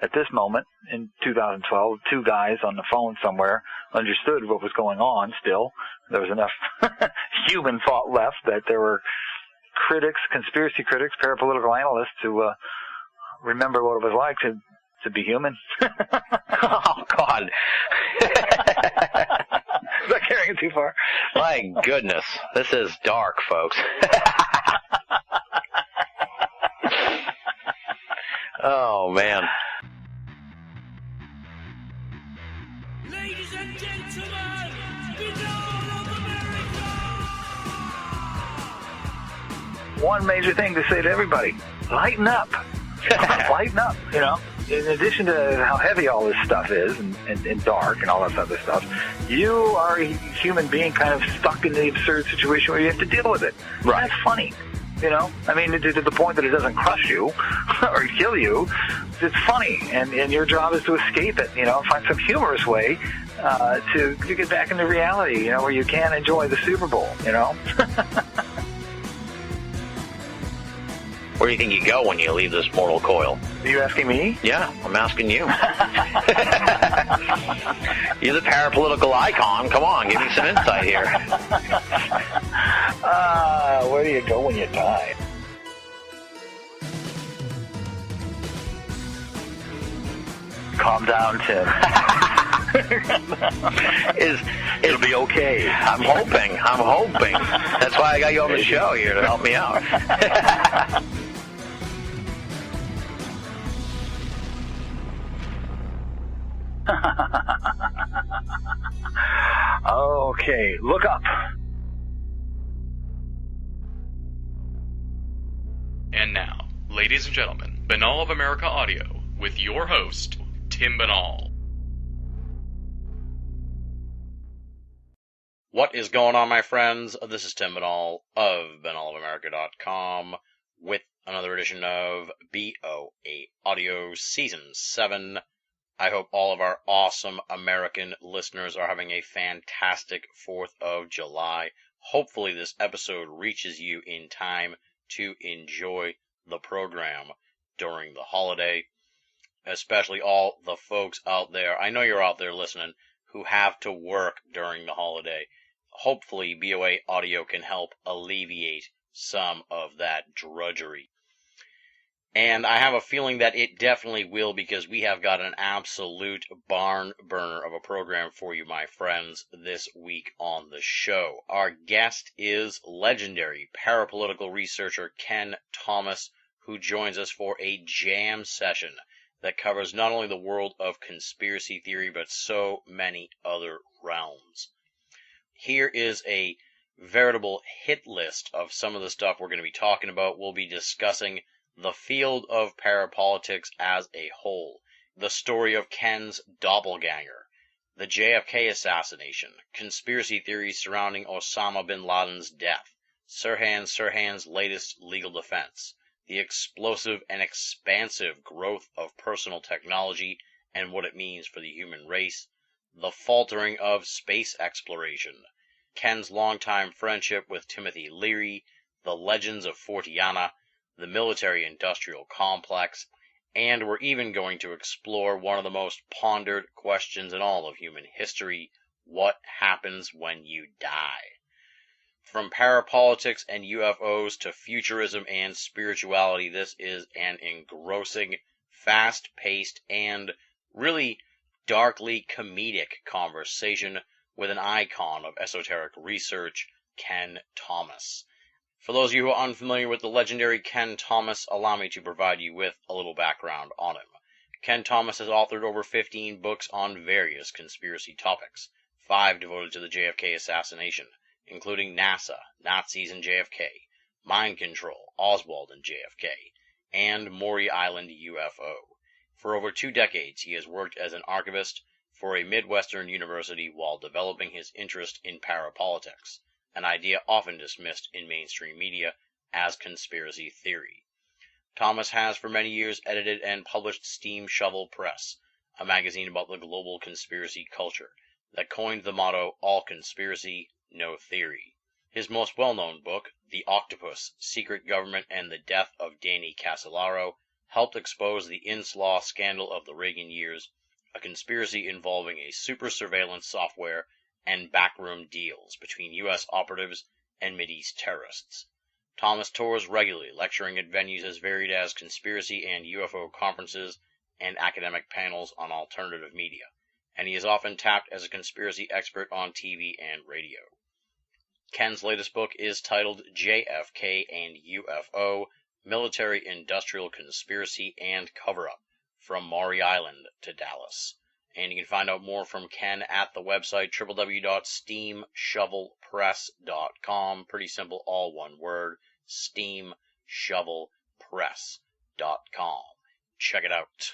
at this moment in 2012, two guys on the phone somewhere understood what was going on still. There was enough human thought left that there were critics, conspiracy critics, parapolitical analysts who remember what it was like to be human. Oh, God. Is that carrying it too far? My goodness. This is dark, folks. Oh, man. Ladies and gentlemen, the Dawn of America! One major thing to say to everybody, lighten up. Lighten up, you know. In addition to how heavy all this stuff is and dark and all that other stuff, you are a human being kind of stuck in the absurd situation where you have to deal with it. Right. That's funny. You know, I mean, to the point that it doesn't crush you or kill you, it's funny, and your job is to escape it, you know, find some humorous way to get back into reality, you know, where you can enjoy the Super Bowl, you know. Where do you think you go when you leave this mortal coil? Are you asking me? Yeah, I'm asking you. You're the parapolitical icon. Come on, give me some insight here. Where do you go when you die? Calm down, Tim. It'll be okay. I'm hoping. That's why I got you on the show here to help me out. Okay, look up. And now, ladies and gentlemen, Banal of America Audio with your host, Tim Banal. What is going on, my friends? This is Tim Banal of banalofamerica.com with another edition of BoA Audio Season 7. I hope all of our awesome American listeners are having a fantastic 4th of July. Hopefully this episode reaches you in time to enjoy the program during the holiday, especially all the folks out there. I know you're out there listening who have to work during the holiday. Hopefully BoA Audio can help alleviate some of that drudgery. And I have a feeling that it definitely will, because we have got an absolute barn burner of a program for you, my friends, this week on the show. Our guest is legendary parapolitical researcher Kenn Thomas, who joins us for a jam session that covers not only the world of conspiracy theory, but so many other realms. Here is a veritable hit list of some of the stuff we're going to be talking about. We'll be discussing the field of parapolitics as a whole, the story of Kenn's doppelganger, the JFK assassination, conspiracy theories surrounding Osama bin Laden's death, Sirhan's latest legal defense, the explosive and expansive growth of personal technology and what it means for the human race, the faltering of space exploration, Kenn's longtime friendship with Timothy Leary, the legends of Fortiana, the military-industrial complex, and we're even going to explore one of the most pondered questions in all of human history: what happens when you die? From parapolitics and UFOs to futurism and spirituality, this is an engrossing, fast-paced, and really darkly comedic conversation with an icon of esoteric research, Kenn Thomas. For those of you who are unfamiliar with the legendary Kenn Thomas, allow me to provide you with a little background on him. Kenn Thomas has authored over 15 books on various conspiracy topics, 5 devoted to the JFK assassination, including NASA, Nazis and JFK, Mind Control, Oswald and JFK, and Maury Island UFO. For over 2 decades, he has worked as an archivist for a Midwestern university while developing his interest in parapolitics, an idea often dismissed in mainstream media as conspiracy theory. Thomas has for many years edited and published Steam Shovel Press, a magazine about the global conspiracy culture that coined the motto, "All conspiracy, no theory." His most well-known book, The Octopus, Secret Government and the Death of Danny Casolaro, helped expose the Inslaw scandal of the Reagan years, a conspiracy involving a super surveillance software and backroom deals between U.S. operatives and Mideast terrorists. Thomas tours regularly, lecturing at venues as varied as conspiracy and UFO conferences and academic panels on alternative media, and he is often tapped as a conspiracy expert on TV and radio. Kenn's latest book is titled JFK and UFO, Military-Industrial Conspiracy and Cover-Up, From Maury Island to Dallas. And you can find out more from Kenn at the website www.steamshovelpress.com. Pretty simple, all one word, steamshovelpress.com. Check it out.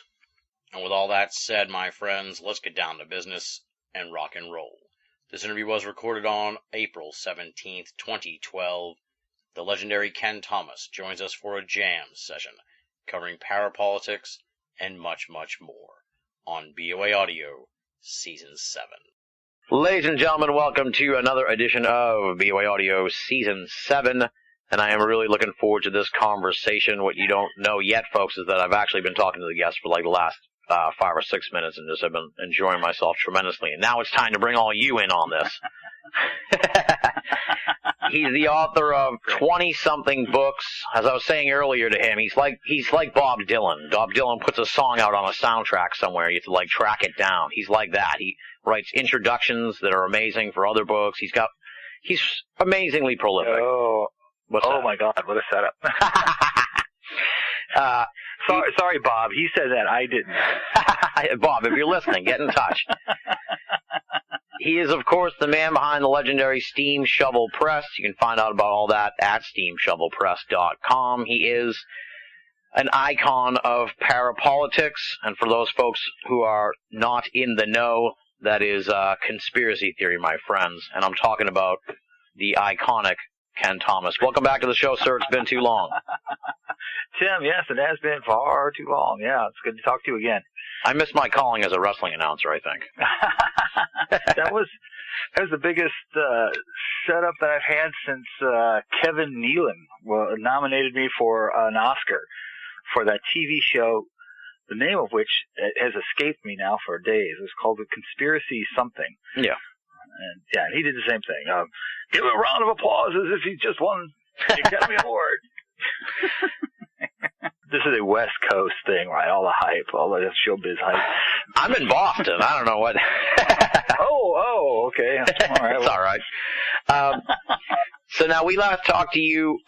And with all that said, my friends, let's get down to business and rock and roll. This interview was recorded on April 17th, 2012. The legendary Kenn Thomas joins us for a jam session covering parapolitics and much, much more on BoA Audio Season 7. Ladies and gentlemen, welcome to another edition of BoA Audio Season 7, and I am really looking forward to this conversation. What you don't know yet, folks, is that I've actually been talking to the guests for like the last 5 or 6 minutes, and just have been enjoying myself tremendously. And now it's time to bring all you in on this. He's the author of 20-something books. As I was saying earlier to him, he's like Bob Dylan. Bob Dylan puts a song out on a soundtrack somewhere. You have to track it down. He's like that. He writes introductions that are amazing for other books. He's amazingly prolific. Oh my God, what a setup. Sorry, Bob. He said that. I didn't. Bob, if you're listening, get in touch. He is, of course, the man behind the legendary Steam Shovel Press. You can find out about all that at steamshovelpress.com. He is an icon of parapolitics, and for those folks who are not in the know, that is conspiracy theory, my friends. And I'm talking about the iconic Kenn Thomas. Welcome back to the show, sir. It's been too long. Tim, yes, it has been far too long. Yeah, it's good to talk to you again. I missed my calling as a wrestling announcer, I think. That was the biggest setup that I've had since Kevin Nealon nominated me for an Oscar for that TV show, the name of which has escaped me now for days. It was called The Conspiracy Something. Yeah. And yeah, he did the same thing. Give him a round of applause as if he just won the Academy Award. This is a West Coast thing, right? All the hype, all the showbiz hype. I'm in Boston. I don't know what. Oh, okay. All right. It's all right. So now we last talked to you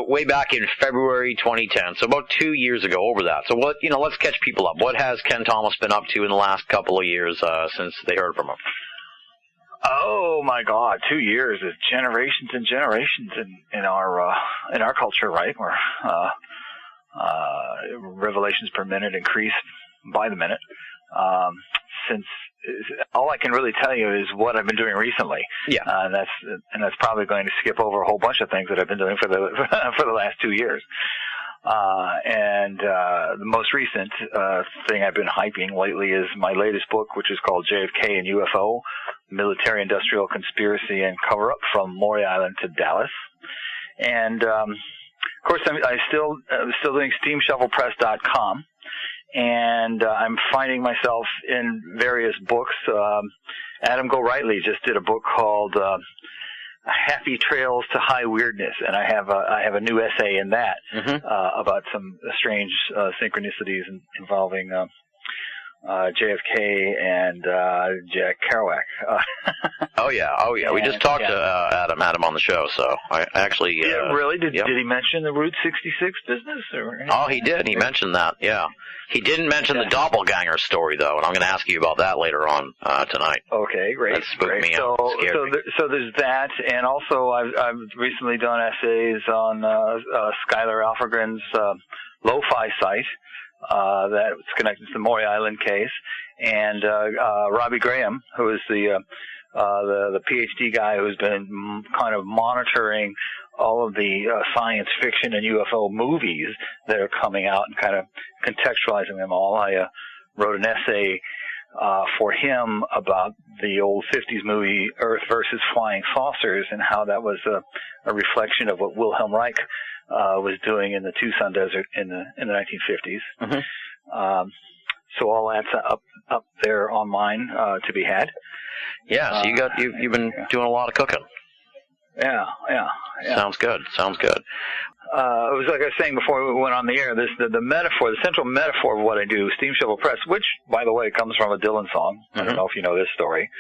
way back in February 2010, so about 2 years ago, over that. So let's catch people up. What has Kenn Thomas been up to in the last couple of years since they heard from him? Oh my God, 2 years is generations and generations in our culture, right? Where revelations per minute increase by the minute. Since all I can really tell you is what I've been doing recently. Yeah. And that's probably going to skip over a whole bunch of things that I've been doing for the last 2 years. The most recent thing I've been hyping lately is my latest book, which is called JFK and UFO, Military-Industrial Conspiracy and Cover-Up, From Maury Island to Dallas. And of course, I'm still doing steamshovelpress.com, and I'm finding myself in various books. Adam Gorightly just did a book called Happy Trails to High Weirdness, and I have a new essay in that about some strange synchronicities involving JFK and Jack Kerouac. Oh yeah. We just talked to Adam, had him on the show, so I actually. Yeah, really? Did he mention the Route 66 business? Oh, he did. He mentioned that. Yeah. He didn't mention the doppelganger story, though, and I'm going to ask you about that later on tonight. Okay, great. That spooked me out. So there's that, and also I've recently done essays on Skylar Alfagren's lo-fi site that's connected to the Maury Island case, and Robbie Graham, who is the PhD guy who's been kind of monitoring all of the science fiction and UFO movies that are coming out and kind of contextualizing them all. I wrote an essay for him about the old 50s movie Earth versus Flying Saucers and how that was a reflection of what Wilhelm Reich was doing in the Tucson Desert in the 1950s. Mm-hmm. So all that's up there online to be had. Yeah, so you've been doing a lot of cooking. Yeah. Sounds good. It was like I was saying before we went on the air, the metaphor, the central metaphor of what I do, Steam Shovel Press, which, by the way, comes from a Dylan song. Mm-hmm. I don't know if you know this story,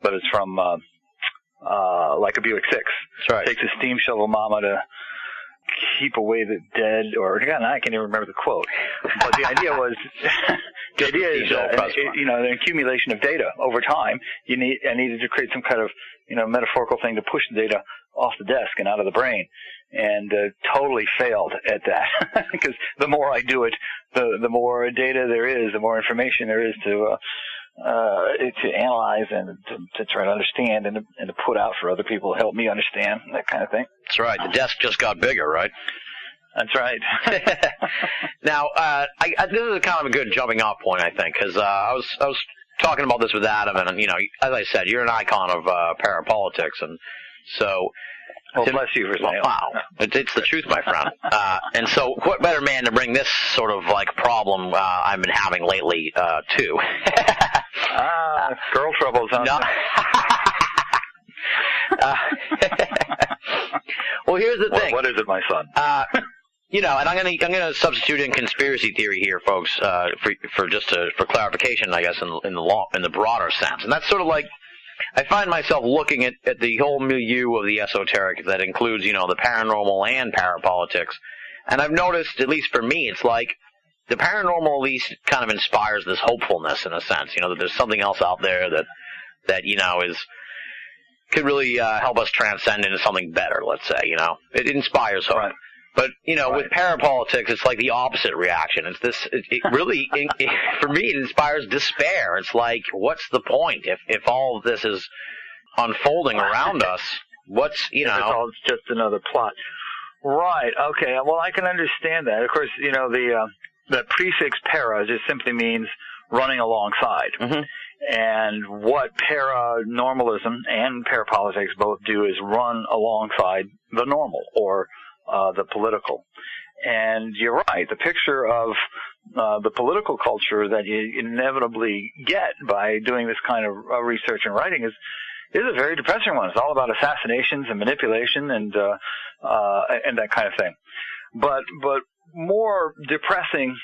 but it's from Like a Buick 6. That's right. Takes a steam shovel mama to keep away the dead, or again, I can't even remember the quote. But the idea was, the idea is, an accumulation of data over time. I needed to create some kind of, metaphorical thing to push the data off the desk and out of the brain, and totally failed at that. Because the more I do it, the more data there is, the more information there is to analyze and to try to understand and to put out for other people to help me understand, that kind of thing. That's right. The desk just got bigger, right? That's right. Now, this is kind of a good jumping off point, I think, because I was talking about this with Adam, and as I said, you're an icon of parapolitics, and so. Well, bless you for saying. Wow, it's the truth, my friend. And so, what better man to bring this sort of problem I've been having lately to? Girl troubles, huh? No. Well, here's the thing. What is it, my son? And I'm gonna substitute in conspiracy theory here, folks, for clarification, I guess, in the broader sense, and that's sort of like. I find myself looking at the whole milieu of the esoteric that includes, the paranormal and parapolitics. And I've noticed, at least for me, it's like the paranormal at least kind of inspires this hopefulness in a sense, that there's something else out there that could really help us transcend into something better, let's say, It inspires hope. Right. But, right. With parapolitics, it's like the opposite reaction. It's this, it really, for me, it inspires despair. It's like, what's the point? If all of this is unfolding around us, what's, It's all just another plot. Right, okay. Well, I can understand that. Of course, the prefix para just simply means running alongside. Mm-hmm. And what paranormalism and parapolitics both do is run alongside the normal, or the political. And you're right, the picture of the political culture that you inevitably get by doing this kind of research and writing is a very depressing one. It's all about assassinations and manipulation and that kind of thing. But more depressing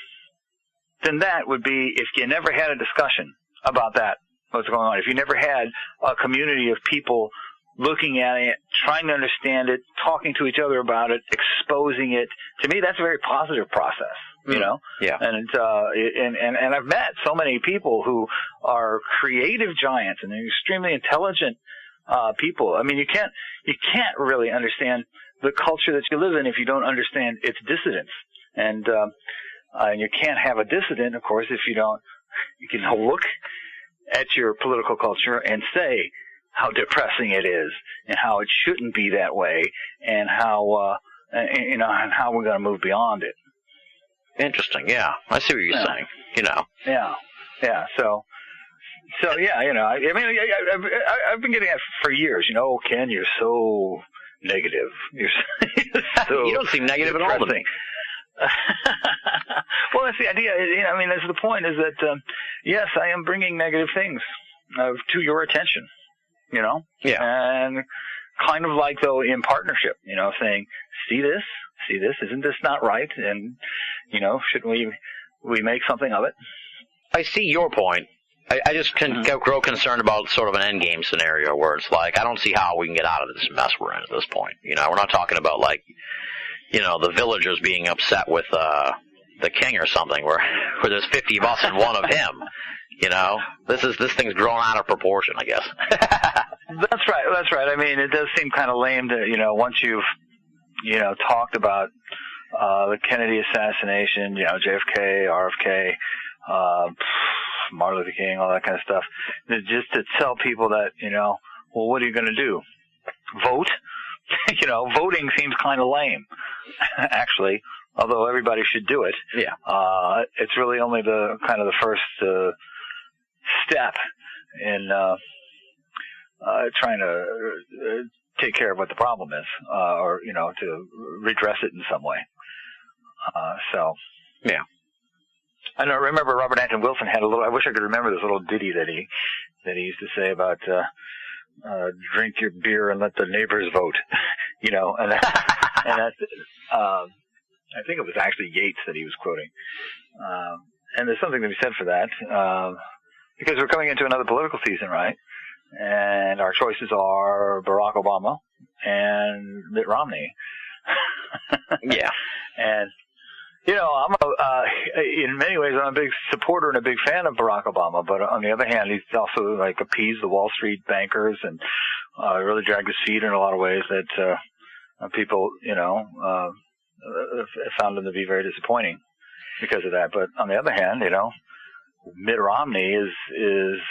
than that would be if you never had a discussion about that, what's going on. If you never had a community of people looking at it, trying to understand it, talking to each other about it, exposing it. To me, that's a very positive process, Yeah. And I've met so many people who are creative giants and they're extremely intelligent people. I mean, you can't really understand the culture that you live in if you don't understand its dissidents. And you can't have a dissident, of course, if you can look at your political culture and say how depressing it is, and how it shouldn't be that way, and how and how we're going to move beyond it. Interesting. Yeah, I see what you're saying. Yeah. So yeah. I've been getting that for years. Ken, you're so negative. You're so you don't seem negative at all to me. Well, that's the idea. That's the point. Is that yes, I am bringing negative things to your attention. Yeah. And kind of like, though, in partnership, saying, see this, isn't this not right? And, shouldn't we make something of it? I see your point. I just can grow concerned about sort of an end game scenario where it's like, I don't see how we can get out of this mess we're in at this point. We're not talking about the villagers being upset with, the king or something where there's 50 of us and one of him. This thing's grown out of proportion, I guess. That's right. I mean, it does seem kind of lame to, once you've, talked about the Kennedy assassination, JFK, RFK, Martin Luther King, all that kind of stuff, just to tell people that, well, what are you going to do? Vote? Voting seems kind of lame, actually, although everybody should do it. Yeah. It's really only the first step in trying to take care of what the problem is, or to redress it in some way. So yeah. I don't remember Robert Anton Wilson had a little. I wish I could remember this little ditty that he used to say about drink your beer and let the neighbors vote. And that's I think it was actually Yeats that he was quoting. And there's something to be said for that, because we're coming into another political season, right? And our choices are Barack Obama and Mitt Romney. Yeah. And I'm in many ways I'm a big supporter and a big fan of Barack Obama, but on the other hand, he's also like appeased the Wall Street bankers and really dragged his feet in a lot of ways that people found him to be very disappointing because of that. But on the other hand, Mitt Romney is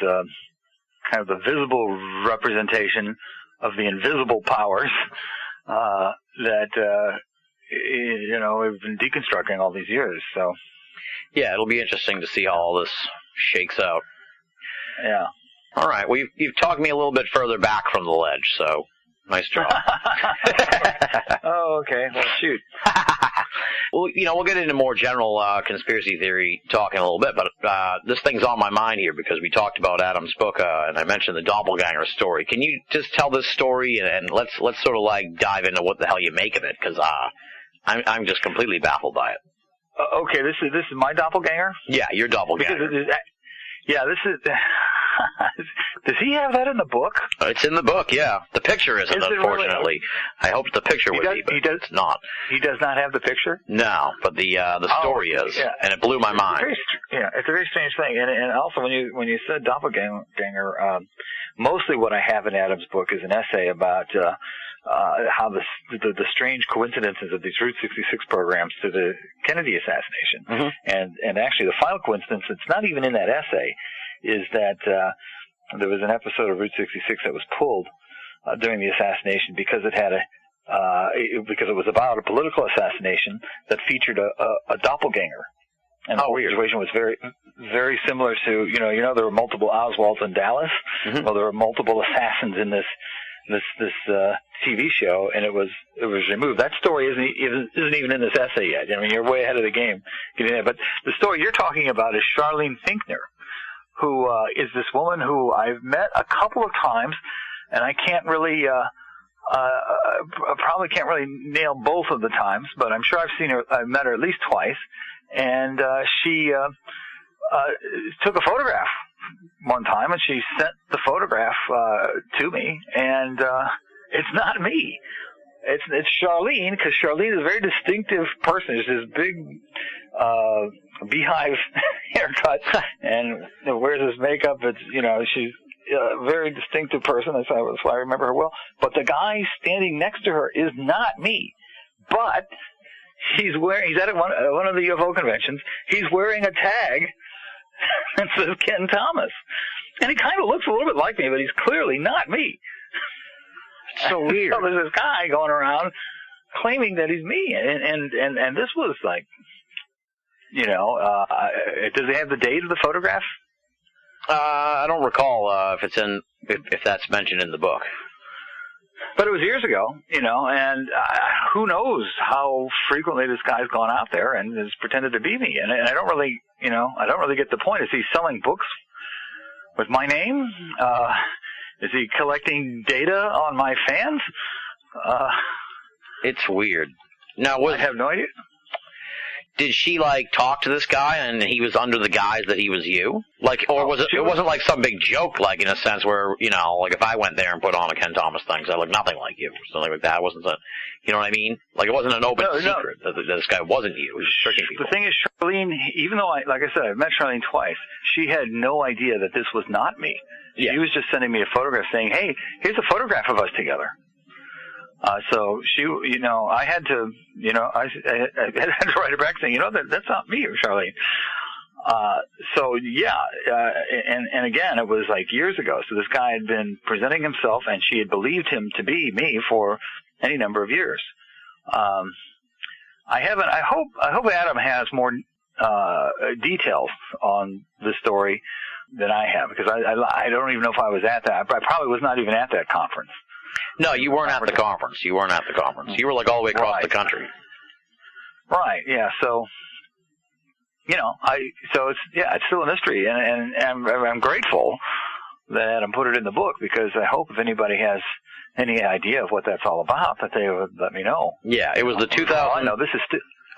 kind of the visible representation of the invisible powers that we've been deconstructing all these years. So yeah, it'll be interesting to see how all this shakes out. Yeah. All right. Well, you've talked me a little bit further back from the ledge, so nice job. Oh, okay. Well, shoot. Well, we'll get into more general conspiracy theory talk in a little bit, but this thing's on my mind here because we talked about Adam's book, and I mentioned the doppelganger story. Can you just tell this story, and let's sort of like dive into what the hell you make of it, because I'm just completely baffled by it. Okay, this is my doppelganger? Yeah, your doppelganger. This is. Does he have that in the book? It's in the book, yeah. The picture isn't, unfortunately. Really? I hoped the picture would be, but it's not. He does not have the picture? No, but the story is, and it blew my mind. It's a very strange thing. And also, when you said doppelganger, mostly what I have in Adam's book is an essay about how the strange coincidences of these Route 66 programs to the Kennedy assassination. Mm-hmm. And actually, the final coincidence, it's not even in that essay, is that there was an episode of Route 66 that was pulled during the assassination because it had because it was about a political assassination that featured a doppelganger. And the situation was very, very similar to, there were multiple Oswalds in Dallas. Mm-hmm. Well, there were multiple assassins in this TV show, and it was removed. That story isn't even in this essay yet. I mean, you're way ahead of the game getting there. But the story you're talking about is Charlene Finkner, who is this woman who I've met a couple of times, and I can't really, probably can't really nail both of the times, but I'm sure I've met her at least twice, and she took a photograph one time, and she sent the photograph to me, and it's not me. It's Charlene, because Charlene is a very distinctive person. She's this big beehive haircut and wears this makeup. It's she's a very distinctive person. That's why I remember her well. But the guy standing next to her is not me. But he's at one of the UFO conventions. He's wearing a tag that says Kenn Thomas, and he kind of looks a little bit like me, but he's clearly not me. It's so weird. So there's this guy going around claiming that he's me, and this was like, does he have the date of the photograph? I don't recall if that's mentioned in the book. But it was years ago, and who knows how frequently this guy's gone out there and has pretended to be me, and I don't really, get the point. Is he selling books with my name? Is he collecting data on my fans? It's weird. Now, I have no idea. Did she talk to this guy and he was under the guise that he was you? Or was it? It wasn't like some big joke, in a sense where if I went there and put on a Kenn Thomas thing, I look nothing like you, or something like that. It wasn't you know what I mean? It wasn't an open secret that this guy wasn't you. He was just tricking people. The thing is, Charlene, even though I've met Charlene twice, she had no idea that this was not me. Yeah. She was just sending me a photograph saying, "Hey, here's a photograph of us together." So she, I had to, I had to write her back saying, that's not me, Charlene. And again, it was years ago. So this guy had been presenting himself, and she had believed him to be me for any number of years. I hope Adam has more details on the story. than I have, because I don't even know if I was at that. I probably was not even at that conference. No, you weren't at the conference. You weren't at the conference. You were like all the way across the country. Right. Yeah. So, it's still a mystery, and I'm grateful that Adam put it in the book, because I hope if anybody has any idea of what that's all about, that they would let me know. Yeah, it was the 2000. I know this is.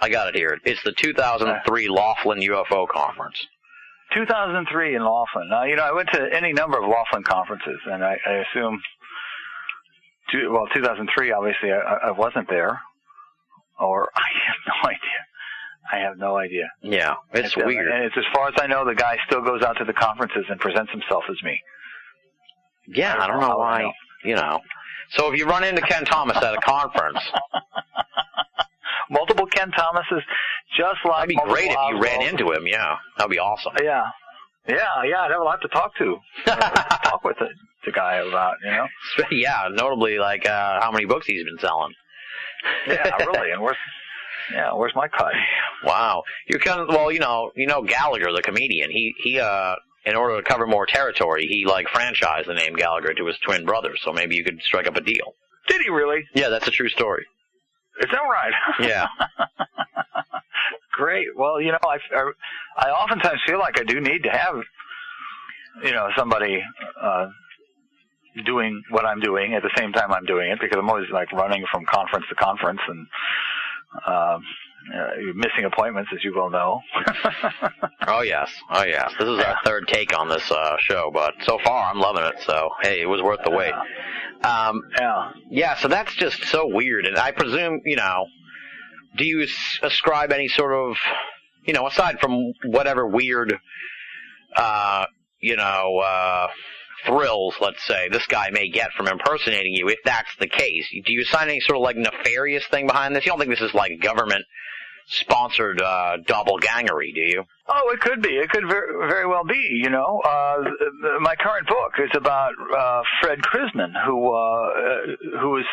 I got it here. It's the 2003 Laughlin UFO conference. 2003 in Laughlin. Now, I went to any number of Laughlin conferences, and I assume. 2003. Obviously, I wasn't there, or I have no idea. Yeah, it's weird. And it's, as far as I know, the guy still goes out to the conferences and presents himself as me. Yeah, I don't know why. So if you run into Kenn Thomas at a conference, multiple Kenn Thomases, just like that'd be great if you ran into him. Yeah, that'd be awesome. Yeah. I'd have a lot to talk to. Talk with the guy about, Yeah, notably like how many books he's been selling. Yeah, really. And where's my cut? Wow. You're kind of, Gallagher, the comedian. He in order to cover more territory, he franchised the name Gallagher to his twin brother. So maybe you could strike up a deal. Did he really? Yeah, that's a true story. Is that right? Yeah. Great. Well, I oftentimes feel like I do need to have, somebody doing what I'm doing at the same time I'm doing it, because I'm always running from conference to conference and missing appointments, as you well know. Oh yes. This is our third take on this show, but so far I'm loving it. So hey, it was worth the wait. Yeah. So that's just so weird, and I presume do you ascribe any sort of aside from whatever weird thrills, let's say, this guy may get from impersonating you, if that's the case, do you assign any sort of nefarious thing behind this? You don't think this is government-sponsored doppelgangery, do you? Oh, it could be. It could very, very well be, My current book is about Fred Krisman, who is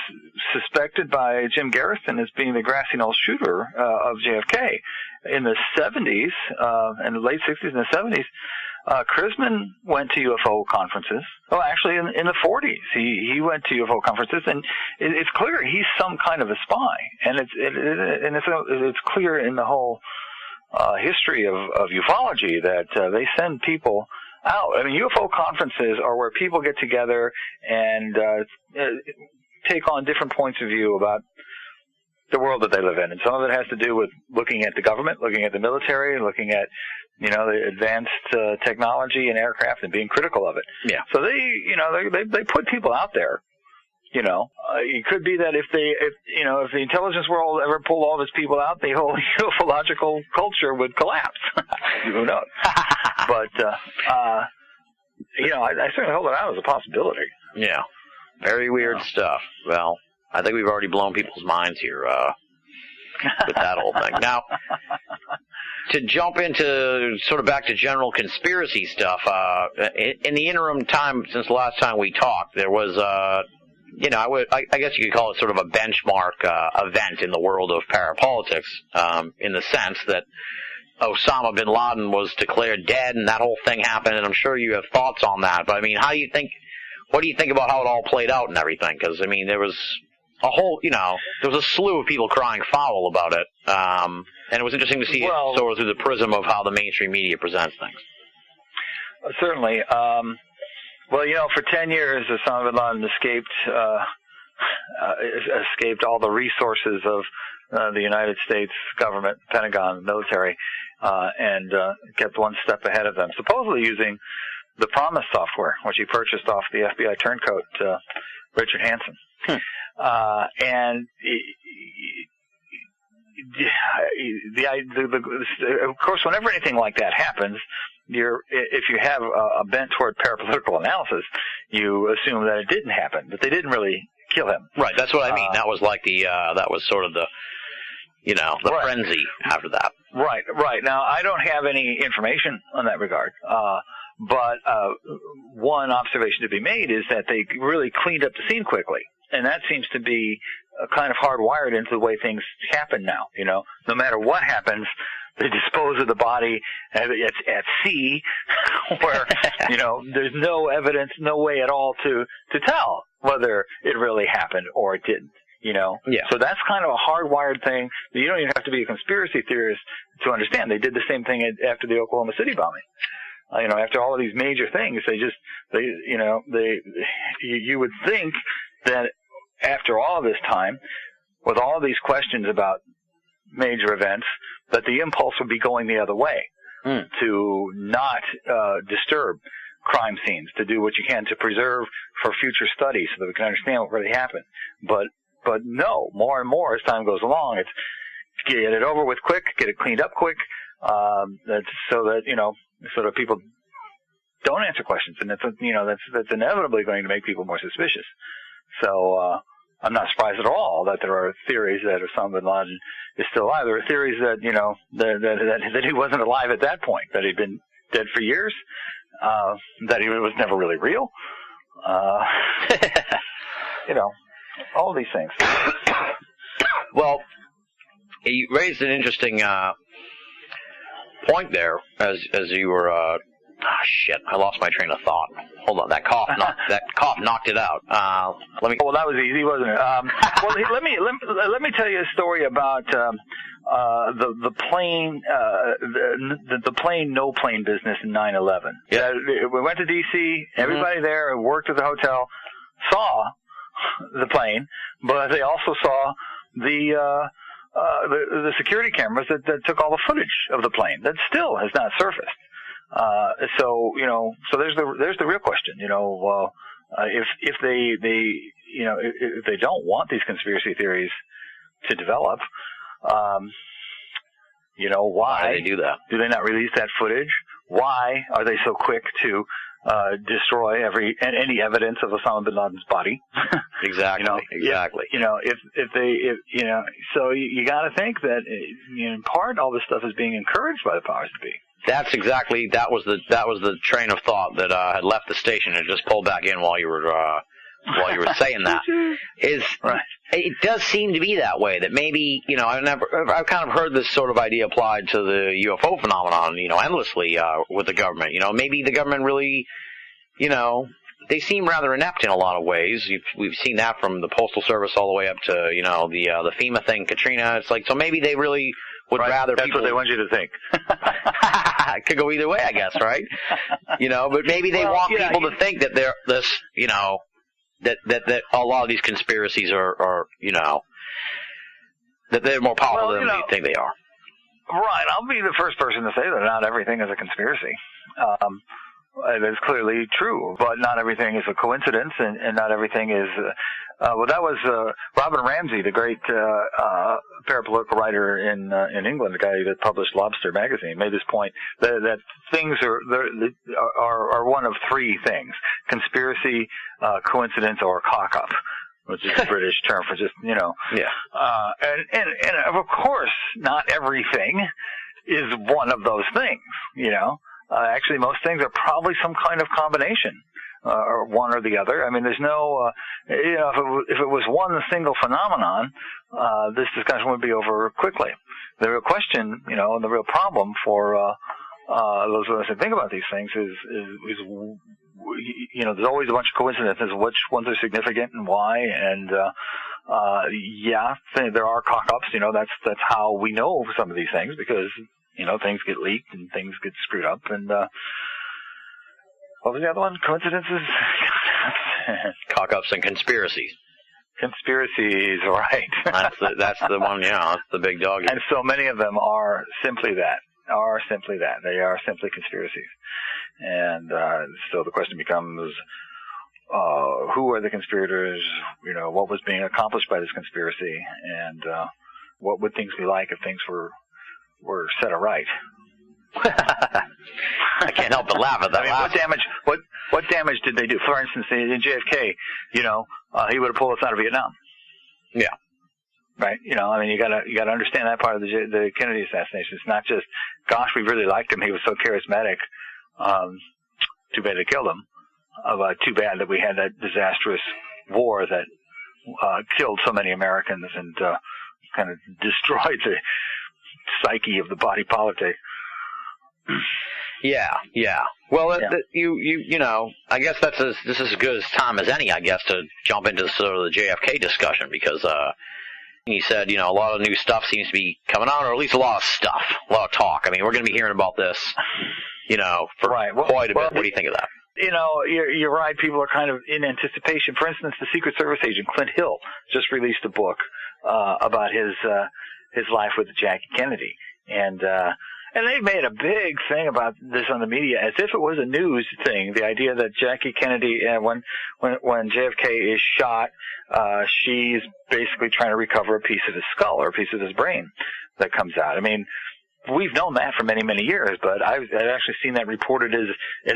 suspected by Jim Garrison as being the grassy knoll shooter of JFK. In the 70s, in the late 60s and the 70s, Krisman went to UFO conferences. Oh, actually, in the 40s, he went to UFO conferences, and it's clear he's some kind of a spy, and it's clear in the whole history of ufology that they send people out. I mean, UFO conferences are where people get together and take on different points of view about the world that they live in, and some of it has to do with looking at the government, looking at the military, looking at the advanced technology and aircraft, and being critical of it. Yeah. So they put people out there. It could be that if the intelligence world ever pulled all of its people out, the whole ufological culture would collapse. Who knows? But I certainly hold it out as a possibility. Yeah. Very weird stuff. Well, I think we've already blown people's minds here with that whole thing. Now, to jump into sort of back to general conspiracy stuff, in the interim time since the last time we talked, there was, I guess you could call it sort of a benchmark event in the world of parapolitics, in the sense that Osama bin Laden was declared dead and that whole thing happened, and I'm sure you have thoughts on that. But, I mean, what do you think about how it all played out and everything? Because, I mean, there was a whole, there was a slew of people crying foul about it. And it was interesting to see it sort of through the prism of how the mainstream media presents things. Certainly. For 10 years, Osama bin Laden escaped all the resources of the United States government, Pentagon, military, and kept one step ahead of them, supposedly using the Promise software, which he purchased off the FBI turncoat, Richard Hansen. And of course, whenever anything like that happens, if you have a bent toward parapolitical analysis, you assume that it didn't happen, but they didn't really kill him. Right. That's what I mean. That was that was sort of the frenzy after that. Right. Now, I don't have any information on that regard. But one observation to be made is that they really cleaned up the scene quickly. And that seems to be kind of hardwired into the way things happen now. No matter what happens, they dispose of the body at sea, where there's no evidence, no way at all to tell whether it really happened or it didn't. Yeah. So that's kind of a hardwired thing that you don't even have to be a conspiracy theorist to understand. They did the same thing after the Oklahoma City bombing. After all of these major things, you would think that after all this time, with all these questions about major events, that the impulse would be going the other way, to not disturb crime scenes, to do what you can to preserve for future studies so that we can understand what really happened. But no, more and more as time goes along, it's get it over with quick, get it cleaned up quick, that's so that people don't answer questions, and that's inevitably going to make people more suspicious. So I'm not surprised at all that there are theories that Osama bin Laden is still alive. There are theories that that he wasn't alive at that point, that he'd been dead for years, that he was never really real. All these things. Well, you raised an interesting point there as you were. Shit! I lost my train of thought. Hold on, that cough knocked it out. Let me. Well, that was easy, wasn't it? Let me tell you a story about the plane, the plane no plane business in 9/11. Yeah. We went to D.C. Everybody there who worked at the hotel saw the plane, but they also saw the security cameras that took all the footage of the plane. That still has not surfaced. So there's the real question. If they don't want these conspiracy theories to develop, why do they do that? Do they not release that footage? Why are they so quick to destroy any evidence of Osama bin Laden's body? Exactly. Exactly. So you got to think that in part all this stuff is being encouraged by the powers that be. That was the train of thought that had left the station and just pulled back in while you were saying that. Right. It does seem to be that way, that maybe, I've kind of heard this sort of idea applied to the UFO phenomenon, endlessly with the government. Maybe the government really, they seem rather inept in a lot of ways. We've seen that from the Postal Service all the way up to, the FEMA thing, Katrina. It's like, so maybe they really would rather That's people... what they want you to think. It could go either way, I guess, right? But maybe they want people to think that they're this, that a lot of these conspiracies are that they're more powerful than they think they are. Right. I'll be the first person to say that not everything is a conspiracy. It is clearly true, but not everything is a coincidence, and not everything is. That was Robin Ramsey, the great parapolitical writer in England, the guy that published Lobster magazine, made this point that things are one of three things: conspiracy, coincidence, or cock up, which is a British term for just Yeah. And of course, not everything is one of those things. Actually, most things are probably some kind of combination, or one or the other. I mean, there's no, if it was one single phenomenon, this discussion would be over quickly. The real question, and the real problem for those of us that think about these things is there's always a bunch of coincidences, which ones are significant and why, and there are cock-ups. That's how we know some of these things, because things get leaked and things get screwed up. And what was the other one? Coincidences? Cock-ups and conspiracies. Conspiracies, right. That's the one, that's the big dog. And so many of them are simply that. They are simply conspiracies. And so the question becomes, who are the conspirators? What was being accomplished by this conspiracy? And what would things be like if things were set aright? I can't help but laugh at that. What damage did they do? For instance, in JFK, he would have pulled us out of Vietnam. Yeah. Right. You gotta understand that part of the Kennedy assassination. It's not just, gosh, we really liked him. He was so charismatic. Too bad they killed him. Too bad that we had that disastrous war that killed so many Americans and kind of destroyed the psyche of the body politic. Yeah. Well, you know, I guess this is as good as time as any, I guess, to jump into sort of the JFK discussion, because he said, you know, a lot of new stuff seems to be coming out, or at least a lot of talk. I mean, we're going to be hearing about this, you know, for quite a bit. What do you think of that? You know, you're right. People are kind of in anticipation. For instance, the Secret Service agent Clint Hill just released a book about his life with Jackie Kennedy, and they made a big thing about this on the media as if it was a news thing. The idea that Jackie Kennedy, when JFK is shot, she's basically trying to recover a piece of his skull or a piece of his brain that comes out. I mean, we've known that for many, many years, but I'd actually seen that reported as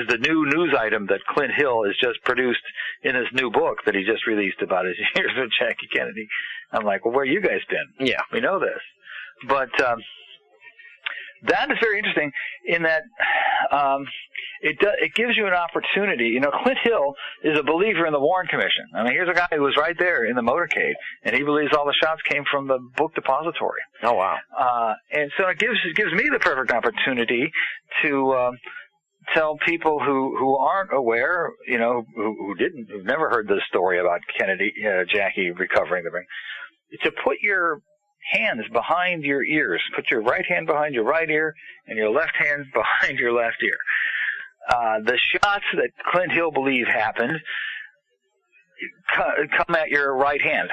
the new news item that Clint Hill has just produced in his new book that he just released about his years with Jackie Kennedy. I'm like, well, where you guys been? Yeah. We know this. But that is very interesting in that it gives you an opportunity. You know, Clint Hill is a believer in the Warren Commission. I mean, here's a guy who was right there in the motorcade, and he believes all the shots came from the book depository. Oh, wow. And so it gives me the perfect opportunity to tell people who aren't aware, you know, who've never heard the story about Jackie recovering the ring, to put your hands behind your ears. Put your right hand behind your right ear and your left hand behind your left ear. The shots that Clint Hill believes happened come at your right hand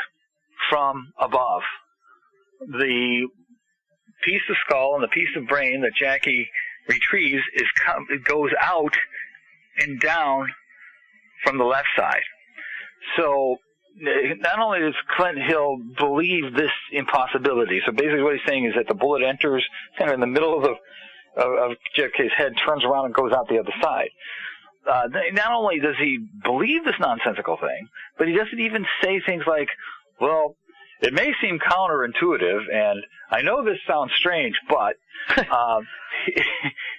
from above. The piece of skull and the piece of brain that Jackie retrieves it goes out and down from the left side. So not only does Clint Hill believe this impossibility, so basically what he's saying is that the bullet enters kind of in the middle of JFK's head, turns around and goes out the other side. Not only does he believe this nonsensical thing, but he doesn't even say things like, well, it may seem counterintuitive, and I know this sounds strange, but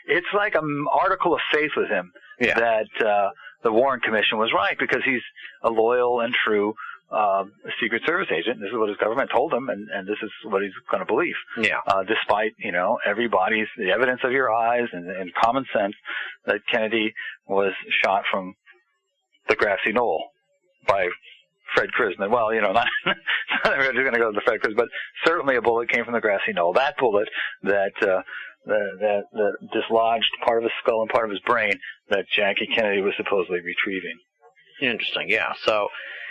it's like an article of faith with him that the Warren Commission was right, because he's a loyal and true Secret Service agent. This is what his government told him, and this is what he's going to believe. Yeah. Despite, you know, the evidence of your eyes and common sense that Kennedy was shot from the grassy knoll by Fred Krisman. Well, you know, not everybody's going to go to the Fred Krisman, but certainly a bullet came from the grassy knoll. That bullet that dislodged part of his skull and part of his brain that Jackie Kennedy was supposedly retrieving. Interesting, yeah. So,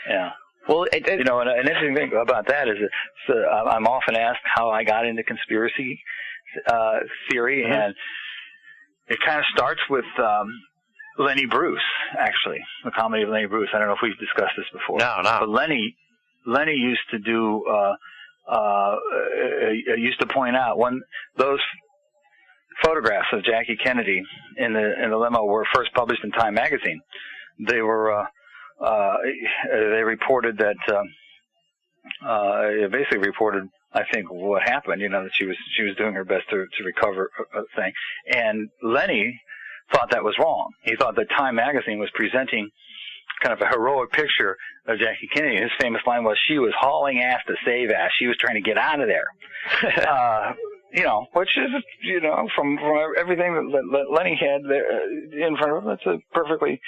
yeah. Well, you know, an interesting thing about that is that I'm often asked how I got into conspiracy theory, mm-hmm. and it kind of starts with Lenny Bruce, actually, the comedy of Lenny Bruce. I don't know if we've discussed this before. No. But Lenny used to do used to point out when those photographs of Jackie Kennedy in the limo were first published in Time magazine. They were they reported that it basically reported, I think, what happened. You know, that she was doing her best to recover a thing, and Lenny thought that was wrong. He thought that Time magazine was presenting kind of a heroic picture of Jackie Kennedy. His famous line was, "She was hauling ass to save ass. She was trying to get out of there." You know, which is, you know, from everything that Lenny had there in front of him, that's a perfectly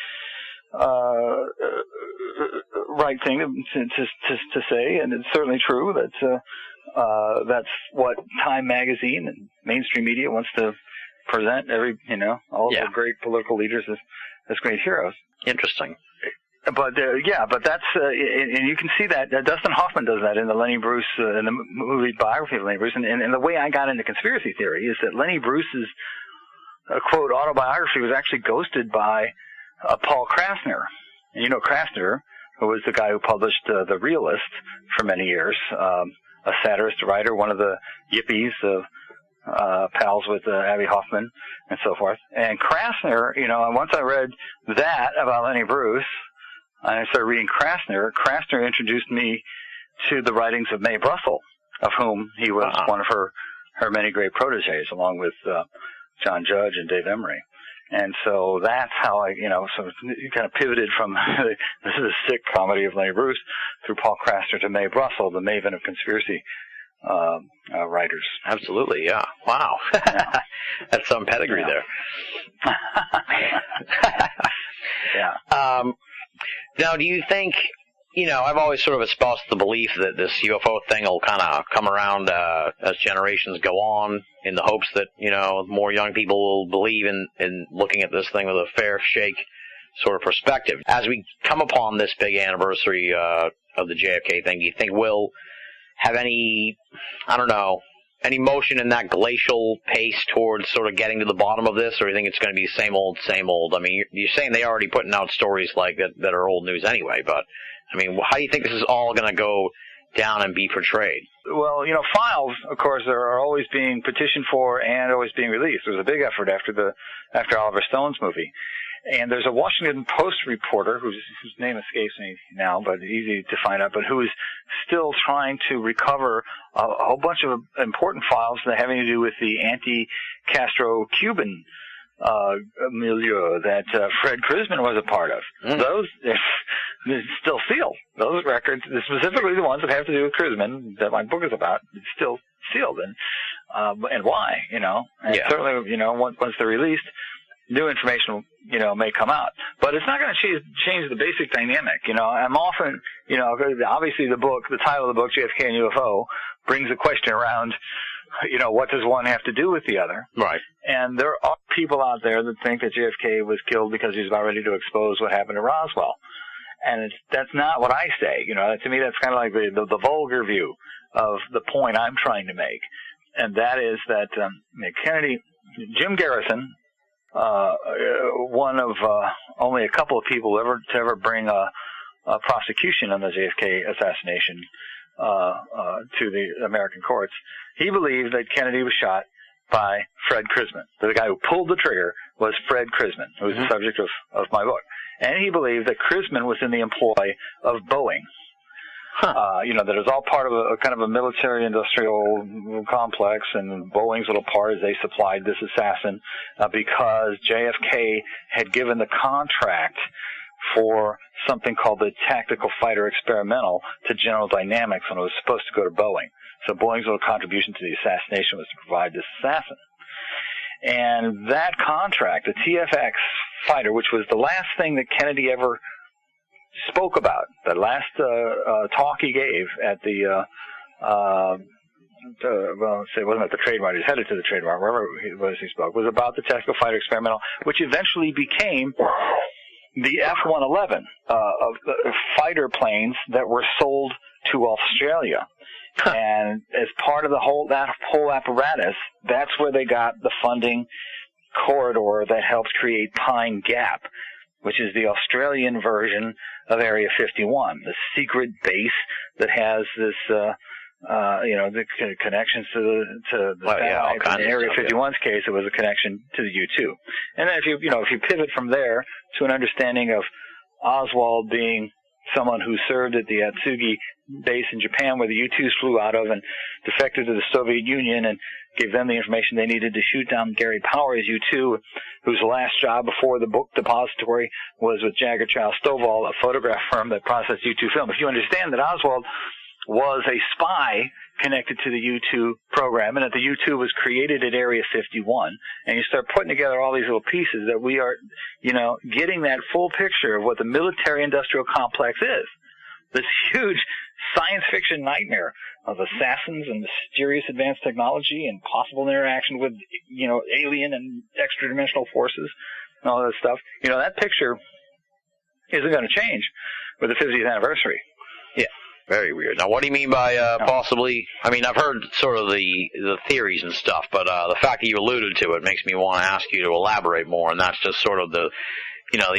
right thing to say, and it's certainly true that that's what Time magazine and mainstream media wants to present all the great political leaders as great heroes. Interesting. But that's and you can see that Dustin Hoffman does that in the Lenny Bruce in the movie biography of Lenny Bruce, and the way I got into conspiracy theory is that Lenny Bruce's quote autobiography was actually ghosted by Paul Krasner. And you know Krasner, who was the guy who published The Realist for many years, a satirist writer, one of the yippies of pals with Abby Hoffman and so forth. And Krasner, you know, once I read that about Lenny Bruce, I started reading Krasner. Krasner introduced me to the writings of Mae Brussel, of whom he was one of her many great proteges, along with John Judge and Dave Emery. And so that's how I, so you kind of pivoted from this is a sick comedy of Lenny Bruce through Paul Krasner to Mae Brussel, the maven of conspiracy writers. Absolutely, yeah. Wow. Yeah. That's some pedigree there. Yeah. Now, do you think, I've always sort of espoused the belief that this UFO thing will kind of come around as generations go on, in the hopes that, more young people will believe in looking at this thing with a fair shake sort of perspective. As we come upon this big anniversary of the JFK thing, do you think we'll have any motion in that glacial pace towards sort of getting to the bottom of this, or do you think it's going to be same old, same old? I mean, you're saying they're already putting out stories like that are old news anyway, but, I mean, how do you think this is all going to go down and be portrayed? Well, files, of course, are always being petitioned for and always being released. There was a big effort after Oliver Stone's movie. And there's a Washington Post reporter whose name escapes me now, but easy to find out, but who is still trying to recover a whole bunch of important files that having to do with the anti-Castro Cuban milieu that Fred Krisman was a part of. Those they're still sealed. Those records, specifically the ones that have to do with Krisman that my book is about, it's still sealed. And why? And certainly, once they're released, new information, may come out. But it's not going to change the basic dynamic. I'm often, obviously the title of the book, JFK and UFO, brings a question around, what does one have to do with the other? Right. And there are people out there that think that JFK was killed because he was about ready to expose what happened to Roswell. And that's not what I say. To me, that's kind of like the vulgar view of the point I'm trying to make. And that is that Kennedy, Jim Garrison, one of only a couple of people to ever bring a prosecution on the JFK assassination to the American courts. He believed that Kennedy was shot by Fred Krisman. The guy who pulled the trigger was Fred Krisman, who was the subject of my book. And he believed that Krisman was in the employ of Boeing. That it was all part of a kind of a military-industrial complex, and Boeing's little part is they supplied this assassin because JFK had given the contract for something called the Tactical Fighter Experimental to General Dynamics when it was supposed to go to Boeing. So Boeing's little contribution to the assassination was to provide this assassin. And that contract, the TFX fighter, which was the last thing that Kennedy ever spoke about, the last talk he gave at the it wasn't at the trademark, he was headed to the trademark, wherever he spoke, was about the Tactical Fighter Experimental, which eventually became the F-111 of the fighter planes that were sold to Australia. And as part of that whole apparatus, that's where they got the funding corridor that helps create Pine Gap, which is the Australian version of Area 51, the secret base that has this, the connections to the satellites. In Area 51's case, it was a connection to the U-2. And then if you pivot from there to an understanding of Oswald being someone who served at the Atsugi base in Japan where the U-2s flew out of and defected to the Soviet Union and gave them the information they needed to shoot down Gary Powers' U-2, whose last job before the book depository was with Jagger-Chow Stovall, a photograph firm that processed U-2 film. If you understand that Oswald was a spy connected to the U-2 program and that the U-2 was created at Area 51, and you start putting together all these little pieces that we are, getting that full picture of what the military-industrial complex is. This huge science fiction nightmare of assassins and mysterious advanced technology and possible interaction with, alien and extra-dimensional forces and all that stuff. That picture isn't going to change with the 50th anniversary. Yeah, very weird. Now, what do you mean by possibly? I mean, I've heard sort of the theories and stuff, but the fact that you alluded to it makes me want to ask you to elaborate more, and that's just sort of the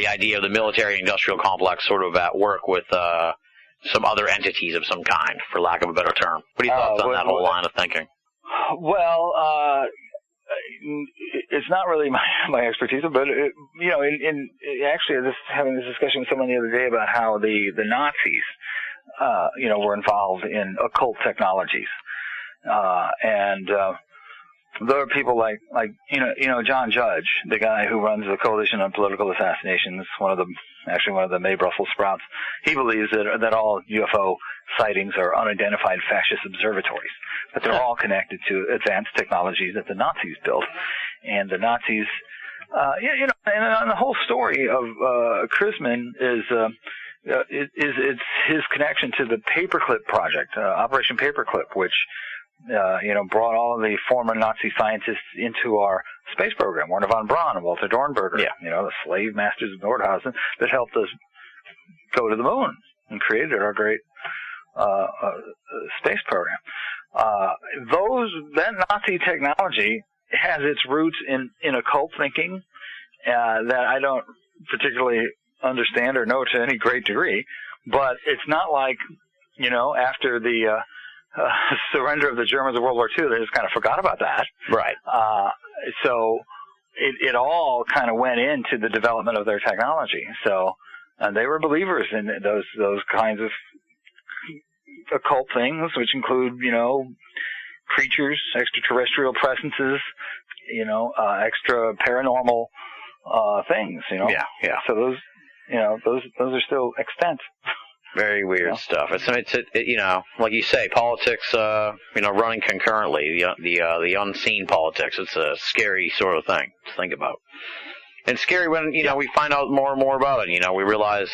idea of the military-industrial complex sort of at work with some other entities of some kind, for lack of a better term. What are your thoughts on that whole line of thinking? Well, it's not really my expertise, but actually, I was having this discussion with someone the other day about how the Nazis, were involved in occult technologies, and there are people like John Judge, the guy who runs the Coalition on Political Assassinations, one of the May Brussels sprouts. He believes that all UFO sightings are unidentified fascist observatories, but they're all connected to advanced technologies that the Nazis built, and the Nazis. And the whole story of Chrisman is it's his connection to the Paperclip project, Operation Paperclip, which brought all of the former Nazi scientists into our space program. Werner von Braun and Walter Dornberger, the slave masters of Nordhausen that helped us go to the moon and created our great space program. That Nazi technology has its roots in occult thinking that I don't particularly understand or know to any great degree, but it's not like, after the surrender of the Germans in World War II, they just kind of forgot about that. Right. So it all kind of went into the development of their technology. So they were believers in those kinds of occult things, which include, creatures, extraterrestrial presences, extra paranormal things, Yeah. So those are still extant. Very weird stuff. It's like you say, politics, running concurrently, the unseen politics. It's a scary sort of thing to think about. And scary when, we find out more and more about it. We realize,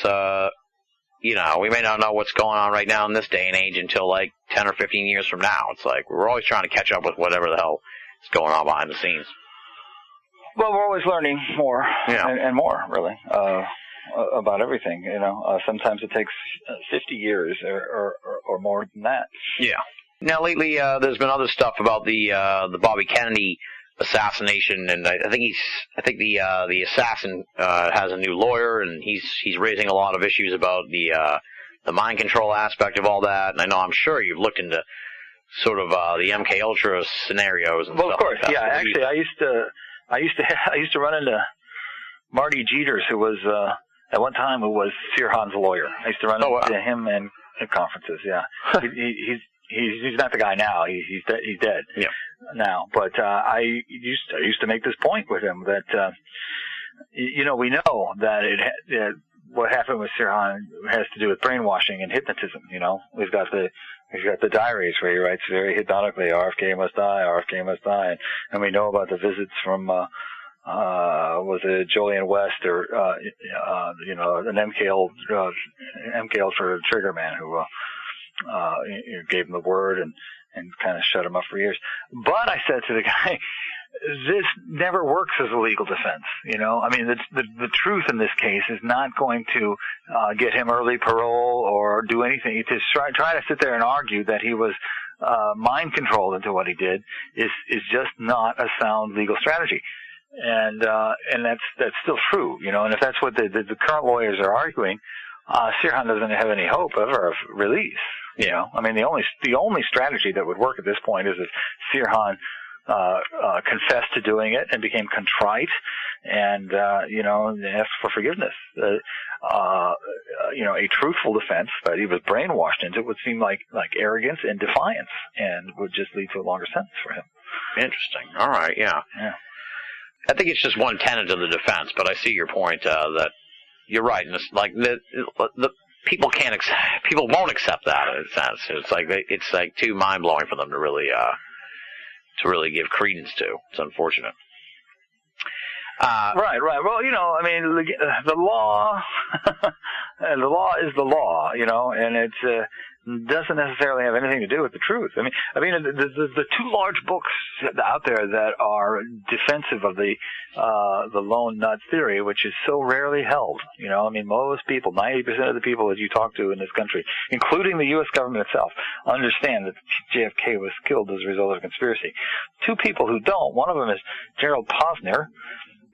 we may not know what's going on right now in this day and age until like 10 or 15 years from now. It's like we're always trying to catch up with whatever the hell is going on behind the scenes. Well, we're always learning more and more, really, about everything. Sometimes it takes 50 years or more than that. Yeah. Now, lately, there's been other stuff about the Bobby Kennedy assassination, and I think the assassin has a new lawyer, and he's raising a lot of issues about the mind control aspect of all that. And I'm sure you've looked into sort of the MK Ultra scenarios and stuff. Well, of course, like that. yeah. Actually, I used to run into Marty Jeters, who was at one time who was Sirhan's lawyer. I used to run into him at conferences. Yeah, he's not the guy now. He's dead. Yeah. Now, but I used to make this point with him that we know that what happened with Sirhan has to do with brainwashing and hypnotism. We've got the diaries where he writes very hypnotically, RFK must die, RFK must die, and we know about the visits from was it Jolien West or an MK Ultra trigger man who gave him the word and kind of shut him up for years. But I said to the guy, this never works as a legal defense. The truth in this case is not going to get him early parole or do anything. To try to sit there and argue that he was mind controlled into what he did is just not a sound legal strategy. And that's still true, and if that's what the current lawyers are arguing, Sirhan doesn't have any hope ever of release. The only strategy that would work at this point is if Sirhan confessed to doing it and became contrite and asked for forgiveness. A truthful defense that he was brainwashed into would seem like arrogance and defiance, and would just lead to a longer sentence for him. Interesting. All right. Yeah. I think it's just one tenet of the defense, but I see your point that you're right. And it's like the people won't accept that in a sense. It's like too mind blowing for them to really give credence to. It's unfortunate. Right. Well, the law, the law is the law, and it doesn't necessarily have anything to do with the truth. The two large books out there that are defensive of the lone nut theory, which is so rarely held. Most people, 90% of the people that you talk to in this country, including the U.S. government itself, understand that JFK was killed as a result of a conspiracy. Two people who don't. One of them is Gerald Posner,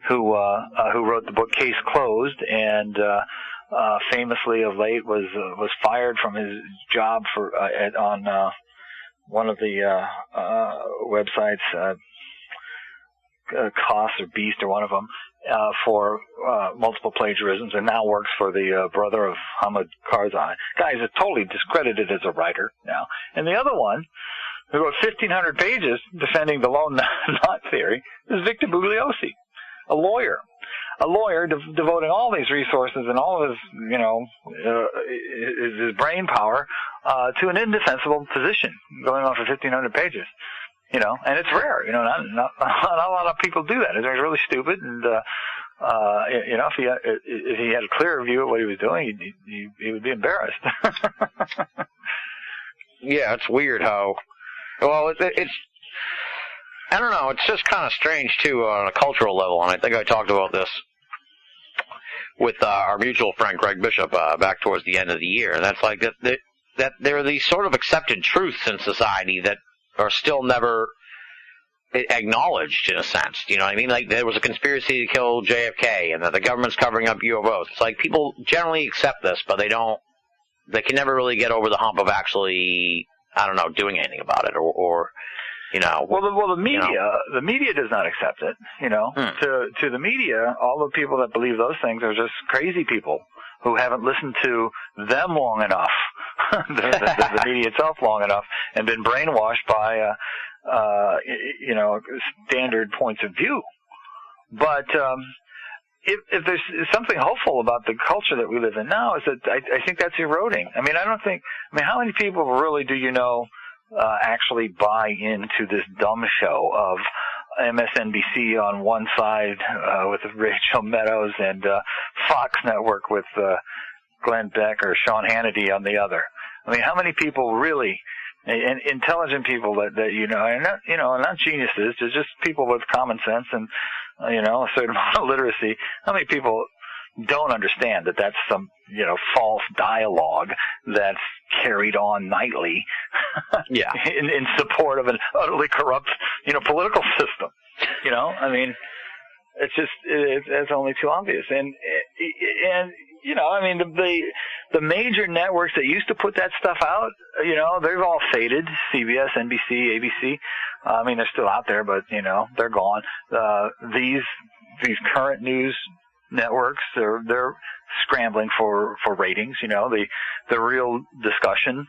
who wrote the book Case Closed, and famously of late was fired from his job on one of the websites, Cost or Beast or one of them, for multiple plagiarisms, and now works for the brother of Hamid Karzai. Guy is totally discredited as a writer now. And the other one, who wrote 1,500 pages defending the lone knot theory, is Victor Bugliosi, a lawyer devoting all these resources and all of his, his brain power to an indefensible position, going on for 1,500 pages. And it's rare. Not a lot of people do that. It's really stupid, and if he had a clearer view of what he was doing, he would be embarrassed. Yeah, it's weird how. Well, it's. I don't know. It's just kind of strange too on a cultural level, and I think I talked about this with our mutual friend Greg Bishop back towards the end of the year. And that's like that there are these sort of accepted truths in society that are still never acknowledged in a sense. You know what I mean? Like there was a conspiracy to kill JFK and that the government's covering up UFOs. It's like people generally accept this, but they can never really get over the hump of actually, doing anything about it or the media does not accept it. To the media, all the people that believe those things are just crazy people who haven't listened to them long enough, the media itself long enough, and been brainwashed by, standard points of view. But if there's something hopeful about the culture that we live in now, is that I think that's eroding. How many people really do you know actually buy into this dumb show of MSNBC on one side with Rachel Meadows and Fox Network with Glenn Beck or Sean Hannity on the other? How many people really, and intelligent people that are not geniuses, they're just people with common sense and a certain amount of literacy. How many people don't understand that that's some false dialogue that's carried on nightly in support of an utterly corrupt political system? It's only too obvious. And the major networks that used to put that stuff out, they've all faded. CBS, NBC, ABC. They're still out there, but they're gone. These current news networks, they're scrambling for ratings. The real discussion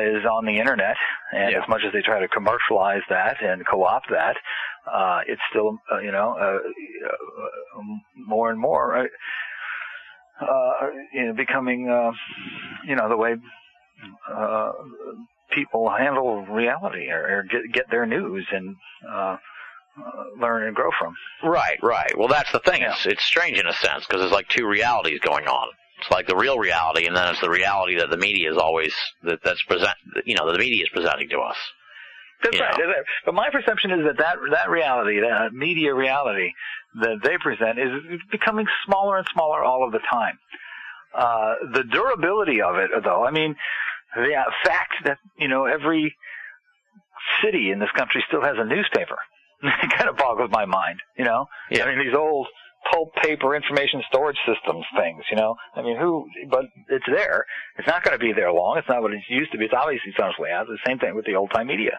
is on the internet, and as much as they try to commercialize that and co-opt that, it's still more and more becoming the way people handle reality or get their news and learn and grow from. Right. Well, that's the thing. It's strange in a sense because there's like two realities going on. It's like the real reality, and then it's the reality that the media is always the media is presenting to us. That's right. But my perception is that reality, that media reality that they present, is becoming smaller and smaller all of the time. The durability of it, though, the fact that every city in this country still has a newspaper. It kind of boggles my mind, these old pulp paper information storage systems things, but it's there. It's not going to be there long. It's not what it used to be. It's obviously essentially the same thing with the old time media.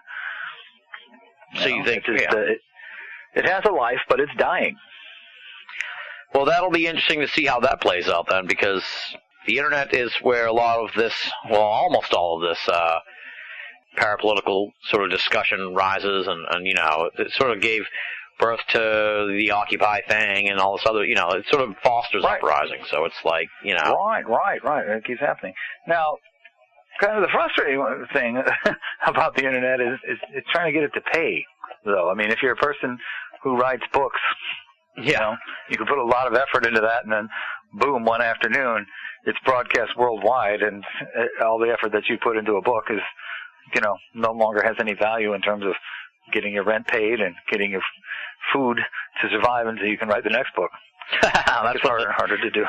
So you think it has a life, but it's dying. Well, that'll be interesting to see how that plays out then, because the internet is where a lot of this, almost all of this, parapolitical sort of discussion rises, and it sort of gave birth to the Occupy thing and all this other, it sort of fosters uprising. So it's like, Right. It keeps happening. Now, kind of the frustrating thing about the internet is it's trying to get it to pay, though. If you're a person who writes books, you can put a lot of effort into that, and then, boom, one afternoon, it's broadcast worldwide, and all the effort that you put into a book is, no longer has any value in terms of getting your rent paid and getting your food to survive until you can write the next book. That's harder to do.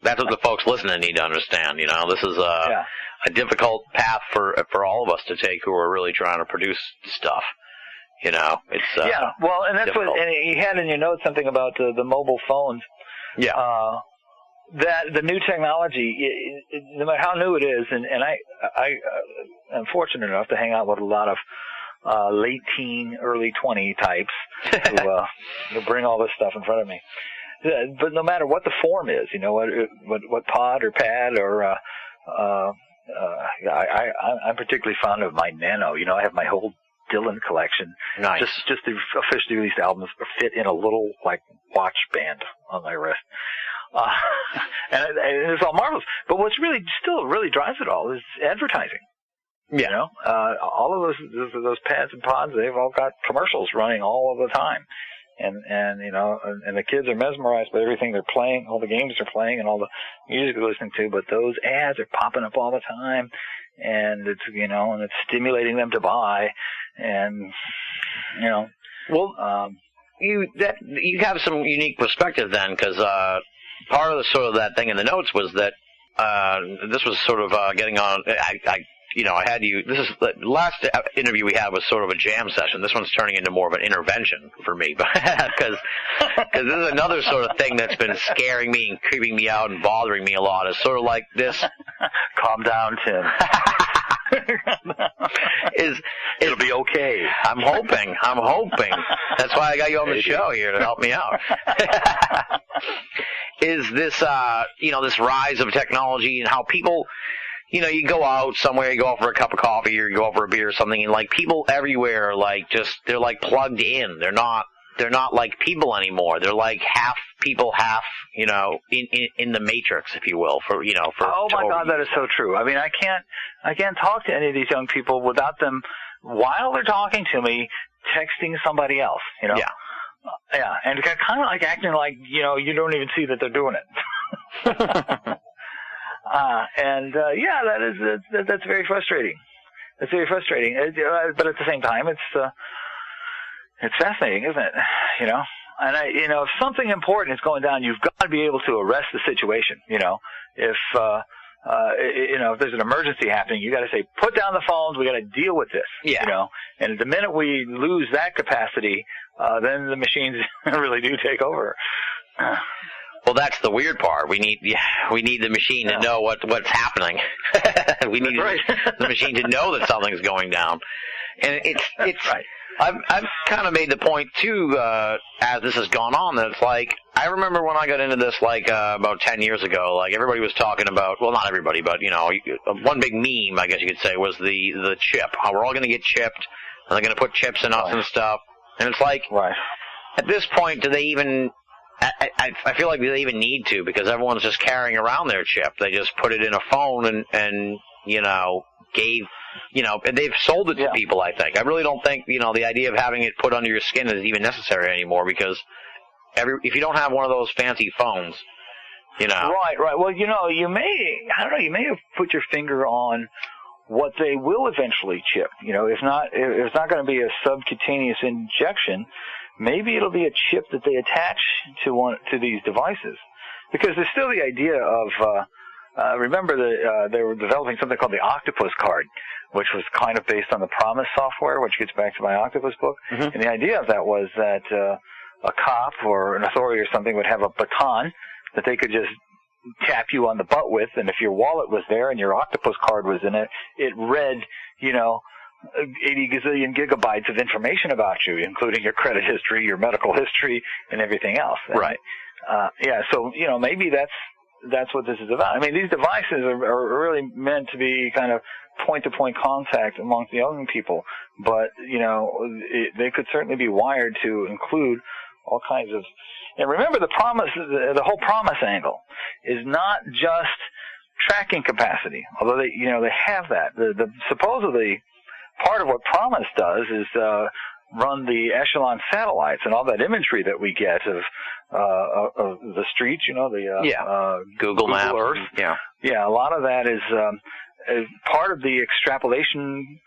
That's what the folks listening need to understand. This is a difficult path for all of us to take who are really trying to produce stuff. It's and that's difficult. and you had in your notes something about the mobile phones. That the new technology, no matter how new it is, and I am fortunate enough to hang out with a lot of late teen, early 20 types who bring all this stuff in front of me. But no matter what the form is, what pod or pad or I'm particularly fond of my Nano. You know, I have my whole Dylan collection. Nice. Just the officially released albums fit in a little like watch band on my wrist. And it's all marvelous. But what's really still really drives it all is advertising. Yeah. You know, all of those pads and pods, they've all got commercials running all of the time. And you know, and the kids are mesmerized by everything they're playing, all the games they're playing, and all the music they're listening to. But those ads are popping up all the time, and it's, you know, and it's stimulating them to buy, and you know. Well, you have some unique perspective then, because part of the sort of that thing in the notes was that this was sort of getting on. I had you. This is the last interview we had was sort of a jam session. This one's turning into more of an intervention for me, because this is another sort of thing that's been scaring me and creeping me out and bothering me a lot. It's sort of like this. Calm down, Tim. It'll be okay. I'm hoping. That's why I got you on the show here to help me out. Is this, this rise of technology and how people, you know, you go out somewhere, you go out for a cup of coffee or you go out for a beer or something, and like people everywhere are like they're like plugged in. They're not like people anymore. They're like half people, half, you know, in the matrix, if you will, for. Oh my God, that is so true. I mean, I can't talk to any of these young people without them, while they're talking to me, texting somebody else, you know? Yeah. Yeah, and kind of like acting like, you know, you don't even see that they're doing it. That's very frustrating. It's very frustrating. But at the same time, it's fascinating, isn't it? You know, and if something important is going down, you've got to be able to arrest the situation. You know, if there's an emergency happening, you got to say, put down the phones. We got to deal with this. Yeah. You know, and the minute we lose that capacity, then the machines really do take over. Well, that's the weird part. We need the machine to know what's happening. We need the machine to know that something's going down. And it's right. I've kind of made the point too, as this has gone on, that it's like, I remember when I got into this like about 10 years ago, like everybody was talking about, well, not everybody, but you know, one big meme, I guess you could say, was the chip. How we're all going to get chipped, and they're going to put chips in us and stuff. And it's like, at this point, do they even? I feel like they even need to, because everyone's just carrying around their chip. They just put it in a phone and you know, and they've sold it to people, I think. I really don't think, you know, the idea of having it put under your skin is even necessary anymore, because if you don't have one of those fancy phones, you know. Right. Well, you know, you may have put your finger on what they will eventually chip. You know, if it's not going to be a subcutaneous injection, maybe it'll be a chip that they attach to these devices, because there's still the idea of remember they were developing something called the Octopus card, which was kind of based on the Promise software, which gets back to my Octopus book. Mm-hmm. And the idea of that was that a cop or an authority or something would have a baton that they could just tap you on the butt with, and if your wallet was there and your Octopus card was in it, it read, you know, 80 gazillion gigabytes of information about you, including your credit history, your medical history, and everything else. And, right. So, you know, maybe that's what this is about. I mean, these devices are really meant to be kind of point-to-point contact amongst the young people, but, you know, they could certainly be wired to include all kinds of. And remember, the whole promise angle is not just tracking capacity, although they have that. The supposedly part of what Promise does is run the Echelon satellites and all that imagery that we get of the streets, you know, Google Maps, Earth. A lot of that is part of the extrapolation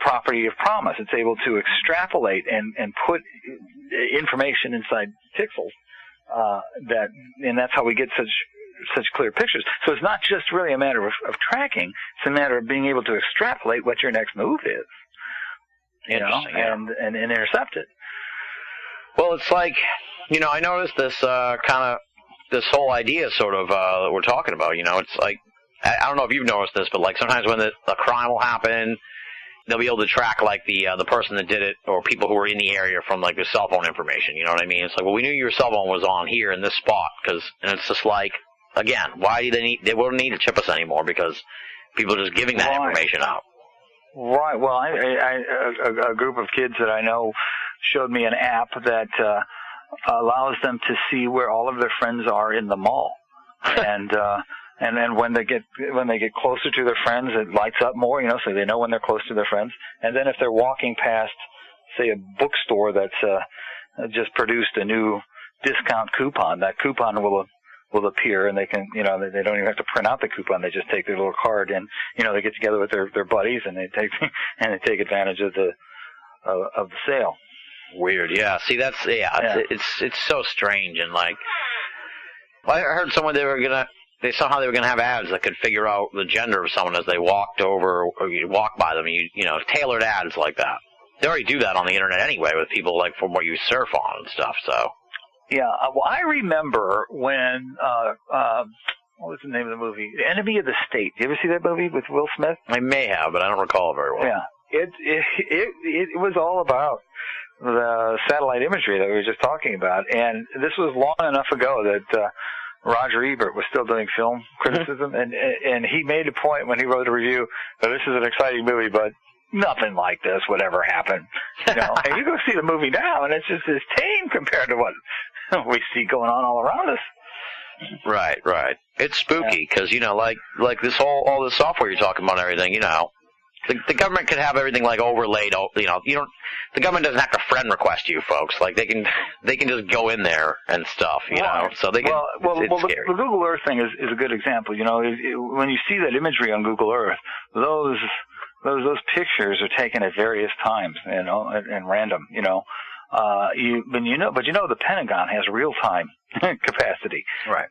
property of Promise. It's able to extrapolate and put information inside pixels. And that's how we get such clear pictures. So it's not just really a matter of tracking; it's a matter of being able to extrapolate what your next move is, you know, and intercept it. Well, it's like, you know, I noticed this this whole idea sort of that we're talking about. You know, it's like, I don't know if you've noticed this, but like sometimes when a crime will happen, they'll be able to track like the person that did it, or people who were in the area, from like their cell phone information. You know what I mean? It's like, well, we knew your cell phone was on here in this spot, and it's just like, again, why do they won't need to chip us anymore, because People just giving that information out. Right. Well, a group of kids that I know showed me an app that allows them to see where all of their friends are in the mall, and then when they get closer to their friends, it lights up more, so they know when they're close to their friends. And then if they're walking past, say, a bookstore that's just produced a new discount coupon, that coupon will appear, and they can, they don't even have to print out the coupon. They just take their little card and, they get together with their buddies and they take advantage of the sale. Weird. Yeah. See, it's so strange. And like, I heard someone they were gonna have ads that could figure out the gender of someone as they walked over or you walk by them. Tailored ads like that. They already do that on the internet anyway with people like from what you surf on and stuff. So. Yeah, well, I remember when, what was the name of the movie? The Enemy of the State. Did you ever see that movie with Will Smith? I may have, but I don't recall it very well. Yeah, it was all about the satellite imagery that we were just talking about, and this was long enough ago that Roger Ebert was still doing film criticism, and he made a point when he wrote a review that this is an exciting movie, but nothing like this would ever happen. And you go see the movie now, and it's just as tame compared to what we see going on all around us. Right. It's spooky because like this all this software you're talking about and everything. The government could have everything like overlaid. The government doesn't have to friend request you, folks. Like they can just go in there and stuff. So they can. The Google Earth thing is a good example. When you see that imagery on Google Earth, those pictures are taken at various times, and random, but the Pentagon has real-time capacity. Right.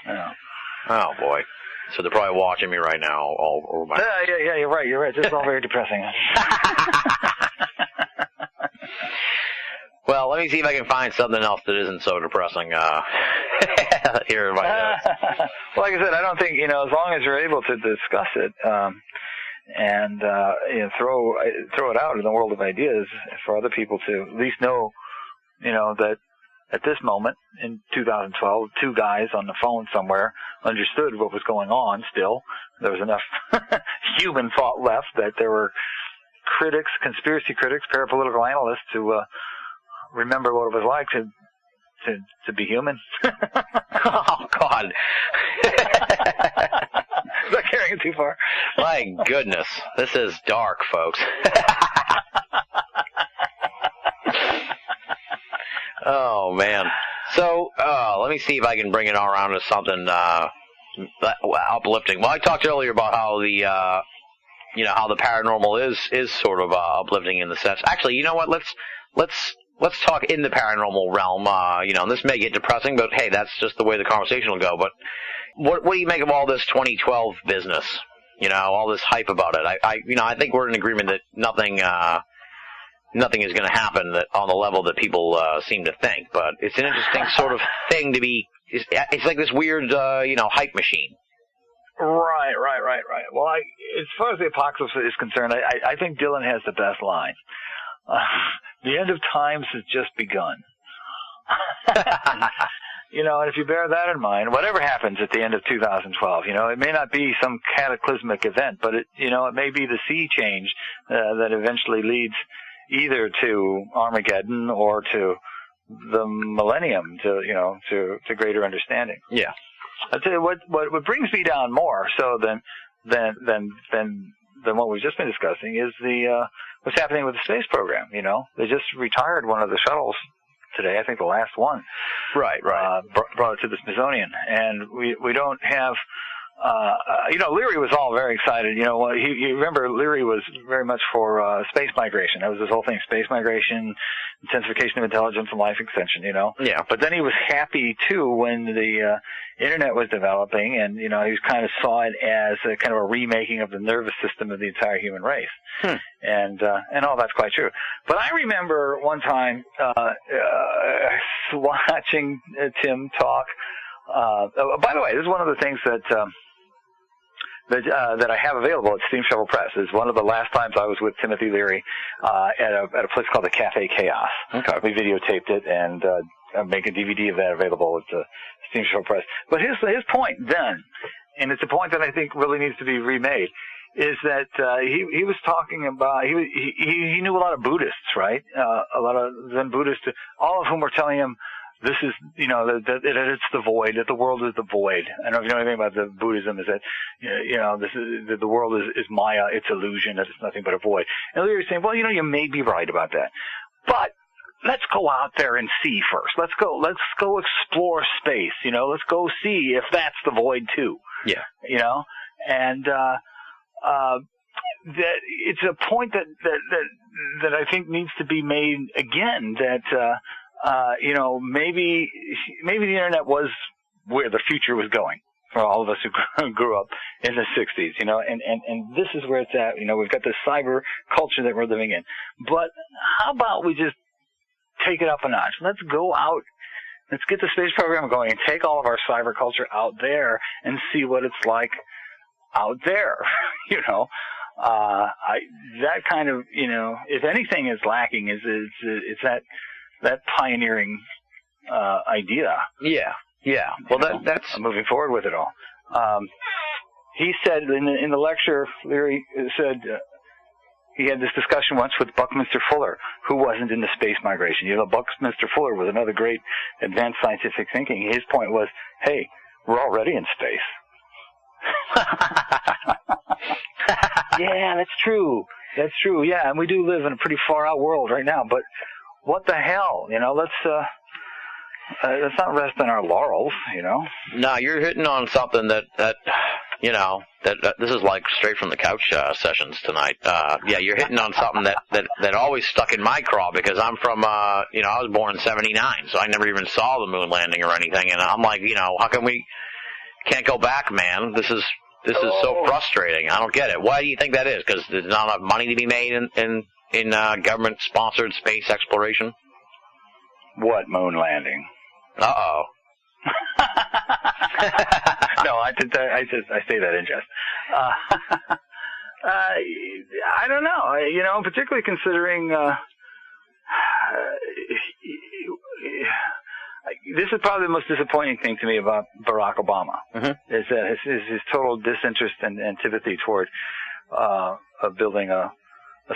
Yeah. Oh boy. So they're probably watching me right now all over my. Yeah, you're right. This is all very depressing. Well, let me see if I can find something else that isn't so depressing. Here in my notes. Well, like I said, I don't think as long as you're able to discuss it. And throw it out in the world of ideas for other people to at least know, that at this moment in 2012, two guys on the phone somewhere understood what was going on. Still, there was enough human thought left that there were critics, conspiracy critics, parapolitical analysts to remember what it was like to be human. Oh God. Is that carrying it too far? My goodness. This is dark, folks. Oh, man. So, let me see if I can bring it all around to something uplifting. Well, I talked earlier about how how the paranormal is sort of uplifting in the sense. Actually, you know what? Let's talk in the paranormal realm. And this may get depressing, but hey, that's just the way the conversation will go. But what do you make of all this 2012 business? All this hype about it. I think we're in agreement that nothing is going to happen that on the level that people seem to think. But it's an interesting sort of thing to be. It's like this weird, hype machine. Right. Well, as far as the apocalypse is concerned, I think Dylan has the best line. The end of times has just begun. And if you bear that in mind, whatever happens at the end of 2012, it may not be some cataclysmic event, but it may be the sea change that eventually leads either to Armageddon or to the millennium, to greater understanding. Yeah. I'll tell you what brings me down more so than what we've just been discussing is what's happening with the space program. They just retired one of the shuttles today. I think the last one. Right. Brought it to the Smithsonian, and we don't have. Leary was all very excited. You remember Leary was very much for space migration. That was his whole thing: space migration, intensification of intelligence, and life extension. Yeah. But then he was happy too when the internet was developing, and he kind of saw it as a kind of a remaking of the nervous system of the entire human race. And all that's quite true. But I remember one time watching Tim talk. By the way, this is one of the things that I have available at Steam Shovel Press. Is one of the last times I was with Timothy Leary at a place called the Cafe Chaos. Okay. We videotaped it and make a DVD of that available at the Steam Shovel Press. But his point then and it's a point that I think really needs to be remade, is that he was talking about he knew a lot of Buddhists, right? A lot of Zen Buddhists, all of whom were telling him this is, that it's the void, that the world is the void. I don't know if you know anything about the Buddhism, is that, this is, that the world is Maya, it's illusion, that it's nothing but a void. And you're saying, well, you may be right about that. But let's go out there and see first. Let's go explore space, let's go see if that's the void too. Yeah. And, that it's a point that I think needs to be made again, that, maybe the internet was where the future was going for all of us who grew up in the 60s, and this is where it's at. We've got this cyber culture that we're living in. But how about we just take it up a notch? Let's go out. Let's get the space program going and take all of our cyber culture out there and see what it's like out there, that kind of, if anything is lacking, it's that pioneering idea. Yeah. Well, that's moving forward with it all. He said in the lecture, Leary said he had this discussion once with Buckminster Fuller, who wasn't into space migration. Buckminster Fuller was another great advanced scientific thinking. His point was, hey, we're already in space. Yeah, that's true. Yeah, and we do live in a pretty far out world right now, but what the hell? Let's not rest on our laurels, No, you're hitting on something that this is like straight from the couch sessions tonight. Yeah, you're hitting on something that always stuck in my craw, because I'm from, I was born in 79, so I never even saw the moon landing or anything, and I'm like, how come we can't go back, man? This is so frustrating. I don't get it. Why do you think that is? Because there's not enough money to be made in government-sponsored space exploration? What moon landing? Uh-oh. No, I say that in jest. I don't know. Particularly considering this is probably the most disappointing thing to me about Barack Obama, is that his total disinterest and antipathy toward building a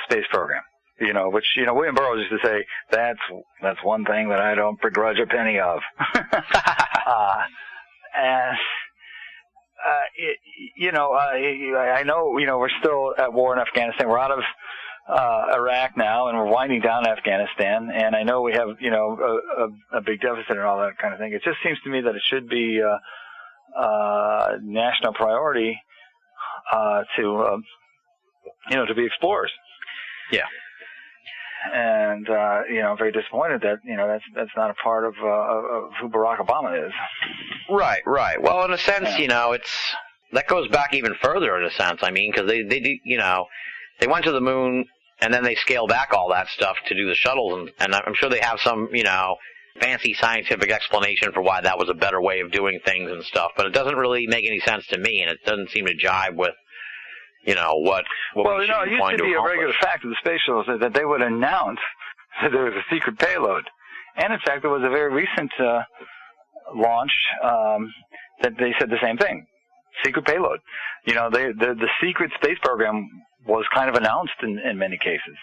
space program. Which William Burroughs used to say, that's one thing that I don't begrudge a penny of. And I know we're still at war in Afghanistan. We're out of Iraq now, and we're winding down Afghanistan, and I know we have a big deficit and all that kind of thing. It just seems to me that it should be national priority to be explorers. Yeah. And I'm very disappointed that that's not a part of who Barack Obama is. Right. Well, in a sense, that goes back even further in a sense. I mean, because they they went to the moon, and then they scale back all that stuff to do the shuttles, and I'm sure they have some, fancy scientific explanation for why that was a better way of doing things and stuff, but it doesn't really make any sense to me, and it doesn't seem to jive with, what well, we should it used to be a regular fact of the space shuttles that they would announce that there was a secret payload. And, in fact, there was a very recent launch that they said the same thing, secret payload. The secret space program was kind of announced in many cases.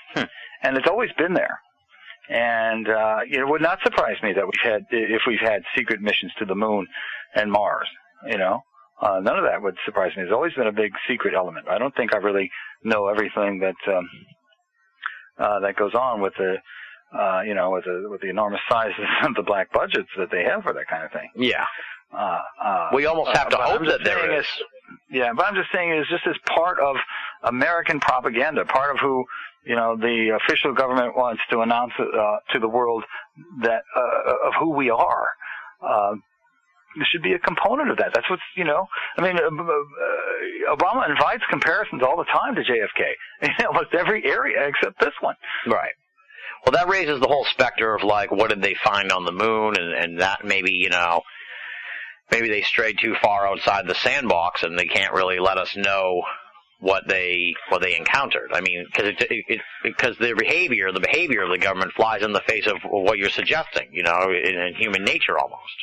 And it's always been there. And it would not surprise me that if we've had secret missions to the moon and Mars, none of that would surprise me. There's always been a big secret element. I don't think I really know everything that goes on with the with the enormous sizes of the black budgets that they have for that kind of thing. Yeah. We almost have to hope that there is. Yeah, but I'm just saying it's just as part of American propaganda, part of who, the official government wants to announce to the world that of who we are. There should be a component of that. That's what's, Obama invites comparisons all the time to JFK in almost every area except this one. Right. Well, that raises the whole specter of, what did they find on the moon, and that maybe, maybe they strayed too far outside the sandbox, and they can't really let us know what they encountered. I mean, because the behavior of the government flies in the face of what you're suggesting, in human nature almost.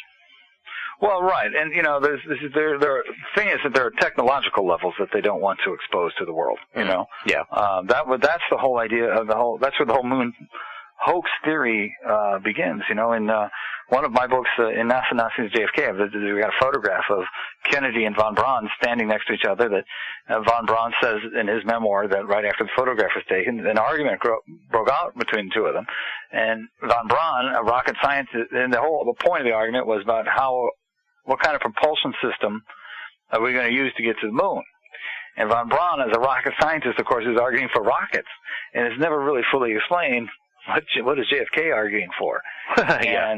Well, right, and the thing is that there are technological levels that they don't want to expose to the world. Yeah. That's the whole idea of that's where the whole moon hoax theory begins. In one of my books, in NASA Nazis JFK, we got a photograph of Kennedy and von Braun standing next to each other. That von Braun says in his memoir that right after the photograph was taken, an argument broke out between the two of them, and von Braun, a rocket scientist, and the point of the argument was about what kind of propulsion system are we going to use to get to the moon. And von Braun, as a rocket scientist, of course, is arguing for rockets, and it's never really fully explained what is JFK arguing for. Yeah.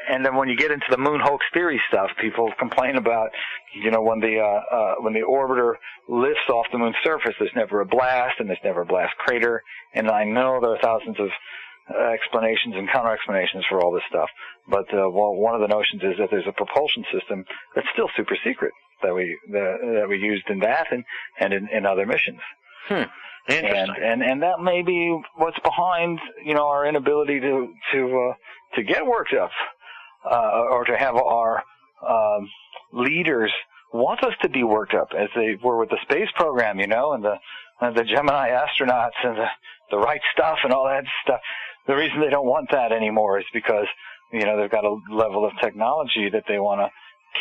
And then when you get into the moon hoax theory stuff, people complain about, when the orbiter lifts off the moon's surface, there's never a blast, and there's never a blast crater. And I know there are thousands of explanations and counter-explanations for all this stuff. But one of the notions is that there's a propulsion system that's still super secret that we used in that and in other missions. Interesting. And that may be what's behind our inability to get worked up, or to have our leaders want us to be worked up, as they were with the space program, and the Gemini astronauts and the right stuff and all that stuff. The reason they don't want that anymore is because they've got a level of technology that they want to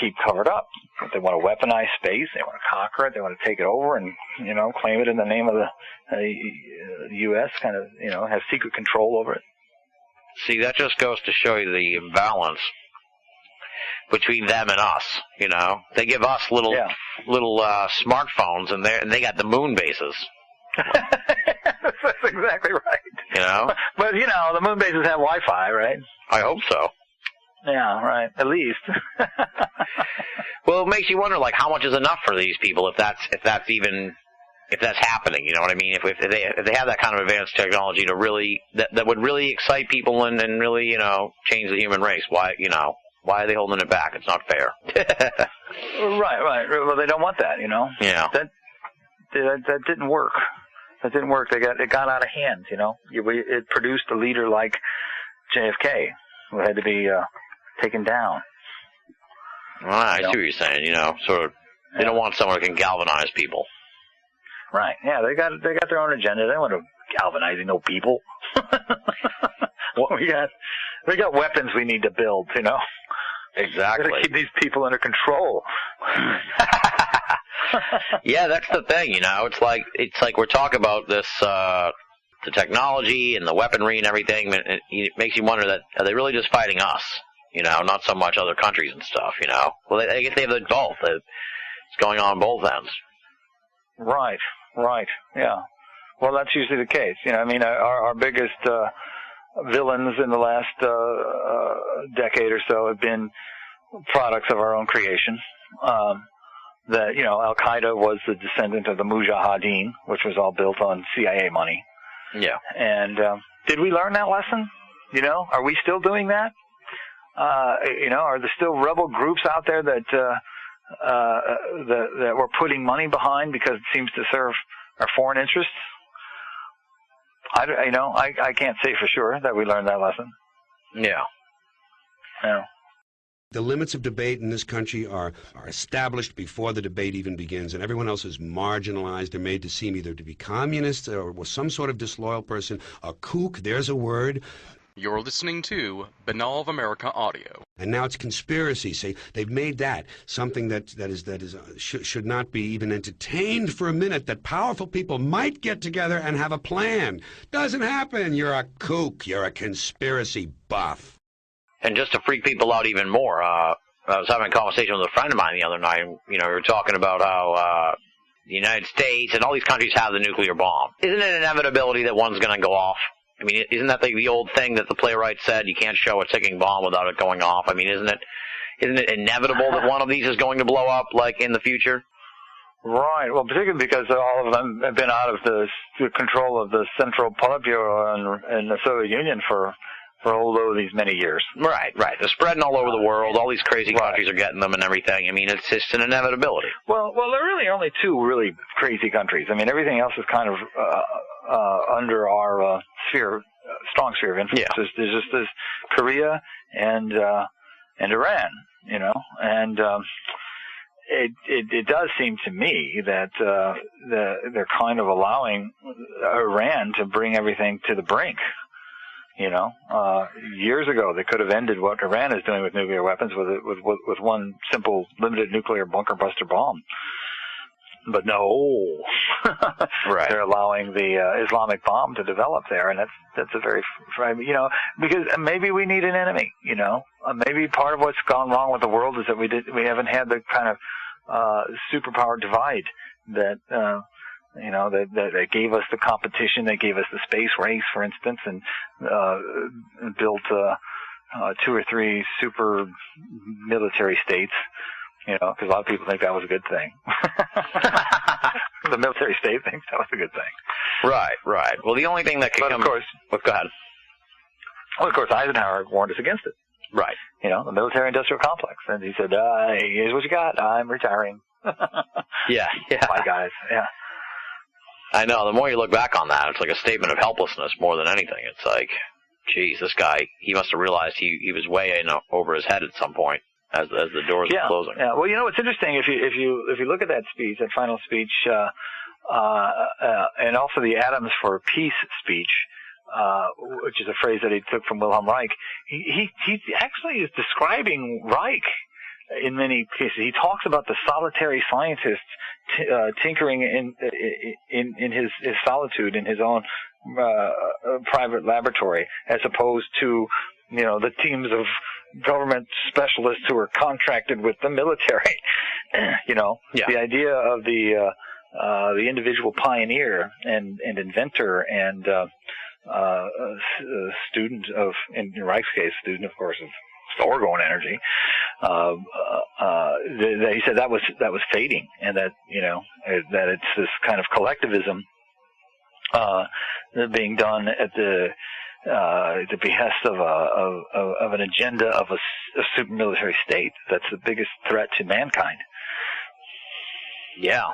keep covered up. They want to weaponize space. They want to conquer it. They want to take it over and, claim it in the name of the U.S., kind of, have secret control over it. See, that just goes to show you the imbalance between them and us. They give us little smartphones, and they got the moon bases. That's exactly right. But the moon bases have Wi-Fi, right? I hope so. Yeah, right. At least. Well, it makes you wonder, how much is enough for these people if that's happening. You know what I mean? If they have that kind of advanced technology to really that would really excite people and really change the human race. Why are they holding it back? It's not fair. Right. Well, they don't want that. Yeah. That didn't work. That didn't work. It got out of hand. It produced a leader like JFK who had to be taken down. Well, I see what you're saying. They don't want someone who can galvanize people. Right. Yeah, they got their own agenda. They don't want to galvanizing no people. We got weapons we need to build. Exactly. We got to keep these people under control. Yeah, that's the thing. It's like we're talking about this. The technology and the weaponry and everything, and it makes you wonder that are they really just fighting us? Not so much other countries and stuff. Well, I guess they have both. It's going on both ends. Right. Yeah. Well, that's usually the case. Our biggest villains in the last decade or so have been products of our own creation. Al Qaeda was the descendant of the Mujahideen, which was all built on CIA money. Yeah. And did we learn that lesson? Are we still doing that? Are there still rebel groups out there that we're putting money behind because it seems to serve our foreign interests? I can't say for sure that we learned that lesson. Yeah. Yeah. The limits of debate in this country are established before the debate even begins, and everyone else is marginalized. They're made to seem either to be communists or some sort of disloyal person, a kook, there's a word. You're listening to Banal of America Audio. And now it's conspiracy. See, they've made that something that should not be even entertained for a minute, that powerful people might get together and have a plan. Doesn't happen. You're a kook. You're a conspiracy buff. And just to freak people out even more, I was having a conversation with a friend of mine the other night. We were talking about how the United States and all these countries have the nuclear bomb. Isn't it an inevitability that one's going to go off? I mean, isn't that the old thing that the playwright said? You can't show a ticking bomb without it going off. I mean, isn't it inevitable that one of these is going to blow up, in the future? Right. Well, particularly because all of them have been out of the control of the Central Politburo and the Soviet Union for these many years. Right. They're spreading all over the world. All these crazy countries are getting them and everything. I mean, it's just an inevitability. Well, there are really only two really crazy countries. I mean, everything else is kind of under our strong sphere of influence. Yeah. There's Korea and Iran. and it does seem to me that they're kind of allowing Iran to bring everything to the brink. Years ago they could have ended what Iran is doing with nuclear weapons with one simple limited nuclear bunker buster bomb. But no, Right. They're allowing the Islamic bomb to develop there, and that's a very, because maybe we need an enemy. Maybe part of what's gone wrong with the world is that we haven't had the kind of superpower divide that that gave us the competition, that gave us the space race, for instance, and built 2 or 3 super military states. Because a lot of people think that was a good thing. The military state thinks that was a good thing. Right. Well, the only thing that could come... Of course... Well, go ahead. Well, of course, Eisenhower warned us against it. Right. The military-industrial complex. And he said, here's what you got. I'm retiring. Yeah. Bye, guys. Yeah. I know. The more you look back on that, it's like a statement of helplessness more than anything. It's like, geez, this guy, he must have realized he was way in over his head at some point. As the doors are closing. Yeah. Well, it's interesting if you look at that speech, that final speech, and also the Atoms for Peace speech, which is a phrase that he took from Wilhelm Reich. He actually is describing Reich in many cases. He talks about the solitary scientist tinkering in his solitude in his own private laboratory, as opposed to the teams of government specialists who are contracted with the military. The idea of the individual pioneer and inventor and student of, in Reich's case, student, of course, of orgone energy. He said that was fading, and that that it's this kind of collectivism being done at the behest of an agenda of a super military state. That's the biggest threat to mankind. Yeah,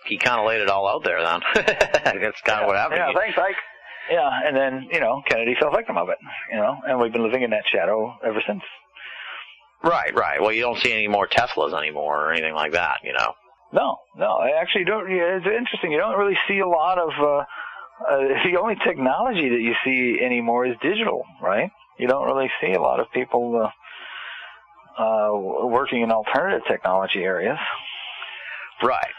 he kind of laid it all out there then. That's kind of what happened. Yeah, thanks, Ike. Yeah, and then, Kennedy fell victim of it, and we've been living in that shadow ever since. Right. Well, you don't see any more Teslas anymore or anything like that, No, I actually don't. It's interesting. You don't really see a lot of, the only technology that you see anymore is digital, right? You don't really see a lot of people working in alternative technology areas. Right.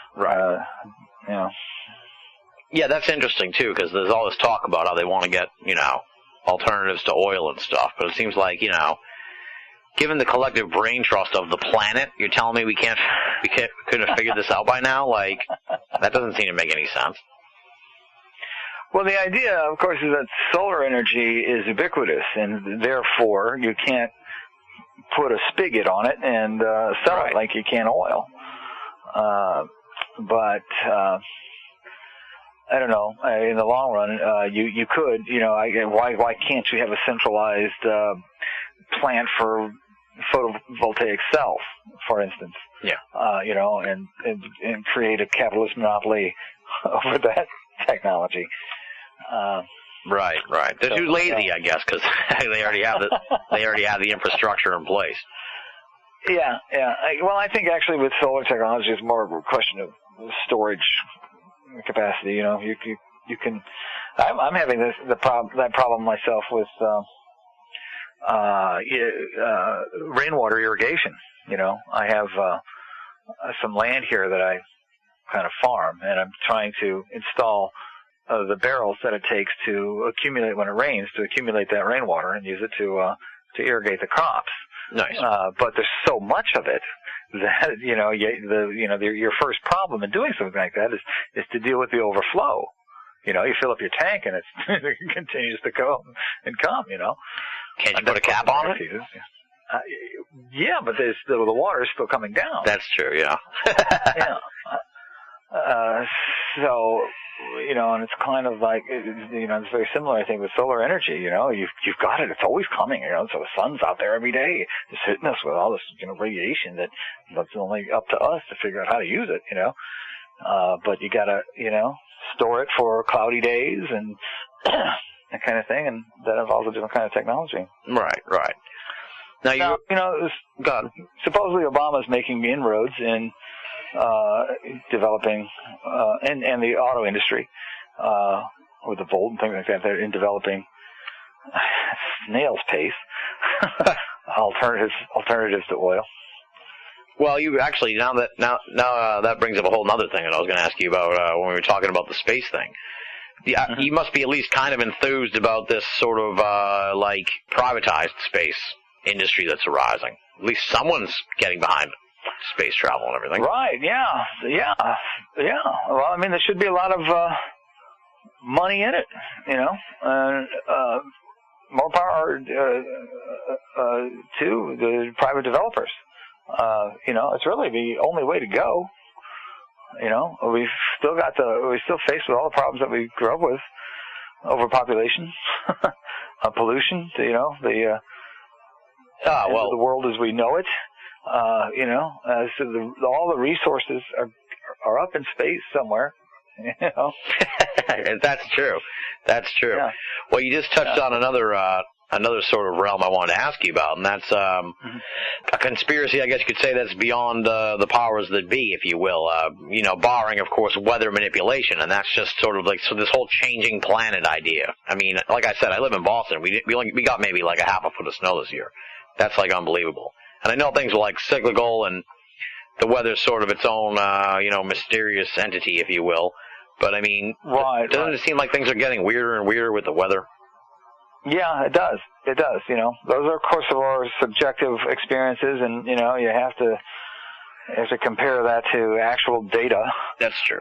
Yeah, that's interesting, too, because there's all this talk about how they want to get, alternatives to oil and stuff. But it seems like, given the collective brain trust of the planet, you're telling me we couldn't have figured this out by now? Like, that doesn't seem to make any sense. Well, the idea, of course, is that solar energy is ubiquitous, and therefore you can't put a spigot on it and sell it like you can oil. But I don't know. In the long run, you could. Why can't you have a centralized plant for photovoltaic cells, for instance? Yeah. And create a capitalist monopoly over that technology. Right. They're too lazy, I guess, because they already have the infrastructure in place. Yeah. Well, I think actually with solar technology, it's more of a question of storage capacity. You can. I'm having that problem myself with rainwater irrigation. I have some land here that I kind of farm, and I'm trying to install the barrels that it takes to accumulate when it rains, to accumulate that rainwater and use it to irrigate the crops. Nice. But there's so much of it that your first problem in doing something like that is to deal with the overflow. You fill up your tank and it continues to go and come. Can't you put a cap on it? Yeah, but the water is still coming down. That's true. Yeah. Yeah. So, and it's kind of like, it's very similar, I think, with solar energy. You've got it. It's always coming, so the sun's out there every day just hitting us with all this, radiation that's only up to us to figure out how to use it, but you gotta, store it for cloudy days and that kind of thing, and that involves a different kind of technology. Right. Now, God. Supposedly Obama's making inroads in developing and the auto industry with the Volt and things like that. They're in developing snail's pace alternatives to oil. Well, you actually now that brings up a whole other thing that I was going to ask you about when we were talking about the space thing. You must be at least kind of enthused about this sort of like privatized space industry that's arising. At least someone's getting behind space travel and everything. Right? Yeah. Well, I mean, there should be a lot of money in it, and more power to the private developers. It's really the only way to go. We're still faced with all the problems that we grew up with: overpopulation, pollution. The world as we know it. So all the resources are up in space somewhere. That's true. Yeah. Well, you just touched on another sort of realm I wanted to ask you about, and that's a conspiracy, I guess you could say, that's beyond the powers that be, if you will. Barring, of course, weather manipulation, and that's just sort of like this whole changing planet idea. I mean, like I said, I live in Boston. We got maybe like a half a foot of snow this year. That's like unbelievable. And I know things are like cyclical, and the weather's sort of its own, mysterious entity, if you will. But I mean, doesn't it seem like things are getting weirder and weirder with the weather? Yeah, it does. Those are, of course, our subjective experiences, and you have to compare that to actual data. That's true.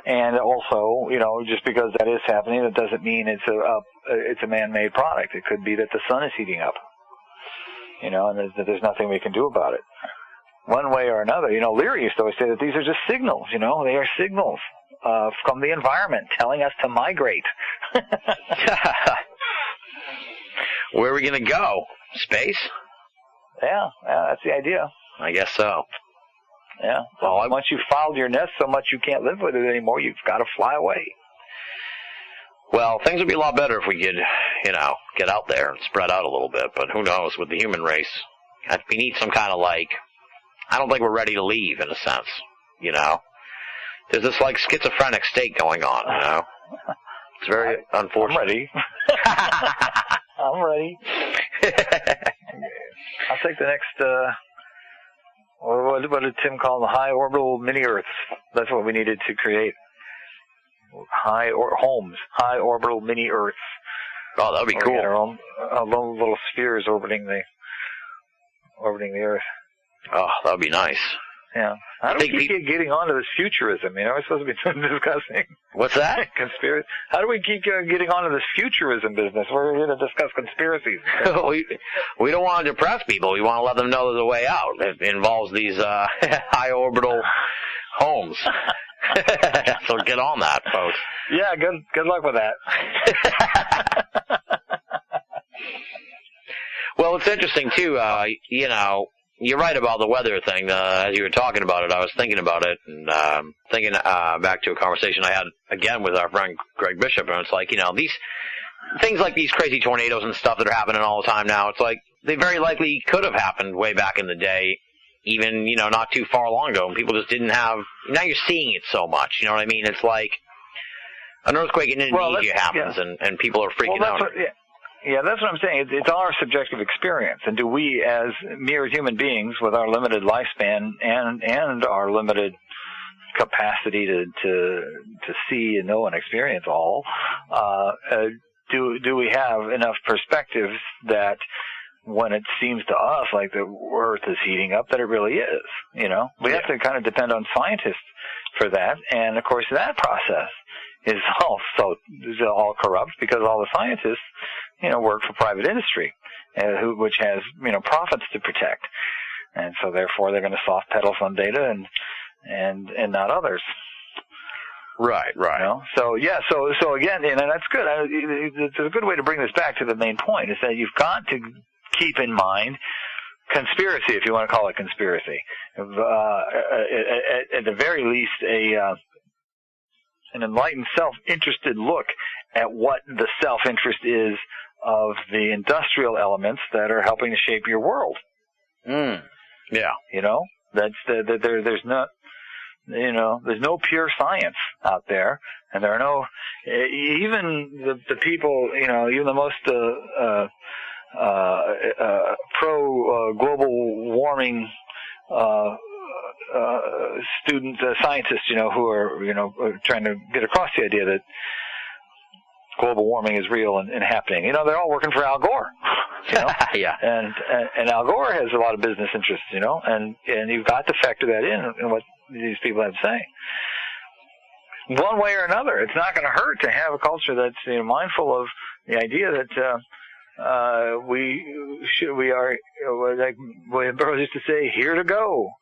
And also, just because that is happening, that doesn't mean it's a man-made product. It could be that the sun is heating up. And there's nothing we can do about it. One way or another, Leary used to always say that these are just signals. They are signals from the environment telling us to migrate. Where are we going to go? Space? Yeah, that's the idea. I guess so. Yeah. Well, once you've filed your nest so much you can't live with it anymore, you've got to fly away. Well, things would be a lot better if we could, get out there and spread out a little bit. But who knows with the human race? We need some kind of I don't think we're ready to leave in a sense, There's this schizophrenic state going on, It's very unfortunate. I'm ready. I'm ready. I'll take the next, what did Tim call them? High orbital mini-Earths. That's what we needed to create. High orbital mini-Earths. Oh, that would be cool. Our own little spheres orbiting the Earth. Oh, that would be nice. Yeah. How do we keep getting onto this futurism? We're supposed to be discussing. What's that? Conspiracy. How do we keep getting onto this futurism business? We're here to discuss conspiracies. We don't want to depress people. We want to let them know there's a way out. It involves these high orbital homes. So get on that, folks. Yeah, good luck with that. Well, it's interesting, too, you're right about the weather thing. As you were talking about it, I was thinking about it, and thinking back to a conversation I had, again, with our friend Greg Bishop, and it's like, these things like these crazy tornadoes and stuff that are happening all the time now, it's like they very likely could have happened way back in the day, even, not too far long ago, and people just didn't have... Now you're seeing it so much, you know what I mean? It's like an earthquake in Indonesia happens, and people are freaking out. Yeah, that's what I'm saying. It's our subjective experience, and do we, as mere human beings with our limited lifespan and our limited capacity to see and know and experience all, do we have enough perspectives that when it seems to us like the Earth is heating up, that it really is? We have to kind of depend on scientists for that, and of course that process is all corrupt because all the scientists work for private industry, which has, profits to protect. And so therefore they're going to soft pedal some data and not others. Right. So again, and that's good. It's a good way to bring this back to the main point, is that you've got to keep in mind conspiracy, if you want to call it conspiracy. At the very least, an enlightened self-interested look at what the self-interest is of the industrial elements that are helping to shape your world. Yeah. You know, there's not, you know, there's no pure science out there, and there are no, even the people, you know, even the most pro global warming scientists, you know, who are, you know, trying to get across the idea that global warming is real and happening. You know, they're all working for Al Gore. You know? Yeah. And Al Gore has a lot of business interests, you know, and you've got to factor that in what these people have to say. One way or another, it's not going to hurt to have a culture that's, you know, mindful of the idea that we are, like William Burroughs used to say, here to go.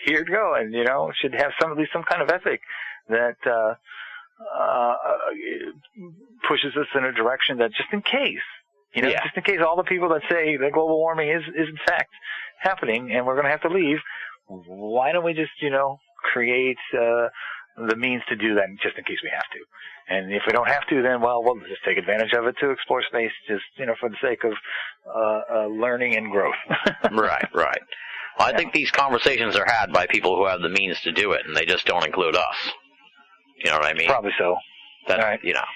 Here to go, and, you know, should have at least some kind of ethic that pushes us in a direction that, just in case, you know, just in case all the people that say that global warming is in fact happening and we're going to have to leave, why don't we just, you know, create the means to do that just in case we have to? And if we don't have to, then, well, we'll just take advantage of it to explore space, just, you know, for the sake of learning and growth. Right. Well, I think these conversations are had by people who have the means to do it, and they just don't include us. You know what I mean? Probably so. That, right. You know,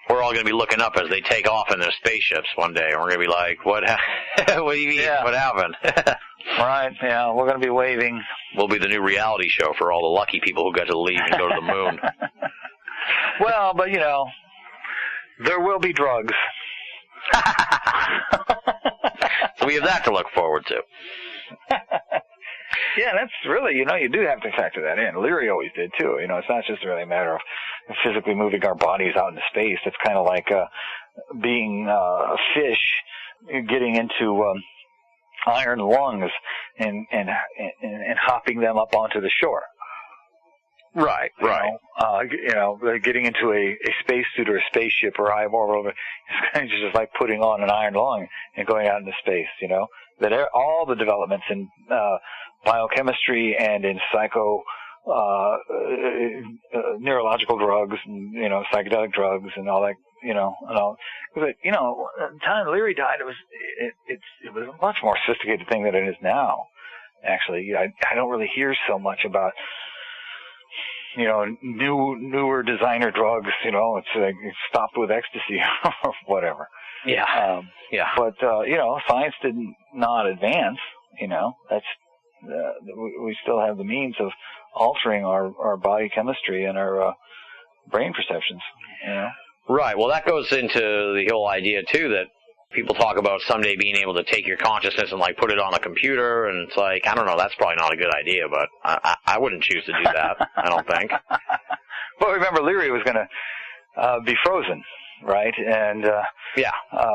we're all going to be looking up as they take off in their spaceships one day, and we're going to be like, what do you mean? Yeah. What happened? Right, yeah, we're going to be waving. We'll be the new reality show for all the lucky people who get to leave and go to the moon. Well, but, you know, there will be drugs. So we have that to look forward to. Yeah, that's really, you know, you do have to factor that in. Leary always did, too. You know, it's not just really a matter of physically moving our bodies out into space. It's kind of like being a fish getting into iron lungs and hopping them up onto the shore. Right. You know, getting into a spacesuit or a spaceship or it's kind of just like putting on an iron lung and going out into space, you know. That all the developments in biochemistry and in neurological drugs and, you know, psychedelic drugs and all that, you know, and all. But, you know, at the time Leary died, it was a much more sophisticated thing than it is now. Actually, I don't really hear so much about, you know, newer designer drugs. You know, it's stopped with ecstasy or whatever. Yeah. But you know, science did not advance. You know, that's we still have the means of altering our body chemistry and our brain perceptions. You know. Right. Well, that goes into the whole idea too that people talk about someday being able to take your consciousness and like put it on a computer, and it's like, I don't know, that's probably not a good idea, but I wouldn't choose to do that. I don't think. Well, remember, Leary was going to be frozen, right? And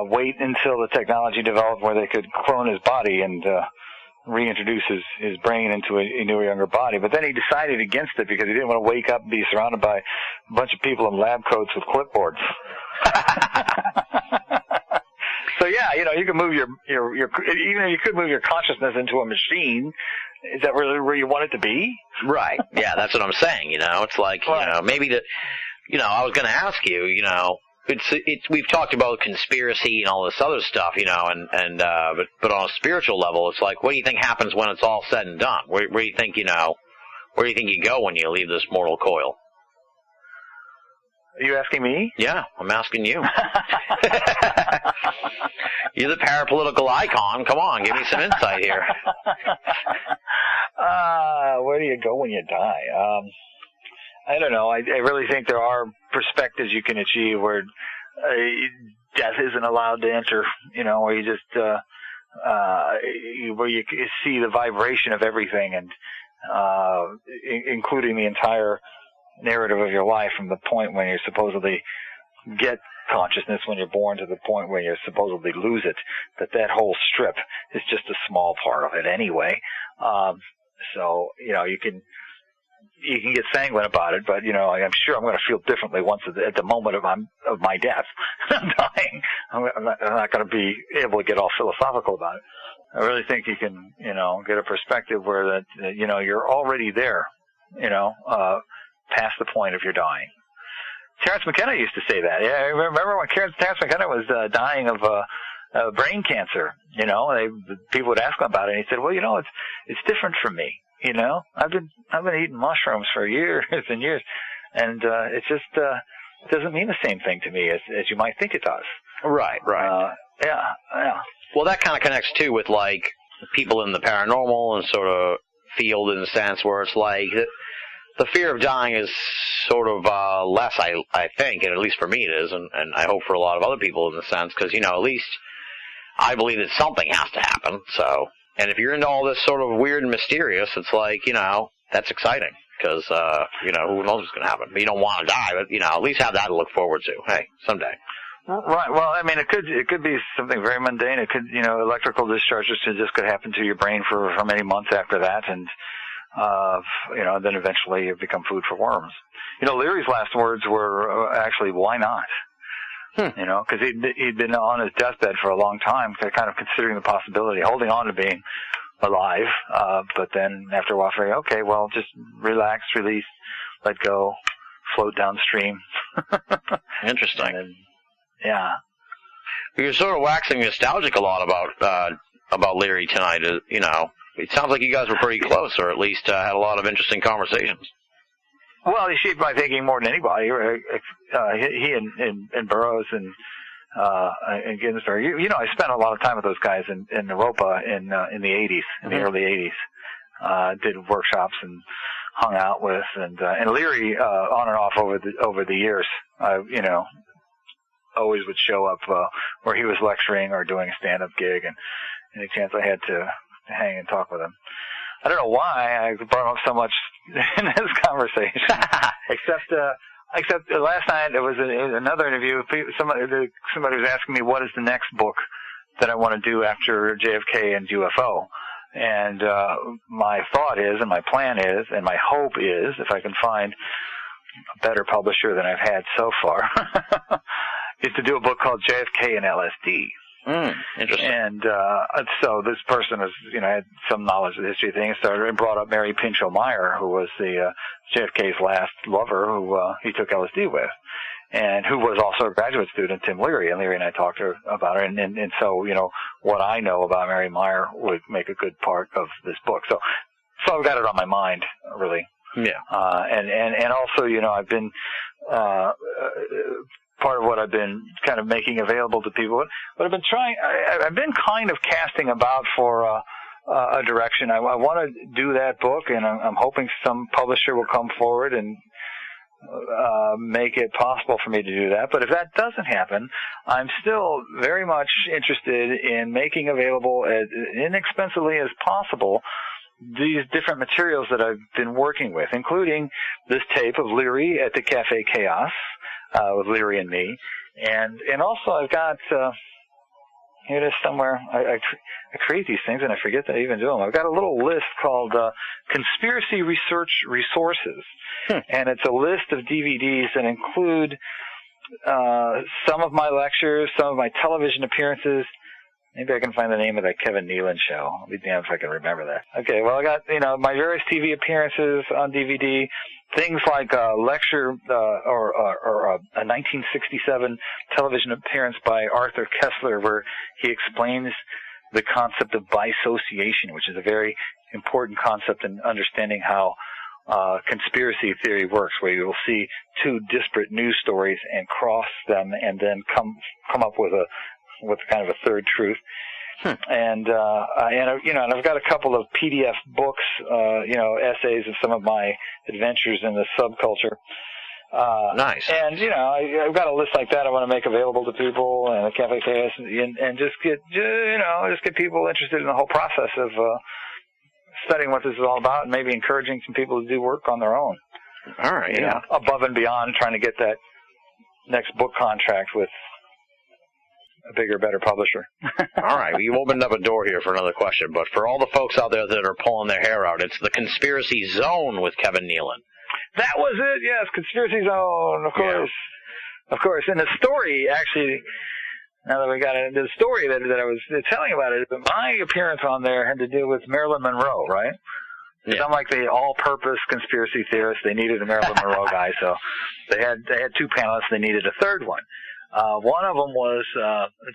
wait until the technology developed where they could clone his body and reintroduce his brain into a new, younger body. But then he decided against it because he didn't want to wake up and be surrounded by a bunch of people in lab coats with clipboards. So yeah, you know, you can move your even if you could move your consciousness into a machine, is that really where you want it to be? Right. Yeah, that's what I'm saying. You know, it's like, you know, maybe I was going to ask you, you know, it's we've talked about conspiracy and all this other stuff, you know, but on a spiritual level, it's like, what do you think happens when it's all said and done? Where do you think, you know, where do you think you go when you leave this mortal coil? Are you asking me? Yeah, I'm asking you. You're the parapolitical icon. Come on, give me some insight here. Where do you go when you die? I don't know. I really think there are perspectives you can achieve where death isn't allowed to enter, you know, where you just, where you see the vibration of everything and, including the entire narrative of your life from the point when you supposedly get consciousness when you're born to the point where you supposedly lose it, that whole strip is just a small part of it anyway. So, you know, you can get sanguine about it, but, you know, I'm sure I'm going to feel differently once at the moment of my death. I'm dying. I'm not going to be able to get all philosophical about it. I really think you can, you know, get a perspective where that, you know, you're already there, you know, past the point of your dying. Terrence McKenna used to say that. Yeah, I remember when Terrence McKenna was dying of brain cancer. You know, people would ask him about it, and he said, "Well, you know, it's different from me. You know, I've been eating mushrooms for years and years, and it just doesn't mean the same thing to me as you might think it does." Right. Yeah. Well, that kind of connects too with like people in the paranormal and sort of field in the sense where it's like the fear of dying is sort of less, I think, and at least for me it is, and I hope for a lot of other people in the sense, because, you know, at least I believe that something has to happen. So, and if you're into all this sort of weird and mysterious, it's like, you know, that's exciting, because, you know, who knows what's going to happen. But you don't want to die, but, you know, at least have that to look forward to. Hey, someday. Right. Well, I mean, it could be something very mundane. It could, you know, electrical discharges just could happen to your brain for many months after that, and you know, then eventually you become food for worms. You know, Leary's last words were actually, "Why not?" You know, because he'd been on his deathbed for a long time, kind of considering the possibility, holding on to being alive. But then after a while, saying, "Okay, well, just relax, release, let go, float downstream." Interesting. And then, yeah. You're sort of waxing nostalgic a lot about Leary tonight. You know, it sounds like you guys were pretty close, or at least had a lot of interesting conversations. Well, he shaped my thinking more than anybody. He and Burroughs and Ginsberg. You know, I spent a lot of time with those guys in Europa in the 80s, in the early 80s. Did workshops and hung out with, and Leary on and off over the years. You know, always would show up where he was lecturing or doing a stand-up gig, and any chance I had to hang and talk with him. I don't know why I brought up so much in this conversation, except last night there was another interview. Somebody was asking me what is the next book that I want to do after JFK and UFO, and my thought is, and my plan is, and my hope is, if I can find a better publisher than I've had so far, is to do a book called JFK and LSD. Interesting. And so this person has, you know, had some knowledge of the history of things, started and brought up Mary Pinchot Meyer, who was the JFK's last lover, who he took LSD with, and who was also a graduate student, Tim Leary. And Leary and I talked about her, and so, you know, what I know about Mary Meyer would make a good part of this book. So I've got it on my mind, really. Yeah. And also, you know, I've been part of what I've been kind of making available to people. But I've been kind of casting about for a direction. I want to do that book, and I'm hoping some publisher will come forward and make it possible for me to do that. But if that doesn't happen, I'm still very much interested in making available as inexpensively as possible these different materials that I've been working with, including this tape of Leary at the Cafe Chaos, with Leary and me, and also I've got here it is somewhere. I create these things and I forget that I even do them. I've got a little list called Conspiracy Research Resources, and it's a list of DVDs that include some of my lectures, some of my television appearances. Maybe I can find the name of that Kevin Nealon show. I'll be damned if I can remember that. Okay, well, I got, you know, my various TV appearances on DVD, things like a lecture or a 1967 television appearance by Arthur Kessler, where he explains the concept of bisociation, which is a very important concept in understanding how conspiracy theory works, where you will see two disparate news stories and cross them and then come up with kind of a third truth. And you know, and I've got a couple of PDF books, you know, essays of some of my adventures in the subculture. Nice. And, you know, I've got a list like that I want to make available to people, and the Cafe Chaos, and just get people interested in the whole process of studying what this is all about, and maybe encouraging some people to do work on their own. All right, you know, above and beyond trying to get that next book contract with a bigger, better publisher. All right, you opened up a door here for another question, but for all the folks out there that are pulling their hair out, it's the Conspiracy Zone with Kevin Nealon. That was it, yes, Conspiracy Zone, of course. Yeah. Of course. And the story, actually, now that we got it, the story that I was telling about it, my appearance on there had to do with Marilyn Monroe, right? Because unlike the all-purpose conspiracy theorists, they needed a Marilyn Monroe guy, so they had two panelists. They needed a third one. One of them was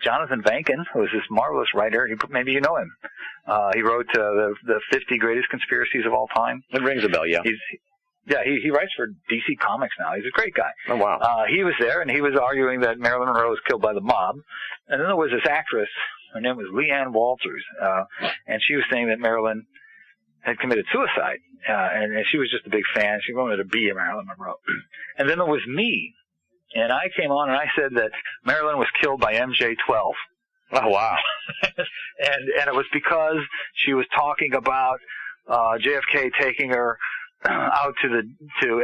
Jonathan Vankin, who was this marvelous writer. Maybe you know him. He wrote the 50 Greatest Conspiracies of All Time. It rings a bell, yeah. He writes for DC Comics now. He's a great guy. Oh, wow. He was there, and he was arguing that Marilyn Monroe was killed by the mob. And then there was this actress. Her name was Leanne Walters, and she was saying that Marilyn had committed suicide, and she was just a big fan. She wanted to be a Marilyn Monroe. And then there was me, and I came on and I said that Marilyn was killed by MJ-12. Oh, wow. and it was because she was talking about JFK taking her out to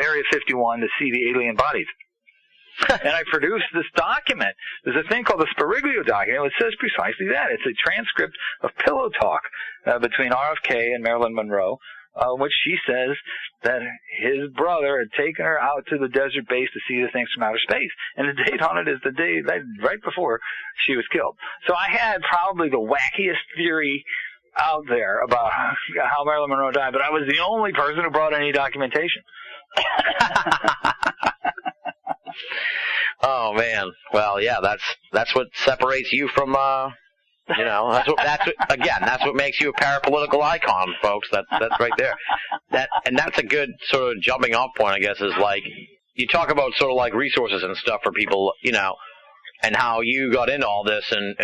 Area 51 to see the alien bodies. And I produced this document. There's a thing called the Spiriglio document. It says precisely that. It's a transcript of pillow talk between RFK and Marilyn Monroe, which she says that his brother had taken her out to the desert base to see the things from outer space. And the date on it is the day right before she was killed. So I had probably the wackiest theory out there about how Marilyn Monroe died, but I was the only person who brought any documentation. Oh man. Well, yeah, that's what separates you from that's what makes you a parapolitical icon, folks. That's right there. That's a good sort of jumping off point, I guess, is like you talk about sort of like resources and stuff for people, and how you got into all this and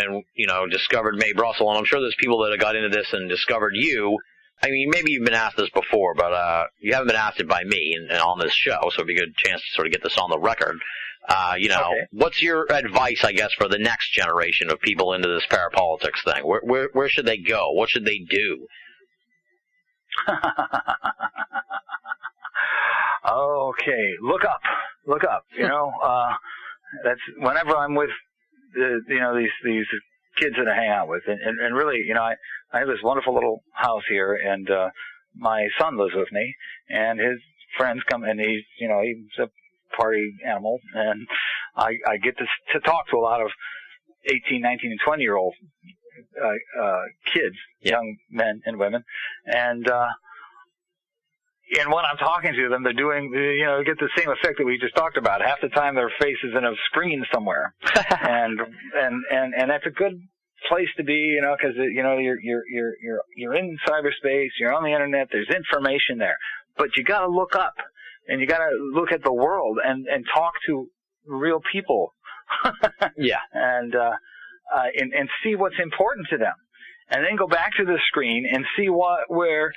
discovered Mae Brussell, and I'm sure there's people that have got into this and discovered you. I mean, maybe you've been asked this before, but you haven't been asked it by me and on this show, so it'd be a good chance to sort of get this on the record. Okay. What's your advice, I guess, for the next generation of people into this parapolitics thing? Where should they go? What should they do? Okay, look up. That's whenever I'm with these kids that I hang out with, and really, I have this wonderful little house here, and my son lives with me, and his friends come, and he's a party animal, and I get to talk to a lot of 18, 19, and 20-year-old kids, young men and women, and when I'm talking to them, they're doing, get the same effect that we just talked about. Half the time their face is in a screen somewhere, and that's a good place to be, because you're in cyberspace, you're on the internet, there's information there, but you got to look up, and you got to look at the world and talk to real people, yeah, and see what's important to them, and then go back to the screen and see where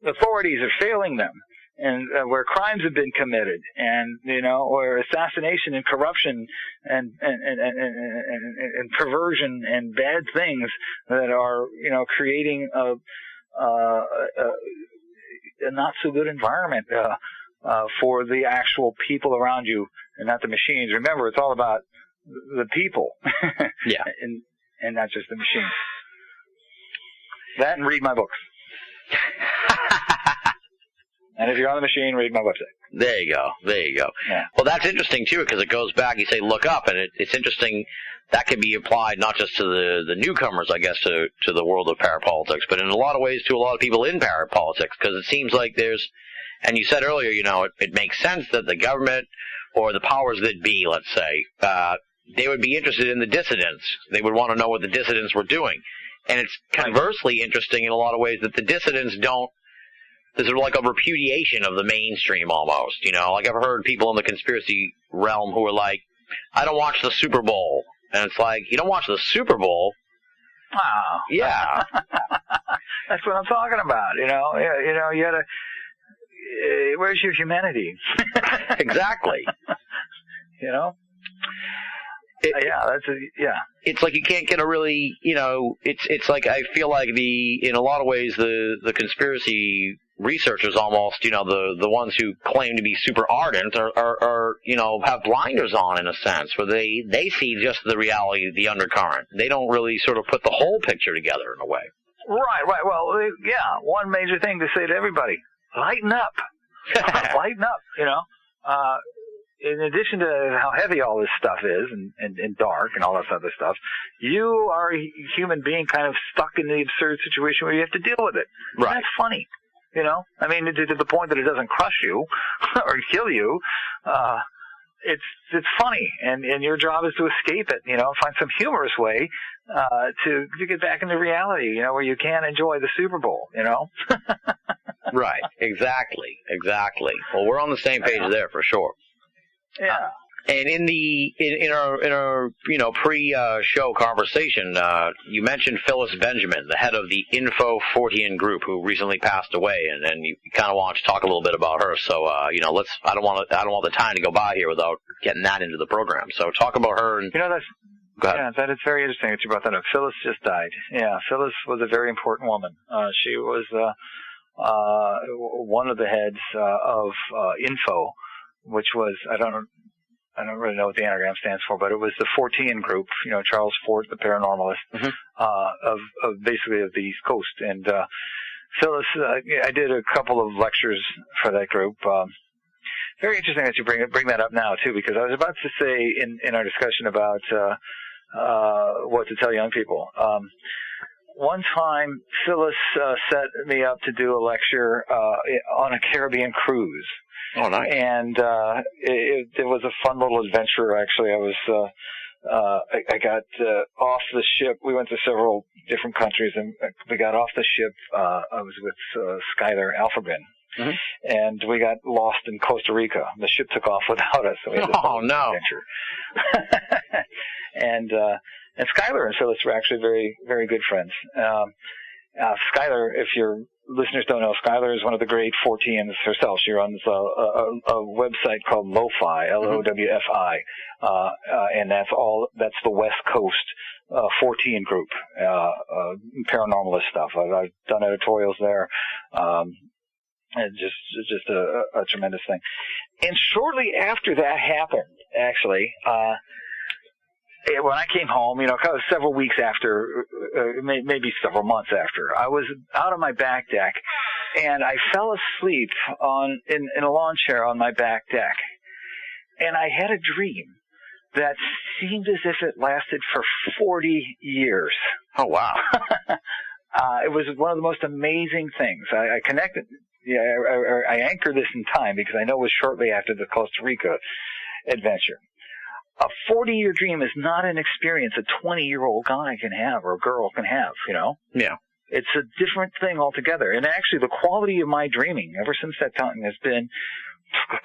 authorities are failing them, and where crimes have been committed, and where assassination and corruption and perversion and bad things that are creating a not so good environment for the actual people around you and not the machines. Remember, it's all about the people, yeah, and not just the machines. That and read my books. And if you're on the machine, read my website. There you go. Yeah. Well, that's interesting, too, because it goes back, you say look up, and it's interesting that can be applied not just to the newcomers, I guess, to the world of parapolitics, but in a lot of ways to a lot of people in parapolitics, because it seems like and you said earlier, it makes sense that the government or the powers that be, let's say, they would be interested in the dissidents. They would want to know what the dissidents were doing. And it's conversely interesting in a lot of ways that the dissidents don't. There's like a repudiation of the mainstream almost. Like I've heard people in the conspiracy realm who are like, I don't watch the Super Bowl. And it's like, you don't watch the Super Bowl? Wow. Yeah. That's what I'm talking about. You gotta, where's your humanity? Exactly. It's like you can't get a really, it's like I feel like in a lot of ways the conspiracy researchers almost, the ones who claim to be super ardent are have blinders on in a sense, where they see just the reality, the undercurrent. They don't really sort of put the whole picture together in a way. Right. Well, one major thing to say to everybody: lighten up, lighten up. In addition to how heavy all this stuff is and dark and all this other stuff, you are a human being kind of stuck in the absurd situation where you have to deal with it. Right. That's funny. You know, I mean, to the point that it doesn't crush you or kill you. It's funny, and your job is to escape it. You know, find some humorous way to get back into reality. You know, where you can enjoy the Super Bowl. You know. Right. Exactly. Well, we're on the same page there for sure. Yeah. And in our pre-show conversation, you mentioned Phyllis Benjamin, the head of the Info Fortean Group, who recently passed away, and you kind of want to talk a little bit about her. So I don't want the time to go by here without getting that into the program. So talk about her. And go ahead. Yeah, that is very interesting that you brought that up. Phyllis just died. Yeah, Phyllis was a very important woman. She was one of the heads of Info, which was I don't really know what the anagram stands for, but it was the Fortean Group, you know, Charles Fort, the paranormalist, of basically of the East Coast. And Phyllis, I did a couple of lectures for that group. Very interesting that you bring that up now, too, because I was about to say in our discussion about what to tell young people. One time, Phyllis set me up to do a lecture on a Caribbean cruise. Oh, nice. And it was a fun little adventure, actually. I got off the ship. We went to several different countries, and we got off the ship. I was with Skylar Alphabin, and we got lost in Costa Rica. The ship took off without us, so we had this adventure. And Skylar and Phyllis were actually very, very good friends. Skylar, if your listeners don't know, Skylar is one of the great Forteans herself. She runs a website called Lo-Fi, Lowfi, and that's the West Coast Fortean group, paranormalist stuff. I've done editorials there. And just a tremendous thing. And shortly after that happened, actually, when I came home, you know, kind of several weeks after, maybe several months after, I was out on my back deck, and I fell asleep in a lawn chair on my back deck, and I had a dream that seemed as if it lasted for 40 years. Oh, wow. It was one of the most amazing things. I connected, I anchored this in time because I know it was shortly after the Costa Rica adventure. A 40-year dream is not an experience a 20-year-old guy can have or a girl can have, you know? Yeah. It's a different thing altogether. And actually, the quality of my dreaming ever since that time has been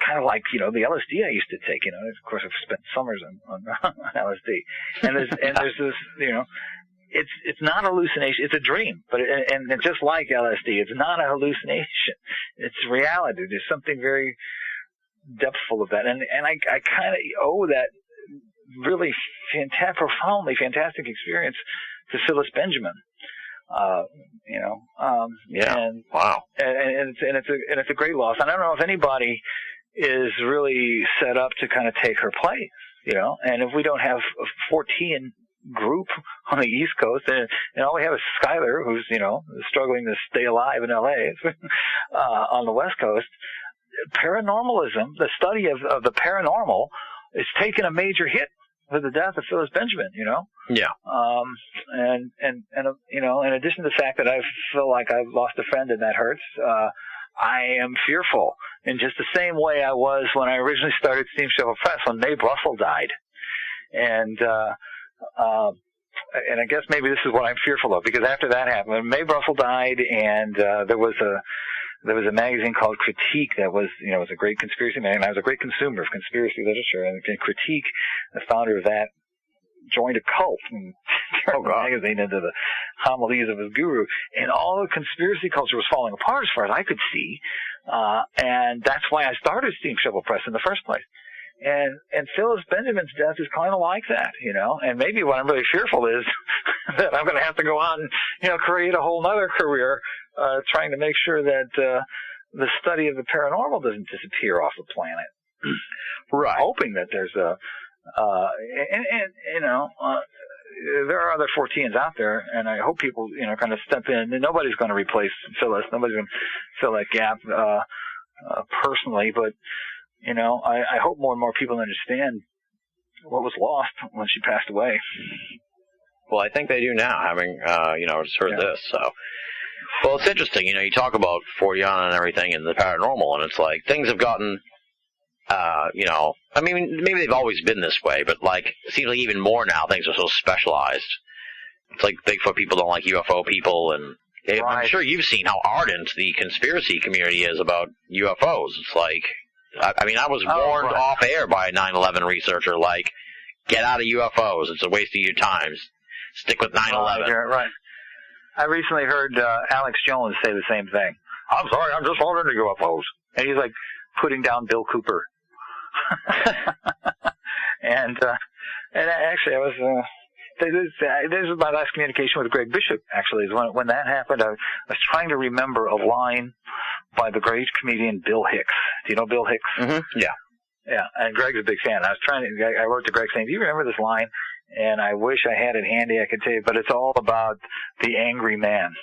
kind of like, you know, the LSD I used to take, you know. Of course, I've spent summers on LSD. And there's this, you know, it's not a hallucination. It's a dream. But and just like LSD, it's not a hallucination. It's reality. There's something very depthful of that. And I kind of owe that really profoundly fantastic experience to Phyllis Benjamin. You know, and wow. And it's a great loss. And I don't know if anybody is really set up to kind of take her place, you know, and if we don't have a Fortean group on the East Coast, and all we have is Skylar, who's, you know, struggling to stay alive in LA, on the West Coast. Paranormalism, the study of the paranormal, is taking a major hit with the death of Phyllis Benjamin, you know? Yeah. And you know, in addition to the fact that I feel like I've lost a friend and that hurts, I am fearful in just the same way I was when I originally started Steam Shovel Press when Mae Brussel died. And I guess maybe this is what I'm fearful of, because after that happened, when Mae Brussel died, and there was a magazine called Critique that was, you know, was a great conspiracy magazine. I was a great consumer of conspiracy literature, and Critique, the founder of that, joined a cult and turned the magazine into the homilies of his guru. And all the conspiracy culture was falling apart as far as I could see. And that's why I started Steam Shovel Press in the first place. And Phyllis Benjamin's death is kind of like that, you know. And maybe what I'm really fearful is that I'm going to have to go on and, you know, create a whole other career trying to make sure that the study of the paranormal doesn't disappear off the planet. Right. Hoping that there's you know, there are other Forteans out there, and I hope people, you know, kind of step in. And nobody's going to replace Phyllis. Nobody's going to fill that gap personally, but, you know, I hope more and more people understand what was lost when she passed away. Well, I think they do now, having, you know, just heard this. So, Well, it's interesting. You talk about Forteana and everything and the paranormal, and it's like things have gotten, I mean, maybe they've always been this way, but like it seems like even more now things are so specialized. It's like Bigfoot people don't like UFO people, and Right. I'm sure you've seen how ardent the conspiracy community is about UFOs. It's like, I was warned off air by a 9/11 researcher, like, get out of UFOs. It's a waste of your time. Stick with 9/11. Right. I recently heard Alex Jones say the same thing. I'm sorry, I'm just holding the UFOs. And he's like putting down Bill Cooper. and actually, I was... This was my last communication with Greg Bishop, actually. Is when that happened, I was trying to remember a line by the great comedian Bill Hicks. Do you know Bill Hicks? Mm-hmm. Yeah. Yeah, and Greg's a big fan. I wrote to Greg saying, do you remember this line? And I wish I had it handy, I could tell you, but it's all about the angry man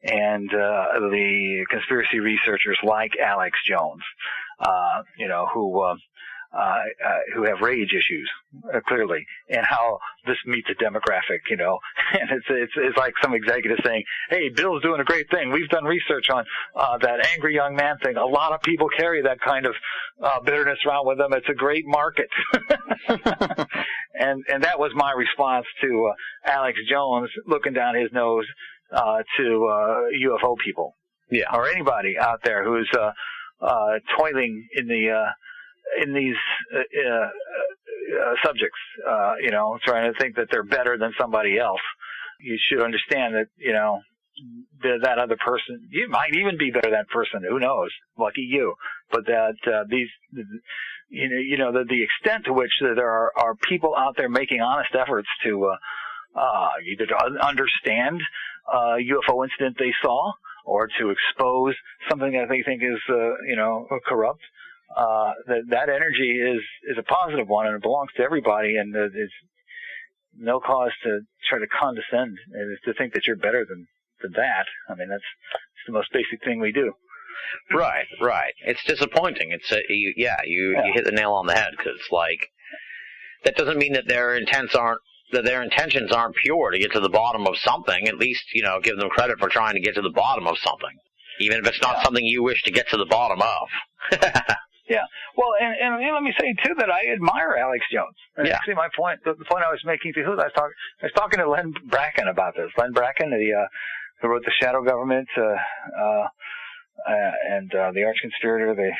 and the conspiracy researchers like Alex Jones, who have rage issues, clearly, and how this meets a demographic, and it's like some executive saying, hey, Bill's doing a great thing. We've done research on that angry young man thing. A lot of people carry that kind of bitterness around with them. It's a great market. and that was my response to Alex Jones looking down his nose to UFO people. Yeah. Or anybody out there who's toiling in these subjects, trying to think that they're better than somebody else. You should understand that, that other person, you might even be better than that person. Who knows? Lucky you. But that the extent to which there are people out there making honest efforts to either to understand a UFO incident they saw or to expose something that they think is, corrupt. That energy is a positive one, and it belongs to everybody, and there's no cause to try to condescend and to think that you're better than that. I mean, that's the most basic thing we do. Right. It's disappointing. It's you hit the nail on the head, because it's like that doesn't mean that their intentions aren't pure to get to the bottom of something. At least give them credit for trying to get to the bottom of something, even if it's not something you wish to get to the bottom of. Yeah. Well, and let me say too that I admire Alex Jones. And actually, my point, the point I was making to who I was talking to Len Bracken about this. Len Bracken, who wrote The Shadow Government, and the Arch Conspirator, the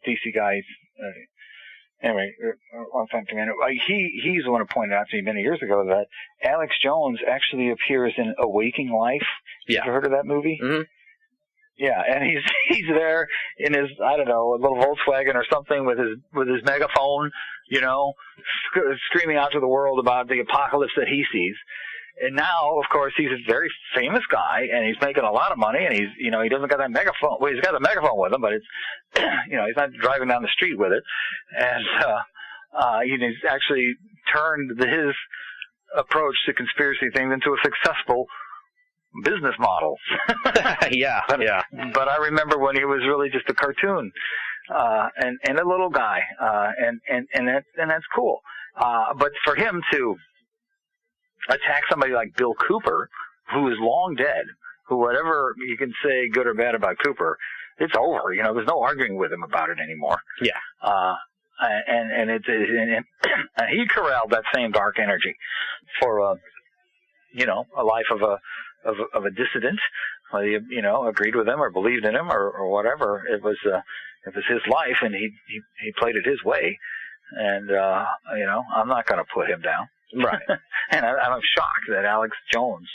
DC guy. Anyway, he's the one who pointed out to me many years ago that Alex Jones actually appears in A Waking Life. Yeah. Have you heard of that movie? Mm-hmm. Yeah, and he's there in his, I don't know, a little Volkswagen or something with his megaphone, screaming out to the world about the apocalypse that he sees. And now, of course, he's a very famous guy, and he's making a lot of money, and he doesn't got that megaphone. Well, he's got the megaphone with him, but it's, he's not driving down the street with it. And he's actually turned his approach to conspiracy things into a successful business model. Yeah. But I remember when he was really just a cartoon, and a little guy, and that's cool. But for him to attack somebody like Bill Cooper, who is long dead, who whatever you can say good or bad about Cooper, it's over. There's no arguing with him about it anymore. Yeah. And he corralled that same dark energy for a life of a dissident, whether you agreed with him or believed in him or whatever. It was his life, and he played it his way, and I'm not going to put him down. Right. And I'm shocked that Alex Jones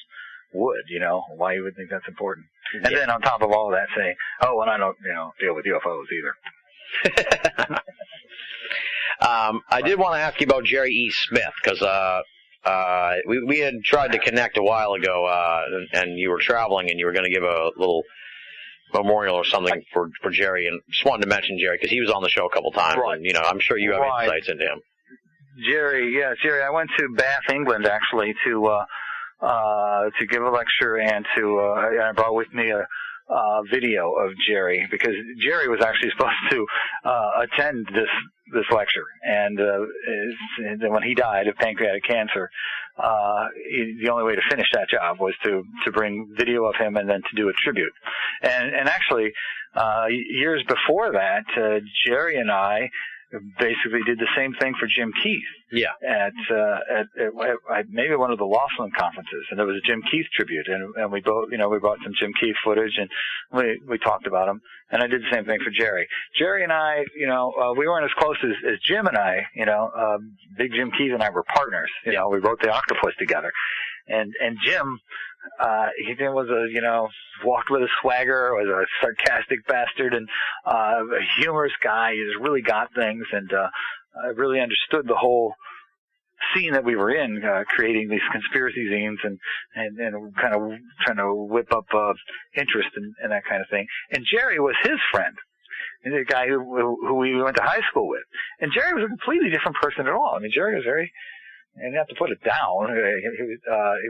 would, why he would think that's important. And then on top of all of that, say, oh, and I don't deal with UFOs either. I did want to ask you about Jerry E. Smith, because we had tried to connect a while ago, and you were traveling, and you were going to give a little memorial or something for Jerry, and just wanted to mention Jerry because he was on the show a couple times, right. And I'm sure you have insights into him. Jerry, I went to Bath, England, actually, to give a lecture, and I brought with me a video of Jerry, because Jerry was actually supposed to attend this lecture, and when he died of pancreatic cancer, the only way to finish that job was to bring video of him and then to do a tribute. And actually, years before that, Jerry and I basically did the same thing for Jim Keith. Yeah. At maybe one of the Laughlin conferences, and there was a Jim Keith tribute, and we both, we brought some Jim Keith footage, and we talked about him, and I did the same thing for Jerry. Jerry and I, we weren't as close as Jim and I, Big Jim Keith and I were partners. We wrote The Octopus together, and Jim, he was walked with a swagger, was a sarcastic bastard, and a humorous guy. He just really got things, and I really understood the whole scene that we were in, creating these conspiracy zines and kind of trying to whip up interest and that kind of thing. And Jerry was his friend. He's a guy who we went to high school with. And Jerry was a completely different person at all. I mean, Jerry was very, and you have to put it down,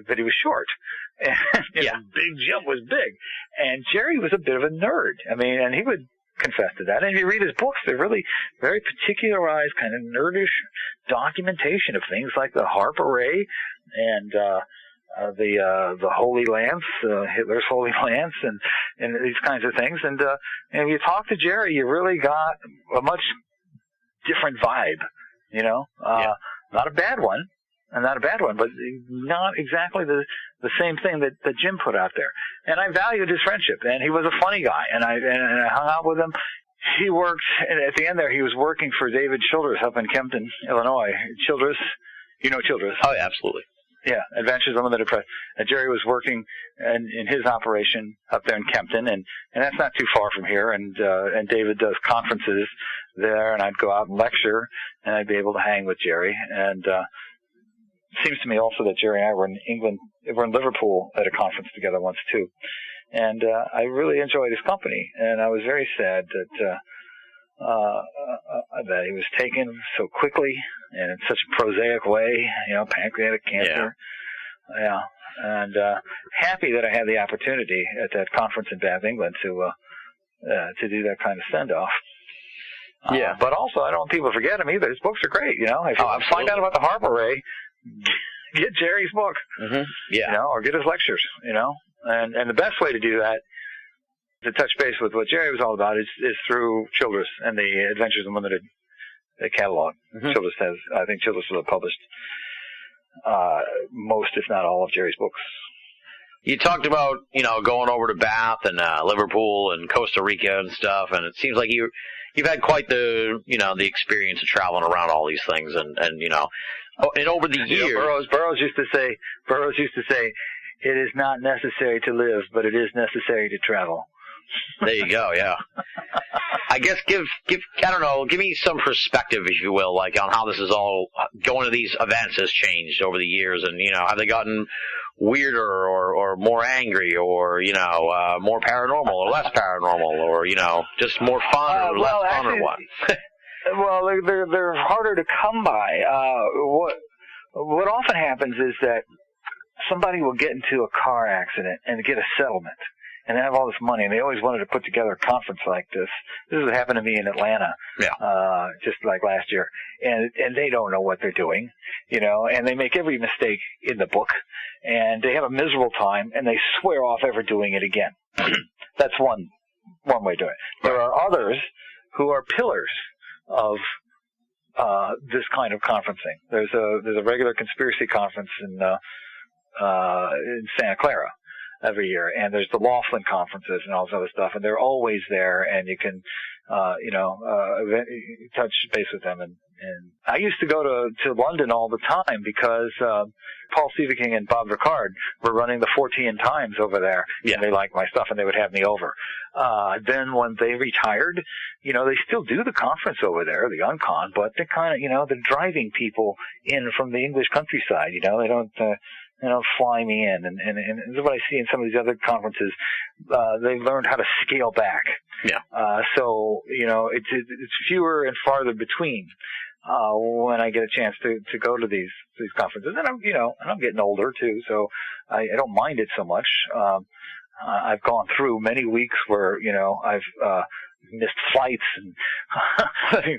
but he was short. And Big Jim was big. And Jerry was a bit of a nerd. I mean, and he would confess to that. And if you read his books, they're really very particularized, kind of nerdish documentation of things like the Harp Array and the Holy Lance, Hitler's Holy Lance, and these kinds of things. And if you talk to Jerry, you really got a much different vibe, not a bad one. And not a bad one, but not exactly the same thing that Jim put out there. And I valued his friendship, and he was a funny guy, and I hung out with him. He worked, and at the end there, he was working for David Childress up in Kempton, Illinois. Childress, Childress. Oh, yeah, absolutely. Yeah, Adventures Unlimited Press. Jerry was working in his operation up there in Kempton, and that's not too far from here. And David does conferences there, and I'd go out and lecture, and I'd be able to hang with Jerry. And it seems to me also that Jerry and I were in England, we're in Liverpool at a conference together once too. And I really enjoyed his company, and I was very sad that he was taken so quickly and in such a prosaic way, pancreatic cancer. Yeah. And happy that I had the opportunity at that conference in Bath, England to do that kind of send-off. Yeah. But also, I don't want people to forget him either. His books are great, If you find out about the Harp Array, get Jerry's book, or get his lectures, and the best way to do that, to touch base with what Jerry was all about, is through Childress and the Adventures Unlimited catalog. Childress I think Childress will have published most, if not all, of Jerry's books. You talked about, going over to Bath and Liverpool and Costa Rica and stuff, and it seems like you've had quite the, the experience of traveling around all these things, and over the years, Burroughs used to say, it is not necessary to live, but it is necessary to travel. There you go. Yeah. I guess give me some perspective, if you will, like on how this is all going to these events has changed over the years, and have they gotten weirder or more angry or more paranormal or less paranormal or just more fun or less fun or what? Well, they're harder to come by. What often happens is that somebody will get into a car accident and get a settlement, and they have all this money, and they always wanted to put together a conference like this. This is what happened to me in Atlanta, just like last year, and they don't know what they're doing, and they make every mistake in the book, and they have a miserable time, and they swear off ever doing it again. That's one way to do it. There are others who are pillars of this kind of conferencing. There's a regular conspiracy conference in Santa Clara every year, and there's the Laughlin conferences and all this other stuff, and they're always there, and you can touch base with them. And I used to go to London all the time because Paul Sieveking and Bob Ricard were running the 14 Times over there, and they liked my stuff, and they would have me over. Then when they retired, they still do the conference over there, the Uncon, but they're kind of, they're driving people in from the English countryside. They don't fly me in, and this is what I see in some of these other conferences. They've learned how to scale back. So it's fewer and farther between when I get a chance to go to these conferences, and I'm getting older too, so I don't mind it so much. I've gone through many weeks where I've missed flights and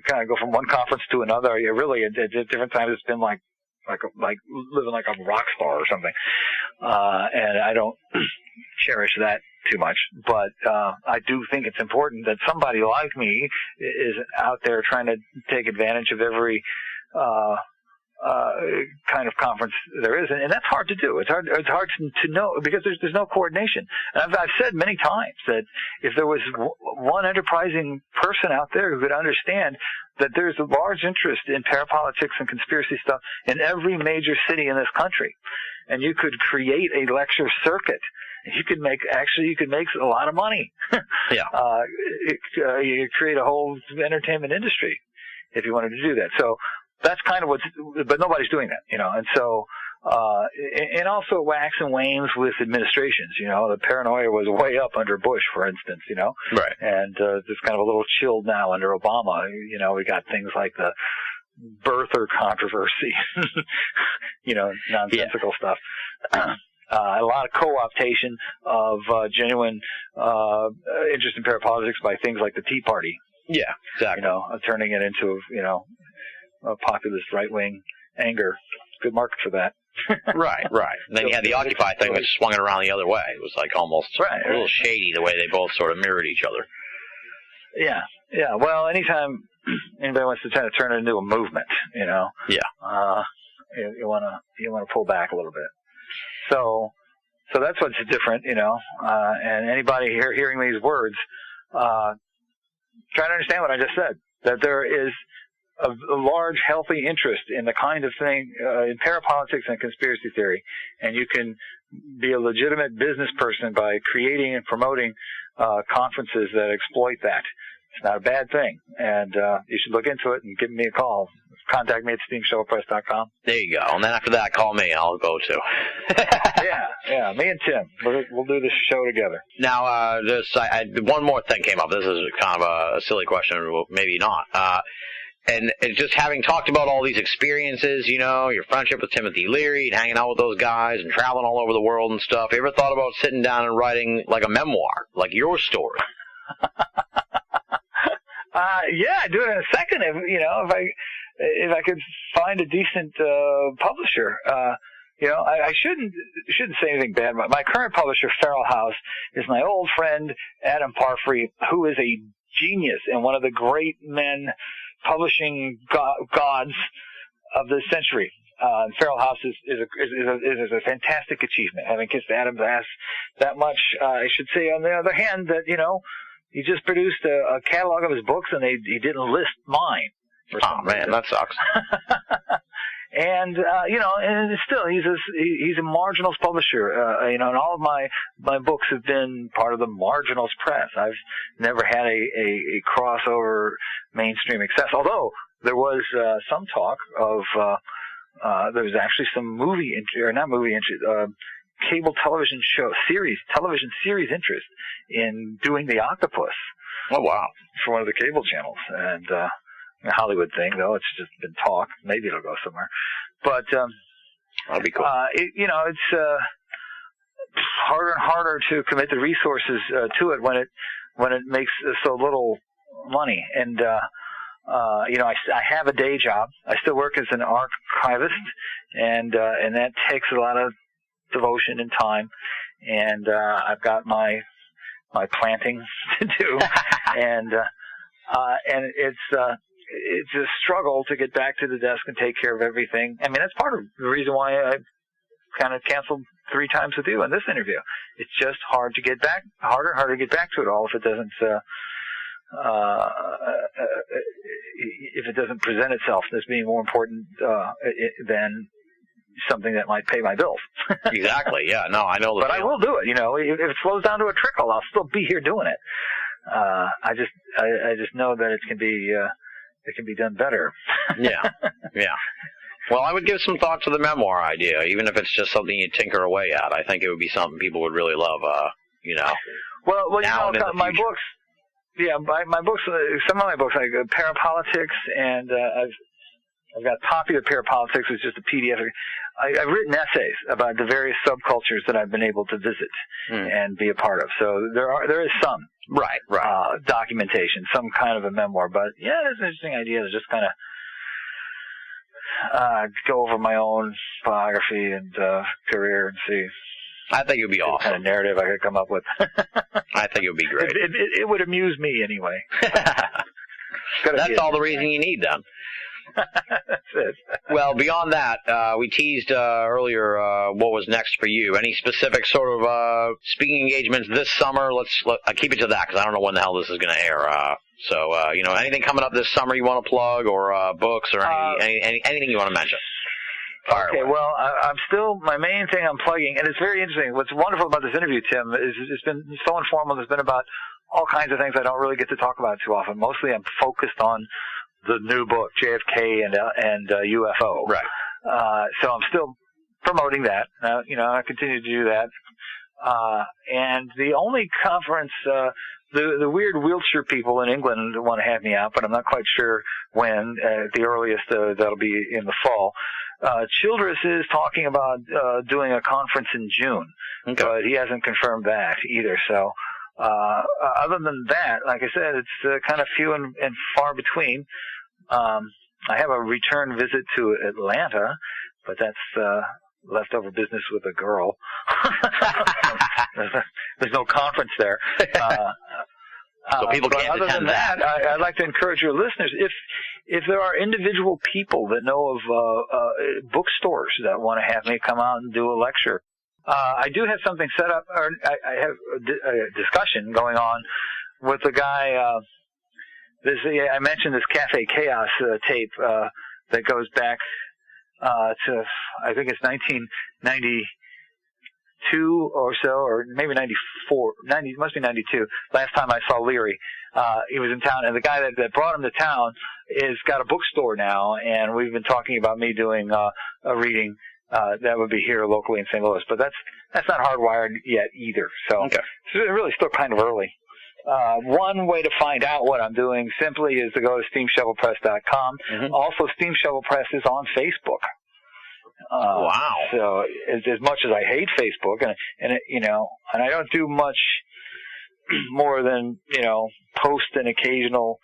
kind of go from one conference to another. Really, at different times, it's been like like living like a rock star or something. And I don't cherish that too much, but I do think it's important that somebody like me is out there trying to take advantage of every kind of conference there is, and that's hard to do. It's hard to know because there's no coordination. And I've said many times that if there was one enterprising person out there who could understand that there's a large interest in parapolitics and conspiracy stuff in every major city in this country, and you could create a lecture circuit, you could make a lot of money. Yeah. You could create a whole entertainment industry if you wanted to do that. So that's kind of but nobody's doing that, and so, and also wax and wanes with administrations, the paranoia was way up under Bush, for instance, Right. And, it's kind of a little chilled now under Obama, we got things like the birther controversy, nonsensical stuff. A lot of co-optation of, genuine, interest in parapolitics by things like the Tea Party. Yeah, exactly. Turning it into, a populist right-wing anger. Good market for that. Right. And then you had the Occupy thing, which swung it around the other way. It was like almost a little shady the way they both sort of mirrored each other. Yeah. Well, anytime anybody wants to try to turn it into a movement, Yeah. You want to pull back a little bit. So that's what's different, and anybody here hearing these words, try to understand what I just said, that there is a large, healthy interest in the kind of thing, in parapolitics and conspiracy theory, and you can be a legitimate business person by creating and promoting conferences that exploit that. It's not a bad thing, and you should look into it and give me a call. Contact me at steamshovelpress.com. There you go. And then after that, call me. I'll go too. Yeah. Me and Tim. We'll do this show together. Now, one more thing came up. This is kind of a silly question, or maybe not. And just having talked about all these experiences, your friendship with Timothy Leary and hanging out with those guys and traveling all over the world and stuff, you ever thought about sitting down and writing like a memoir, like your story? Yeah, I'd do it in a second if I could find a decent publisher. I shouldn't say anything bad about my current publisher, Feral House, is my old friend Adam Parfrey, who is a genius and one of the great men publishing gods of the century. Feral House is a fantastic achievement. Having kissed Adam's ass that much, I should say on the other hand that he just produced a catalog of his books and he didn't list mine. Oh man, that sucks. And and still he's a marginals publisher. And all of my books have been part of the marginals press. I've never had a crossover mainstream access. Although there was some talk of there was actually some cable television series interest in doing The Octopus. Oh wow! For one of the cable channels, and a Hollywood thing, though. It's just been talk. Maybe it'll go somewhere. But that'd be cool. It's harder and harder to commit the resources to it when it makes so little money. And I have a day job. I still work as an archivist, and that takes a lot of devotion and time. And I've got my planting to do, and it's a struggle to get back to the desk and take care of everything. I mean, that's part of the reason why I kind of canceled 3 times with you in this interview. It's just harder to get back to it all if it doesn't present itself as being more important than something that might pay my bills. Exactly. Yeah. No, I know. But I will do it. If it slows down to a trickle, I'll still be here doing it. I just know that it can be done better. Yeah. Well, I would give some thought to the memoir idea, even if it's just something you tinker away at. I think it would be something people would really love. Well, my books. Yeah, my books. Some of my books, like Parapolitics, and I've got Popular Parapolitics, which is just a PDF. I've written essays about the various subcultures that I've been able to visit and be a part of. So there is some documentation, some kind of a memoir. But yeah, it's an interesting idea to just kind of go over my own biography and career and see I think it would be what kind of awesome. narrative I could come up with. I think it would be great. It would amuse me anyway. Gotta be That's all the reason you need them. That's it. Well, beyond that, we teased earlier what was next for you. Any specific sort of speaking engagements this summer? Let's keep it to that because I don't know when the hell this is going to air. So, anything coming up this summer you want to plug, or books, or anything you want to mention? Fire Okay, away. well, I'm still, my main thing I'm plugging, and it's very interesting. What's wonderful about this interview, Tim, is it's been so informal. It's been about all kinds of things I don't really get to talk about too often. Mostly I'm focused on the new book, JFK and UFO. Right. So I'm still promoting that. I continue to do that. And the only conference, the weird Wiltshire people in England want to have me out, but I'm not quite sure when. At the earliest, that'll be in the fall. Childress is talking about doing a conference in June, Okay. but he hasn't confirmed that either. So other than that, like I said, it's kind of few and far between. I have a return visit to Atlanta, but that's leftover business with a girl. There's no conference there. So people but can't other attend than that, I'd like to encourage your listeners, if there are individual people that know of bookstores that want to have me come out and do a lecture, I do have something set up, or I have a discussion going on with a guy. I mentioned this Cafe Chaos tape that goes back to, I think it's 1992 or so, or maybe 94, it must be 92, last time I saw Leary. He was in town, and the guy that brought him to town is got a bookstore now, and we've been talking about me doing a reading that would be here locally in St. Louis, but that's not hardwired yet either, so Okay. It's really still kind of early. One way to find out what I'm doing simply is to go to steamshovelpress.com. Mhm. Also, Steam Shovel Press is on Facebook. Wow. So as much as I hate Facebook, and I don't do much more than, post an occasional,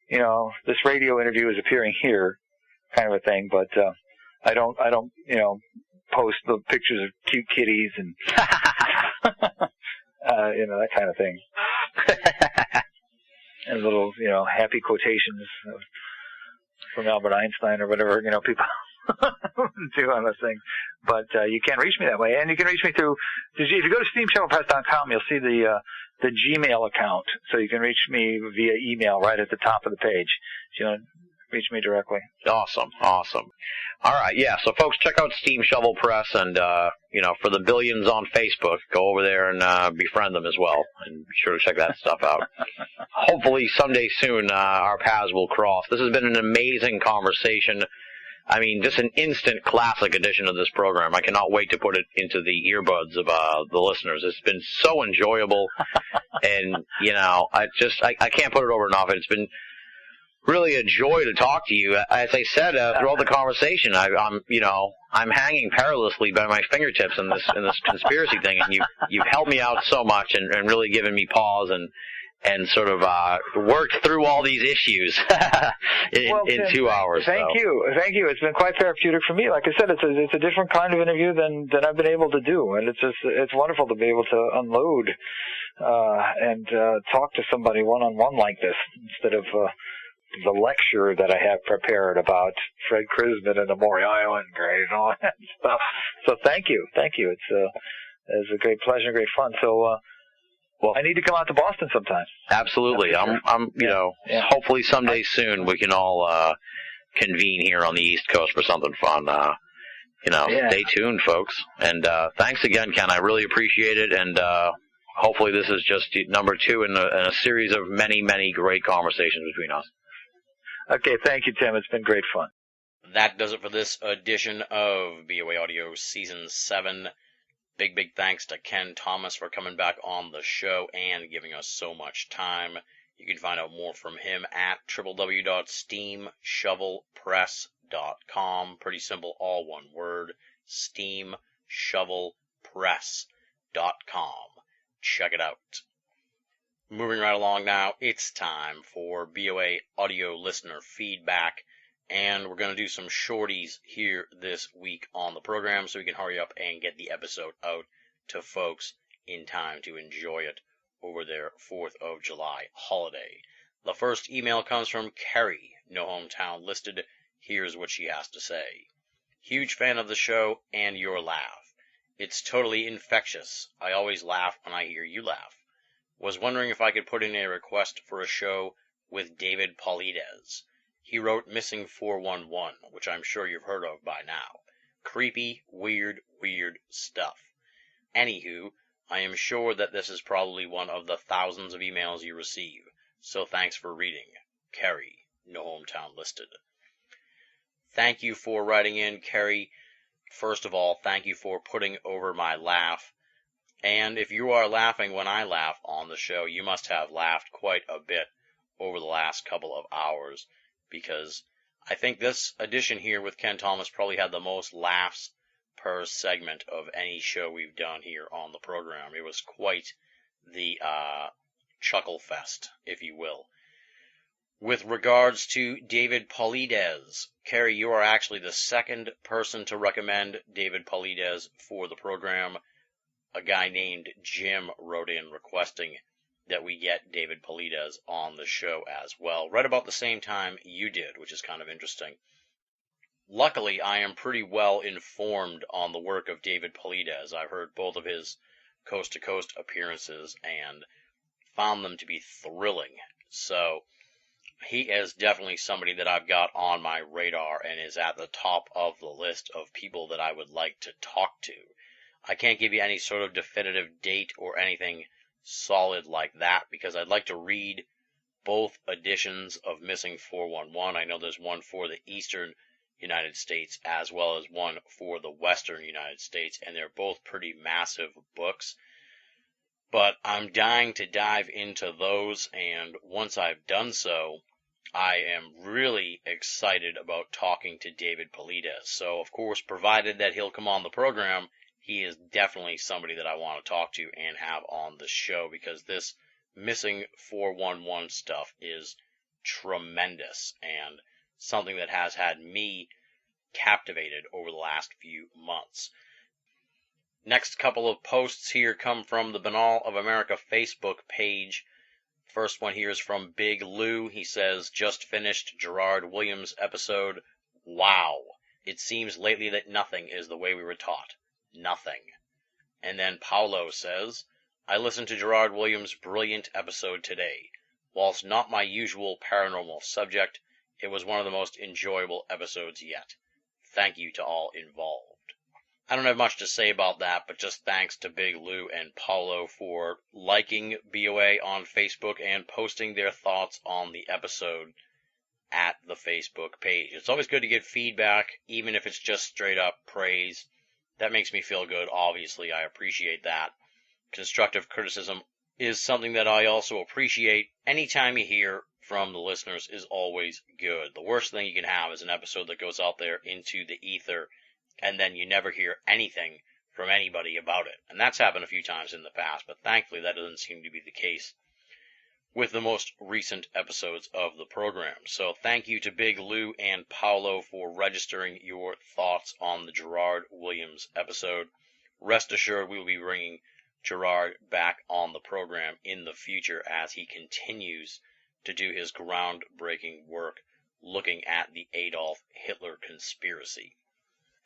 this radio interview is appearing here kind of a thing, but, I don't, post the pictures of cute kitties and, that kind of thing. And little, happy quotations from Albert Einstein or whatever, people do on those things. But you can reach me that way. And you can reach me through, if you go to steamshovelpress.com, you'll see the Gmail account. So you can reach me via email right at the top of the page. If you want to reach me directly. Awesome. All right, yeah. So, folks, check out Steam Shovel Press, and for the billions on Facebook, go over there and befriend them as well, and be sure to check that stuff out. Hopefully, someday soon, our paths will cross. This has been an amazing conversation. I mean, just an instant classic edition of this program. I cannot wait to put it into the earbuds of the listeners. It's been so enjoyable, and I can't put it over enough. It's been really a joy to talk to you. As I said throughout the conversation, I'm hanging perilously by my fingertips in this conspiracy thing, and you've helped me out so much and really given me pause and sort of worked through all these issues in 2 hours. Thank you. It's been quite therapeutic for me. Like I said, it's a different kind of interview than I've been able to do, and it's wonderful to be able to unload and talk to somebody one-on-one like this instead of the lecture that I have prepared about Fred Krisman and the Maury Island grade and all that stuff. So thank you. It's a great pleasure and great fun. So, I need to come out to Boston sometime. Absolutely. Sure. Hopefully someday soon we can all convene here on the East Coast for something fun. Stay tuned, folks. And thanks again, Ken. I really appreciate it. And hopefully this is just number 2 in a series of many, many great conversations between us. Okay, thank you, Tim. It's been great fun. That does it for this edition of BoA Audio Season 7. Big thanks to Kenn Thomas for coming back on the show and giving us so much time. You can find out more from him at www.steamshovelpress.com. Pretty simple, all one word, steamshovelpress.com. Check it out. Moving right along now, it's time for BoA audio listener feedback. and we're going to do some shorties here this week on the program so we can hurry up and get the episode out to folks in time to enjoy it over their 4th of July holiday. The first email comes from Kerry, no hometown listed. Here's what she has to say. Huge fan of the show and your laugh. It's totally infectious. I always laugh when I hear you laugh. Was wondering if I could put in a request for a show with David Paulides. He wrote Missing 411, which I'm sure you've heard of by now. Creepy, weird stuff. Anywho, I am sure that this is probably one of the thousands of emails you receive, so thanks for reading. Kerry, no hometown listed. Thank you for writing in, Kerry. First of all, thank you for putting over my laugh. And if you are laughing when I laugh on the show, you must have laughed quite a bit over the last couple of hours, because I think this edition here with Kenn Thomas probably had the most laughs per segment of any show we've done here on the program. It was quite the chuckle fest, if you will. With regards to David Paulides, Kerry, you are actually the second person to recommend David Paulides for the program. A guy named Jim wrote in requesting that we get David Paulides on the show as well, right about the same time you did, which is kind of interesting. Luckily, I am pretty well informed on the work of David Paulides. I've heard both of his coast-to-coast appearances and found them to be thrilling. So he is definitely somebody that I've got on my radar and is at the top of the list of people that I would like to talk to. I can't give you any sort of definitive date or anything solid like that because I'd like to read both editions of Missing 411. I know there's one for the Eastern United States as well as one for the Western United States, and they're both pretty massive books. But I'm dying to dive into those, and once I've done so, I am really excited about talking to David Paulides. So, of course, provided that he'll come on the program, he is definitely somebody that I want to talk to and have on the show, because this Missing 411 stuff is tremendous and something that has had me captivated over the last few months. Next couple of posts here come from the Banal of America Facebook page. First one here is from Big Lou. He says, just finished Gerard Williams episode. Wow. It seems lately that nothing is the way we were taught. Nothing. And then Paulo says, I listened to Gerard Williams' brilliant episode today. Whilst not my usual paranormal subject, it was one of the most enjoyable episodes yet. Thank you to all involved. I don't have much to say about that, but just thanks to Big Lou and Paulo for liking BoA on Facebook and posting their thoughts on the episode at the Facebook page. It's always good to get feedback, even if it's just straight up praise. That makes me feel good, obviously. I appreciate that. Constructive criticism is something that I also appreciate. Anytime you hear from the listeners is always good. The worst thing you can have is an episode that goes out there into the ether and then you never hear anything from anybody about it. And that's happened a few times in the past, but thankfully that doesn't seem to be the case with the most recent episodes of the program. So thank you to Big Lou and Paulo for registering your thoughts on the Gerard Williams episode. Rest assured we will be bringing Gerard back on the program in the future as he continues to do his groundbreaking work looking at the Adolf Hitler conspiracy.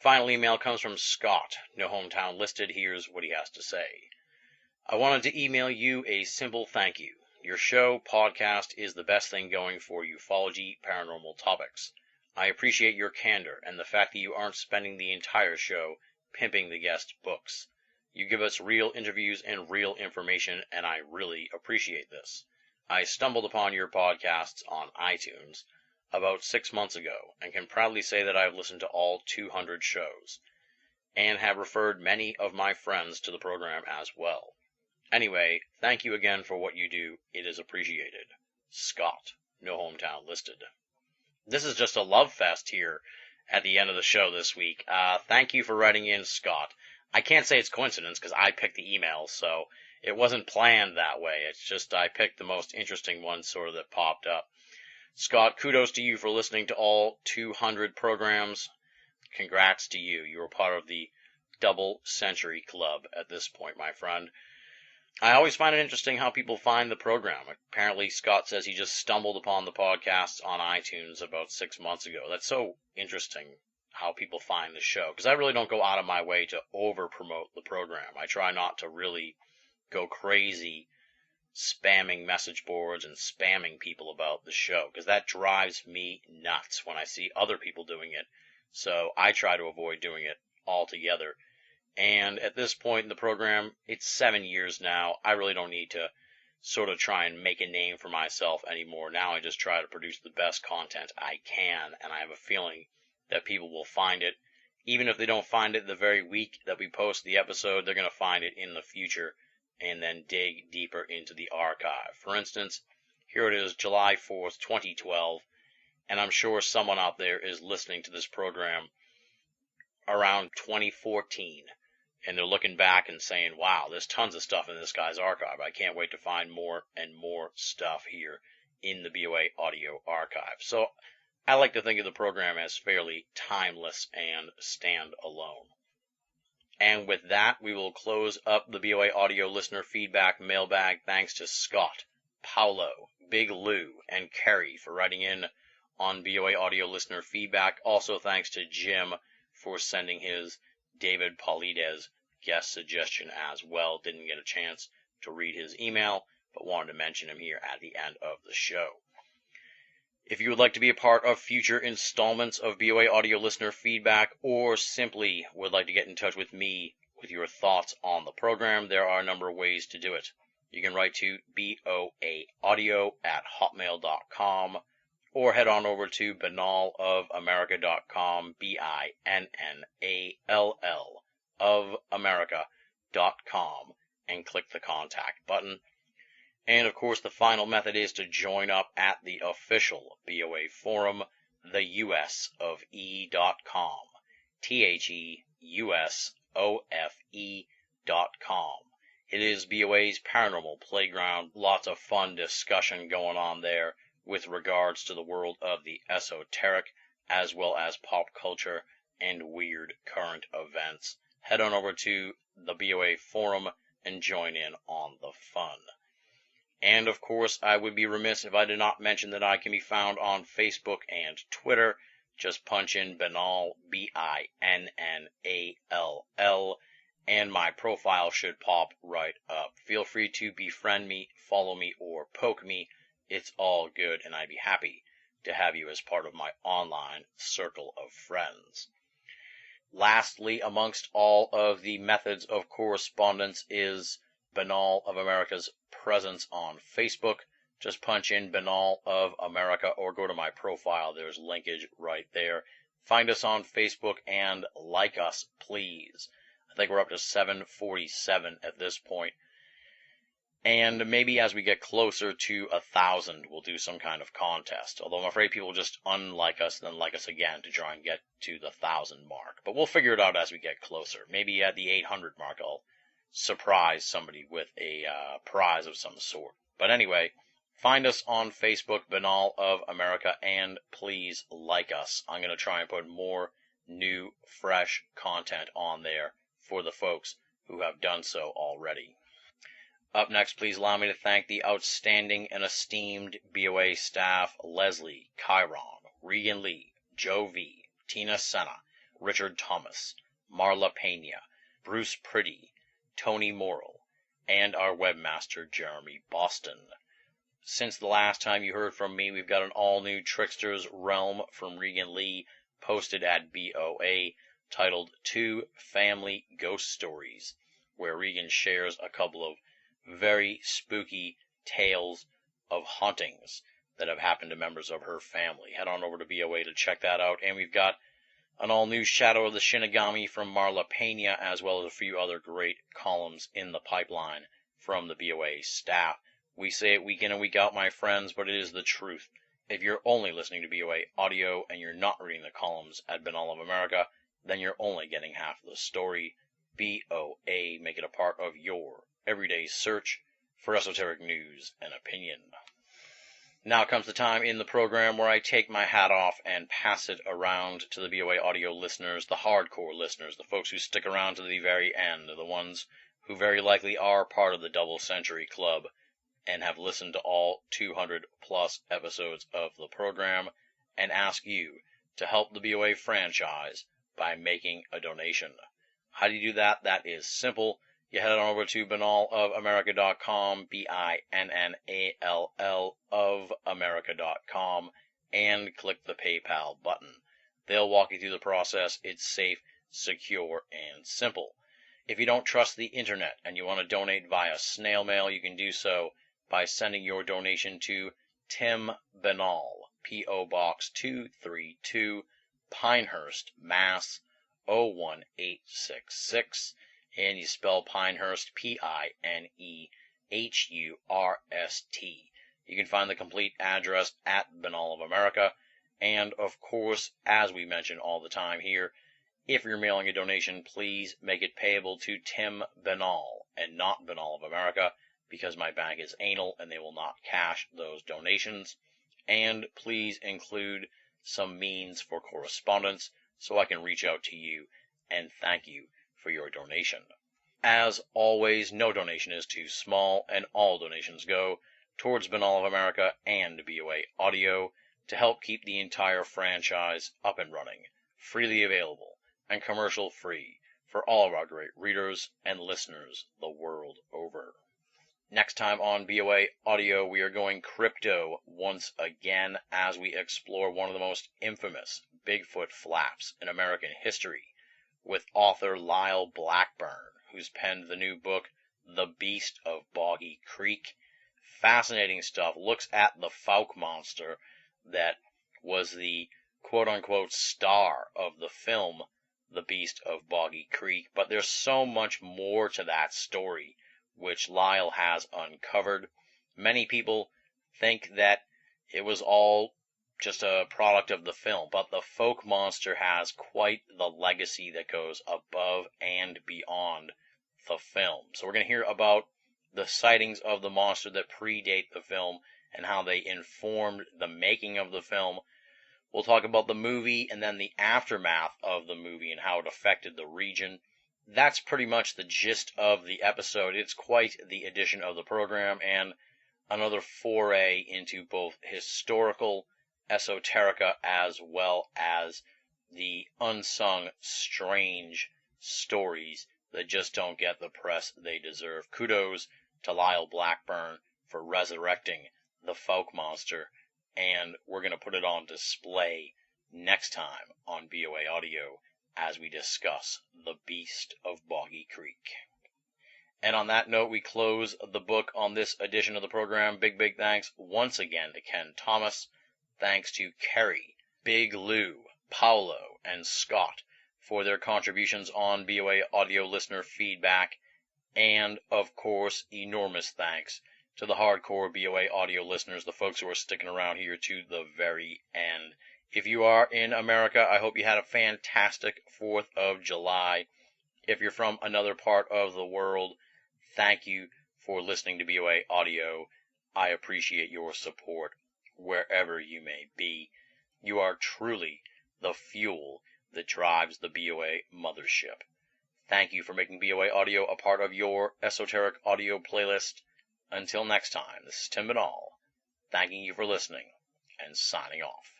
Final email comes from Scott, no hometown listed. Here's what he has to say. I wanted to email you a simple thank you. Your show, podcast, is the best thing going for ufology, paranormal topics. I appreciate your candor and the fact that you aren't spending the entire show pimping the guest books. You give us real interviews and real information, and I really appreciate this. I stumbled upon your podcasts on iTunes about 6 months ago and can proudly say that I have listened to all 200 shows and have referred many of my friends to the program as well. Anyway, thank you again for what you do. It is appreciated. Scott, no hometown listed. This is just a love fest here at the end of the show this week. Thank you for writing in, Scott. I can't say it's coincidence because I picked the emails, so it wasn't planned that way. It's just I picked the most interesting ones sort of that popped up. Scott, kudos to you for listening to all 200 programs. Congrats to you. You are part of the double century club at this point, my friend. I always find it interesting how people find the program. Apparently, Scott says he just stumbled upon the podcast on iTunes about 6 months ago. That's so interesting how people find the show, because I really don't go out of my way to over-promote the program. I try not to really go crazy spamming message boards and spamming people about the show, because that drives me nuts when I see other people doing it. So I try to avoid doing it altogether. And at this point in the program, it's 7 years now. I really don't need to sort of try and make a name for myself anymore. Now I just try to produce the best content I can, and I have a feeling that people will find it. Even if they don't find it the very week that we post the episode, they're going to find it in the future and then dig deeper into the archive. For instance, here it is, July 4th, 2012, and I'm sure someone out there is listening to this program around 2014, and they're looking back and saying, wow, there's tons of stuff in this guy's archive. I can't wait to find more and more stuff here in the BoA audio archive. So I like to think of the program as fairly timeless and standalone. And with that, we will close up the BoA audio listener feedback mailbag. Thanks to Scott, Paolo, Big Lou, and Kerry for writing in on BoA audio listener feedback. Also thanks to Jim for sending his David Paulides guest suggestion as well. Didn't get a chance to read his email, but wanted to mention him here at the end of the show. If you would like to be a part of future installments of BoA audio listener feedback, or simply would like to get in touch with me with your thoughts on the program, there are a number of ways to do it. You can write to boaaudio@hotmail.com, or head on over to binallofamerica.com, BINNALL of America.com, and click the contact button. And of course, the final method is to join up at the official BoA forum, theusofe.com, theusofe.com. It is BoA's paranormal playground. Lots of fun discussion going on there with regards to the world of the esoteric, as well as pop culture and weird current events. Head on over to the BoA forum and join in on the fun. And of course, I would be remiss if I did not mention that I can be found on Facebook and Twitter. Just punch in Binnall, BINNALL, and my profile should pop right up. Feel free to befriend me, follow me, or poke me. It's all good, and I'd be happy to have you as part of my online circle of friends. Lastly, amongst all of the methods of correspondence is Binnall of America's presence on Facebook. Just punch in Binnall of America or go to my profile. There's linkage right there. Find us on Facebook and like us, please. I think we're up to 747 at this point. And maybe as we get closer to 1,000, we'll do some kind of contest. Although I'm afraid people just unlike us and then like us again to try and get to the 1,000 mark. But we'll figure it out as we get closer. Maybe at the 800 mark, I'll surprise somebody with a prize of some sort. But anyway, find us on Facebook, Binnall of America, and please like us. I'm going to try and put more new, fresh content on there for the folks who have done so already. Up next, please allow me to thank the outstanding and esteemed BoA staff: Leslie, Chiron, Regan Lee, Joe V, Tina Senna, Richard Thomas, Marla Pena, Bruce Priddy, Tony Morrill, and our webmaster, Jeremy Boston. Since the last time you heard from me, we've got an all-new Trickster's Realm from Regan Lee posted at BoA, titled 2 Family Ghost Stories, where Regan shares a couple of very spooky tales of hauntings that have happened to members of her family. Head on over to BoA to check that out. And we've got an all-new Shadow of the Shinigami from Marla Pena, as well as a few other great columns in the pipeline from the BoA staff. We say it week in and week out, my friends, but it is the truth. If you're only listening to BoA audio and you're not reading the columns at Binnall of America, then you're only getting half the story. BoA, make it a part of your everyday search for esoteric news and opinion. Now comes the time in the program where I take my hat off and pass it around to the BoA audio listeners, the hardcore listeners, the folks who stick around to the very end, the ones who very likely are part of the Double Century Club and have listened to all 200 plus episodes of the program, and ask you to help the BoA franchise by making a donation. How do you do that? That is simple. You head on over to BinnallofAmerica.com, BINNALL of America.com, and click the PayPal button. They'll walk you through the process. It's safe, secure, and simple. If you don't trust the internet and you want to donate via snail mail, you can do so by sending your donation to Tim Binnall, P.O. Box 232, Pinehurst, Mass. 01866, and you spell Pinehurst, Pinehurst. You can find the complete address at Binnall of America, and of course, as we mention all the time here, if you're mailing a donation, please make it payable to Tim Binnall and not Binnall of America, because my bank is anal and they will not cash those donations. And please include some means for correspondence so I can reach out to you and thank you for your donation. As always, no donation is too small, and all donations go towards Binnall of America and BoA Audio to help keep the entire franchise up and running, freely available, and commercial-free for all of our great readers and listeners the world over. Next time on BoA Audio, we are going crypto once again as we explore one of the most infamous Bigfoot flaps in American history with author Lyle Blackburn, who's penned the new book, The Beast of Boggy Creek. Fascinating stuff. Looks at the Fouke monster that was the quote-unquote star of the film, The Beast of Boggy Creek. But there's so much more to that story, which Lyle has uncovered. Many people think that it was all just a product of the film, but the Fouke monster has quite the legacy that goes above and beyond the film. So we're going to hear about the sightings of the monster that predate the film and how they informed the making of the film. We'll talk about the movie and then the aftermath of the movie and how it affected the region. That's pretty much the gist of the episode. It's quite the edition of the program and another foray into both historical esoterica as well as the unsung strange stories that just don't get the press they deserve. Kudos to Lyle Blackburn for resurrecting the Fouke monster, and we're going to put it on display next time on BoA Audio as we discuss The Beast of Boggy Creek. And on that note, we close the book on this edition of the program. Big thanks once again to Kenn Thomas. Thanks to Kerry, Big Lou, Paolo, and Scott for their contributions on BoA Audio listener feedback. And, of course, enormous thanks to the hardcore BoA Audio listeners, the folks who are sticking around here to the very end. If you are in America, I hope you had a fantastic 4th of July. If you're from another part of the world, thank you for listening to BoA Audio. I appreciate your support wherever you may be. You are truly the fuel that drives the BoA mothership. Thank you for making BoA Audio a part of your esoteric audio playlist. Until next time, this is Tim Binnall, thanking you for listening and signing off.